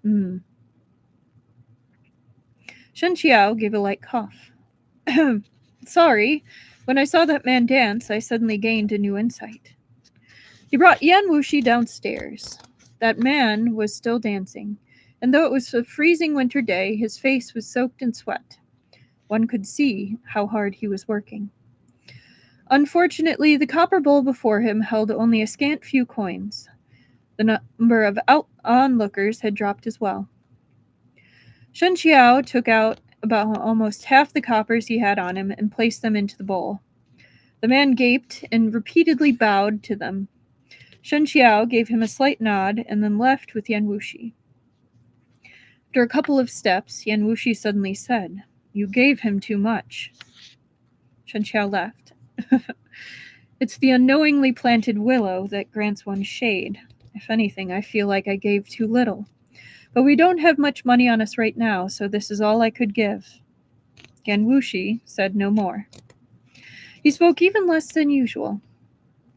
Shen Qiao gave a light cough. Sorry, when I saw that man dance, I suddenly gained a new insight. He brought Yan Wushi downstairs. That man was still dancing, and though it was a freezing winter day, his face was soaked in sweat. One could see how hard he was working. Unfortunately, the copper bowl before him held only a scant few coins. The number of onlookers had dropped as well. Shen Qiao took out about almost half the coppers he had on him and placed them into the bowl. The man gaped and repeatedly bowed to them. Shen Qiao gave him a slight nod and then left with Yan Wushi. After a couple of steps, Yan Wushi suddenly said, "You gave him too much." Shen Qiao laughed. It's the unknowingly planted willow that grants one shade. If anything, I feel like I gave too little. But we don't have much money on us right now, so this is all I could give. Yan Wushi said no more. He spoke even less than usual.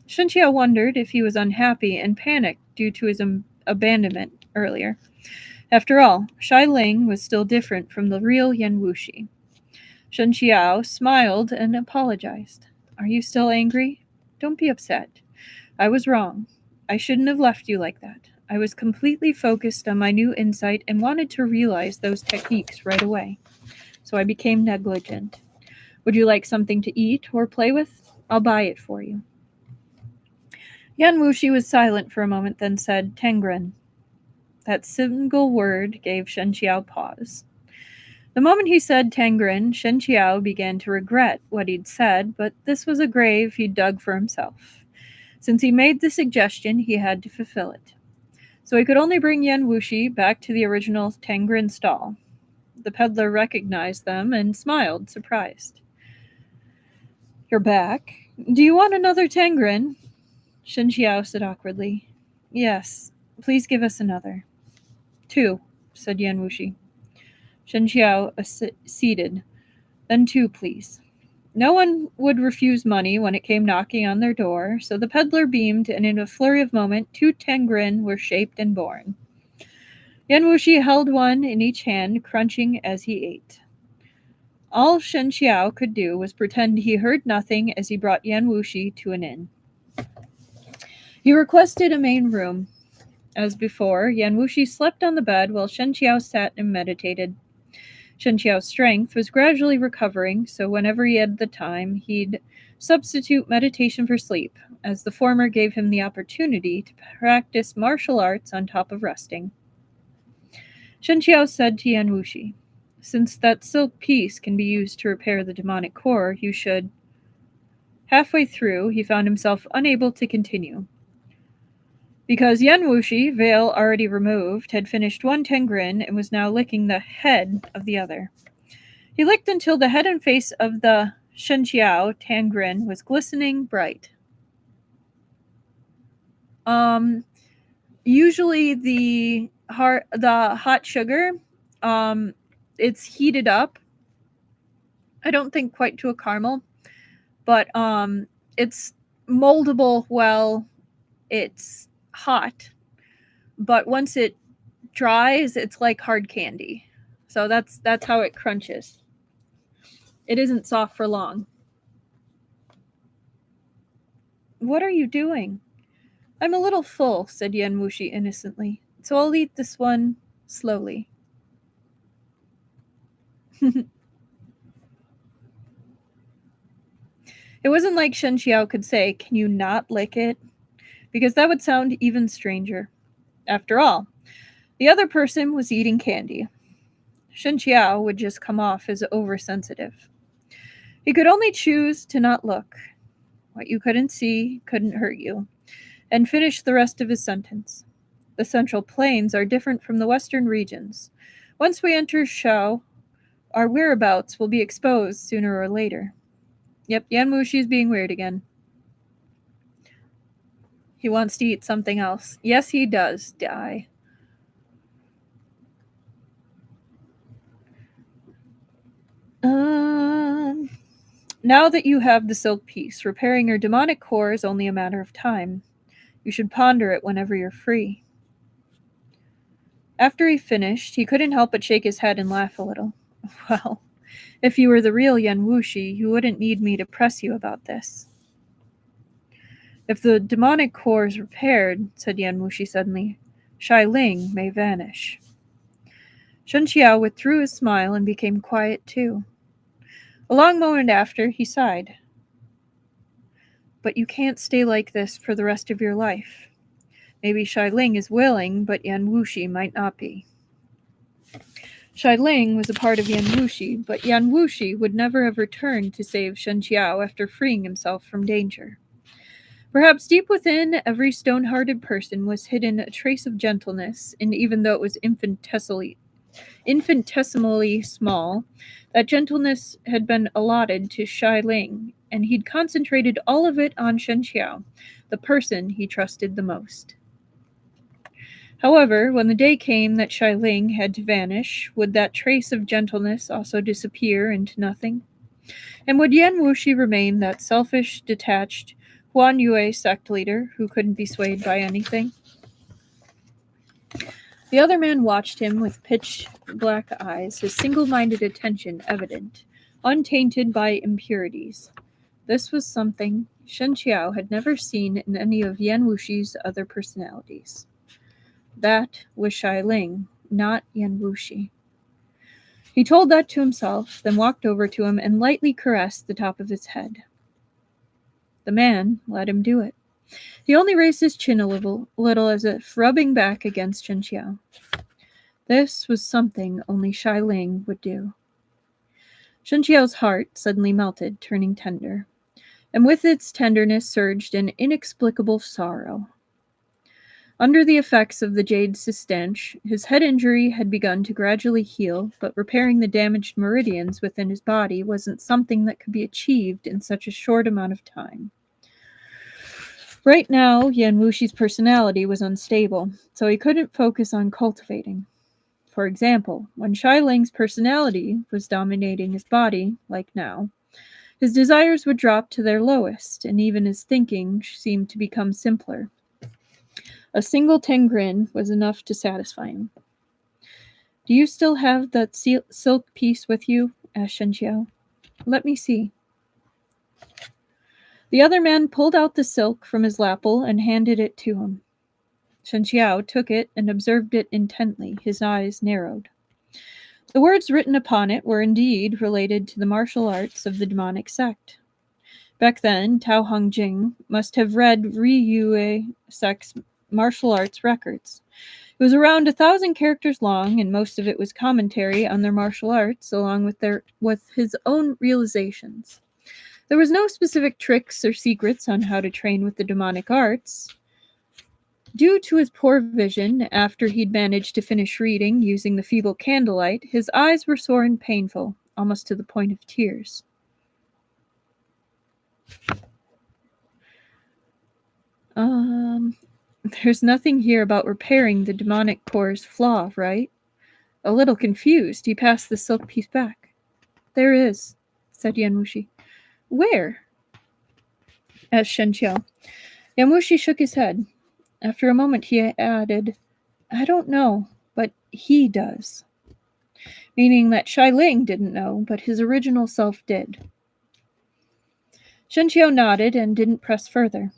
Shen Qiao wondered if he was unhappy and panicked due to his abandonment earlier. After all, Shai Ling was still different from the real Yan Wushi. Shen Qiao smiled and apologized. Are you still angry? Don't be upset. I was wrong. I shouldn't have left you like that. I was completely focused on my new insight and wanted to realize those techniques right away. So I became negligent. Would you like something to eat or play with? I'll buy it for you. Yan Wushi was silent for a moment, then said, Tengren. That single word gave Shen Qiao pause. The moment he said Tengren, Shen Qiao began to regret what he'd said, but this was a grave he'd dug for himself. Since he made the suggestion, he had to fulfill it. So he could only bring Yan Wushi back to the original Tengren stall. The peddler recognized them and smiled, surprised. You're back? Do you want another Tengren? Shen Qiao said awkwardly. Yes, please give us another. 2, said Yan Wushi. Shen Qiao acceded. Then 2, please. No one would refuse money when it came knocking on their door, so the peddler beamed, and in a flurry of moment, 2 Tengren were shaped and born. Yan Wushi held one in each hand, crunching as he ate. All Shen Qiao could do was pretend he heard nothing as he brought Yan Wushi to an inn. He requested a main room. As before, Yan Wushi slept on the bed while Shen Qiao sat and meditated. Shen Qiao's strength was gradually recovering, so whenever he had the time, he'd substitute meditation for sleep, as the former gave him the opportunity to practice martial arts on top of resting. Shen Qiao said to Yan Wushi, since that silk piece can be used to repair the demonic core, you should... Halfway through, he found himself unable to continue. Because Yan Wushi, veil already removed, had finished one Tengren and was now licking the head of the other. He licked until the head and face of the Shen Qiao Tengren was glistening bright. Usually the hot sugar, it's heated up. I don't think quite to a caramel, but it's moldable well. It's hot, but once it dries, it's like hard candy. So that's how it crunches. It isn't soft for long. What are you doing? I'm a little full, said Yan Wushi innocently, so I'll eat this one slowly. It wasn't like Shen Qiao could say, can you not lick it? Because that would sound even stranger. After all, the other person was eating candy. Shen Qiao would just come off as oversensitive. He could only choose to not look. What you couldn't see couldn't hurt you. and finished the rest of his sentence. The Central Plains are different from the Western regions. Once we enter Qiao, our whereabouts will be exposed sooner or later. Yep, Yan Wushi is being weird again. He wants to eat something else. Yes, he does, die. Now that you have the silk piece, repairing your demonic core is only a matter of time. You should ponder it whenever you're free. After he finished, he couldn't help but shake his head and laugh a little. Well, if you were the real Yan Wushi, you wouldn't need me to press you about this. If the demonic core is repaired, said Yan Wushi suddenly, Shai Ling may vanish. Shen Qiao withdrew his smile and became quiet too. A long moment after, he sighed. But you can't stay like this for the rest of your life. Maybe Shai Ling is willing, but Yan Wushi might not be. Shai Ling was a part of Yan Wushi, but Yan Wushi would never have returned to save Shen Qiao after freeing himself from danger. Perhaps deep within every stone-hearted person was hidden a trace of gentleness, and even though it was infinitesimally small, that gentleness had been allotted to Shai Ling, and he'd concentrated all of it on Shen Qiao, the person he trusted the most. However, when the day came that Shai Ling had to vanish, would that trace of gentleness also disappear into nothing? And would Yan Wushi remain that selfish, detached Huan Yue sect leader who couldn't be swayed by anything? The other man watched him with pitch-black eyes, his single-minded attention evident, untainted by impurities. This was something Shen Qiao had never seen in any of Yan Wushi's other personalities. That was Shai Ling, not Yan Wushi. He told that to himself, then walked over to him and lightly caressed the top of his head. The man let him do it. He only raised his chin a little as if rubbing back against Chen Qiao. This was something only Shai Ling would do. Shen Qiao's heart suddenly melted, turning tender, and with its tenderness surged an inexplicable sorrow. Under the effects of the jade stench, his head injury had begun to gradually heal, but repairing the damaged meridians within his body wasn't something that could be achieved in such a short amount of time. Right now, Yan Wushi's personality was unstable, so he couldn't focus on cultivating. For example, when Shai Ling's personality was dominating his body, like now, his desires would drop to their lowest, and even his thinking seemed to become simpler. A single grin was enough to satisfy him. Do you still have that silk piece with you? Asked Shen Qiao. Let me see. The other man pulled out the silk from his lapel and handed it to him. Shen Qiao took it and observed it intently, his eyes narrowed. The words written upon it were indeed related to the martial arts of the demonic sect. Back then, Tao Hongjing must have read Ri Yue sect's martial arts records. It was around 1,000 characters long, and most of it was commentary on their martial arts, along with his own realizations. There was no specific tricks or secrets on how to train with the demonic arts. Due to his poor vision, after he'd managed to finish reading using the feeble candlelight, his eyes were sore and painful, almost to the point of tears. There's nothing here about repairing the demonic core's flaw, right? A little confused, he passed the silk piece back. There is, said Yan Wushi. Where? Asked Shen Qiao. Yan Wushi shook his head. After a moment he added, I don't know, but he does. Meaning that Shai Ling didn't know, but his original self did. Shen Qiao nodded and didn't press further.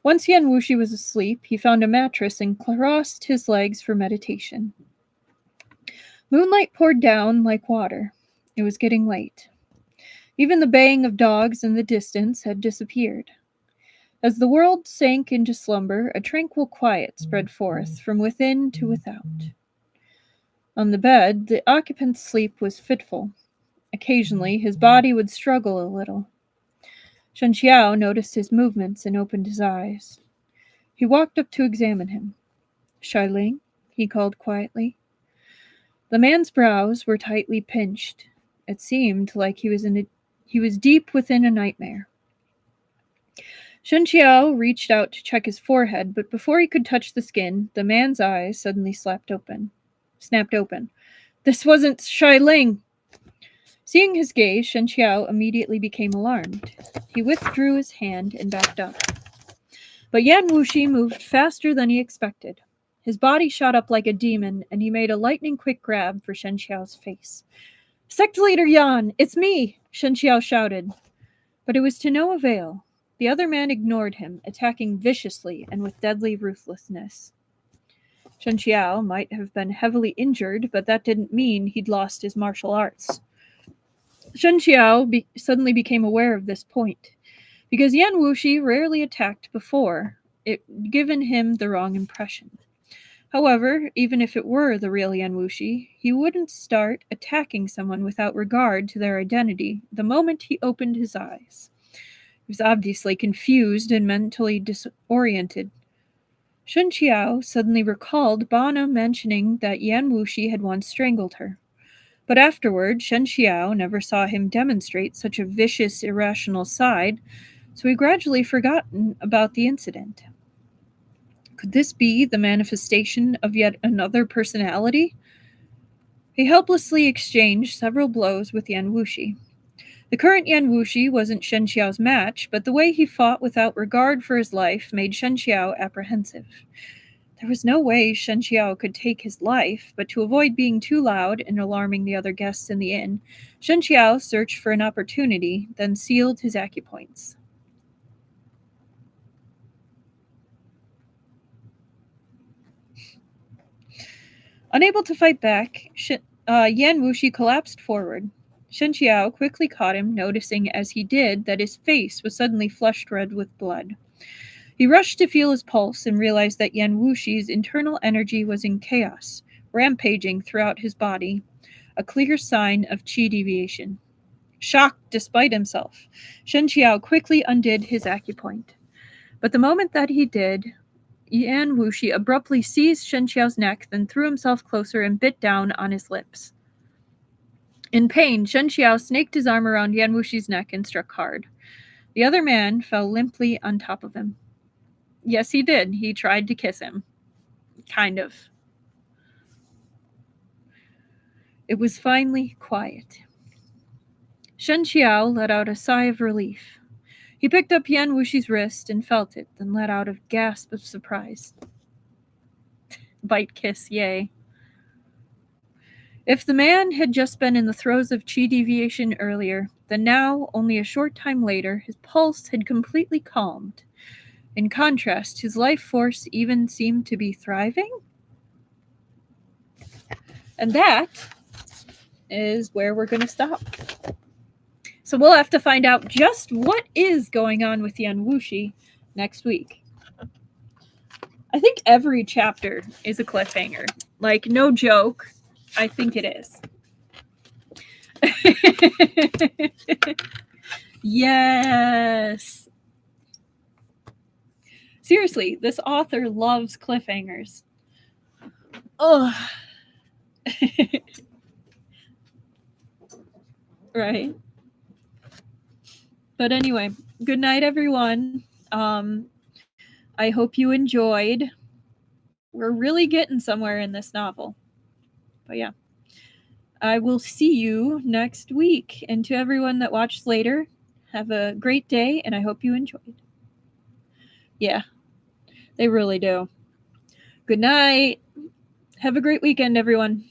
Once Yan Wushi was asleep, he found a mattress and crossed his legs for meditation. Moonlight poured down like water. It was getting late. Even the baying of dogs in the distance had disappeared. As the world sank into slumber, a tranquil quiet spread forth from within to without. On the bed, the occupant's sleep was fitful. Occasionally, his body would struggle a little. Shen Qiao noticed his movements and opened his eyes. He walked up to examine him. "Xialing," he called quietly. The man's brows were tightly pinched. It seemed like he was deep within a nightmare. Shen Qiao reached out to check his forehead, but before he could touch the skin, the man's eyes suddenly snapped open. "This wasn't Xialing!" Seeing his gaze, Shen Qiao immediately became alarmed. He withdrew his hand and backed up. But Yan Wushi moved faster than he expected. His body shot up like a demon, and he made a lightning-quick grab for Shen Qiao's face. "Sect Leader Yan, it's me!" Shen Qiao shouted. But it was to no avail. The other man ignored him, attacking viciously and with deadly ruthlessness. Shen Qiao might have been heavily injured, but that didn't mean he'd lost his martial arts. Shen Qiao suddenly became aware of this point. Because Yan Wushi rarely attacked before, it had given him the wrong impression. However, even if it were the real Yan Wushi, he wouldn't start attacking someone without regard to their identity the moment he opened his eyes. He was obviously confused and mentally disoriented. Shen Qiao suddenly recalled Bana mentioning that Yan Wushi had once strangled her. But afterward, Shen Qiao never saw him demonstrate such a vicious, irrational side, so he gradually forgotten about the incident. Could this be the manifestation of yet another personality? He helplessly exchanged several blows with Yan Wushi. The current Yan Wushi wasn't Shen Qiao's match, but the way he fought without regard for his life made Shen Qiao apprehensive. There was no way Shen Qiao could take his life, but to avoid being too loud and alarming the other guests in the inn, Shen Qiao searched for an opportunity, then sealed his acupoints. Unable to fight back, Yan Wushi collapsed forward. Shen Qiao quickly caught him, noticing as he did that his face was suddenly flushed red with blood. He rushed to feel his pulse and realized that Yan Wushi's internal energy was in chaos, rampaging throughout his body, a clear sign of qi deviation. Shocked despite himself, Shen Qiao quickly undid his acupoint. But the moment that he did, Yan Wushi abruptly seized Shen Qiao's neck, then threw himself closer and bit down on his lips. In pain, Shen Qiao snaked his arm around Yan Wushi's neck and struck hard. The other man fell limply on top of him. Yes, he did. He tried to kiss him. Kind of. It was finally quiet. Shen Qiao let out a sigh of relief. He picked up Yan Wushi's wrist and felt it, then let out a gasp of surprise. Bite kiss, yay. If the man had just been in the throes of qi deviation earlier, then now, only a short time later, his pulse had completely calmed. In contrast, his life force even seemed to be thriving. And that is where we're going to stop. So we'll have to find out just what is going on with Yan Wushi next week. I think every chapter is a cliffhanger. Like, no joke. I think it is. Yes. Seriously, this author loves cliffhangers. Ugh. Right. But anyway, good night, everyone. I hope you enjoyed. We're really getting somewhere in this novel. But yeah. I will see you next week. And to everyone that watched later, have a great day, and I hope you enjoyed. Yeah, they really do. Good night. Have a great weekend, everyone.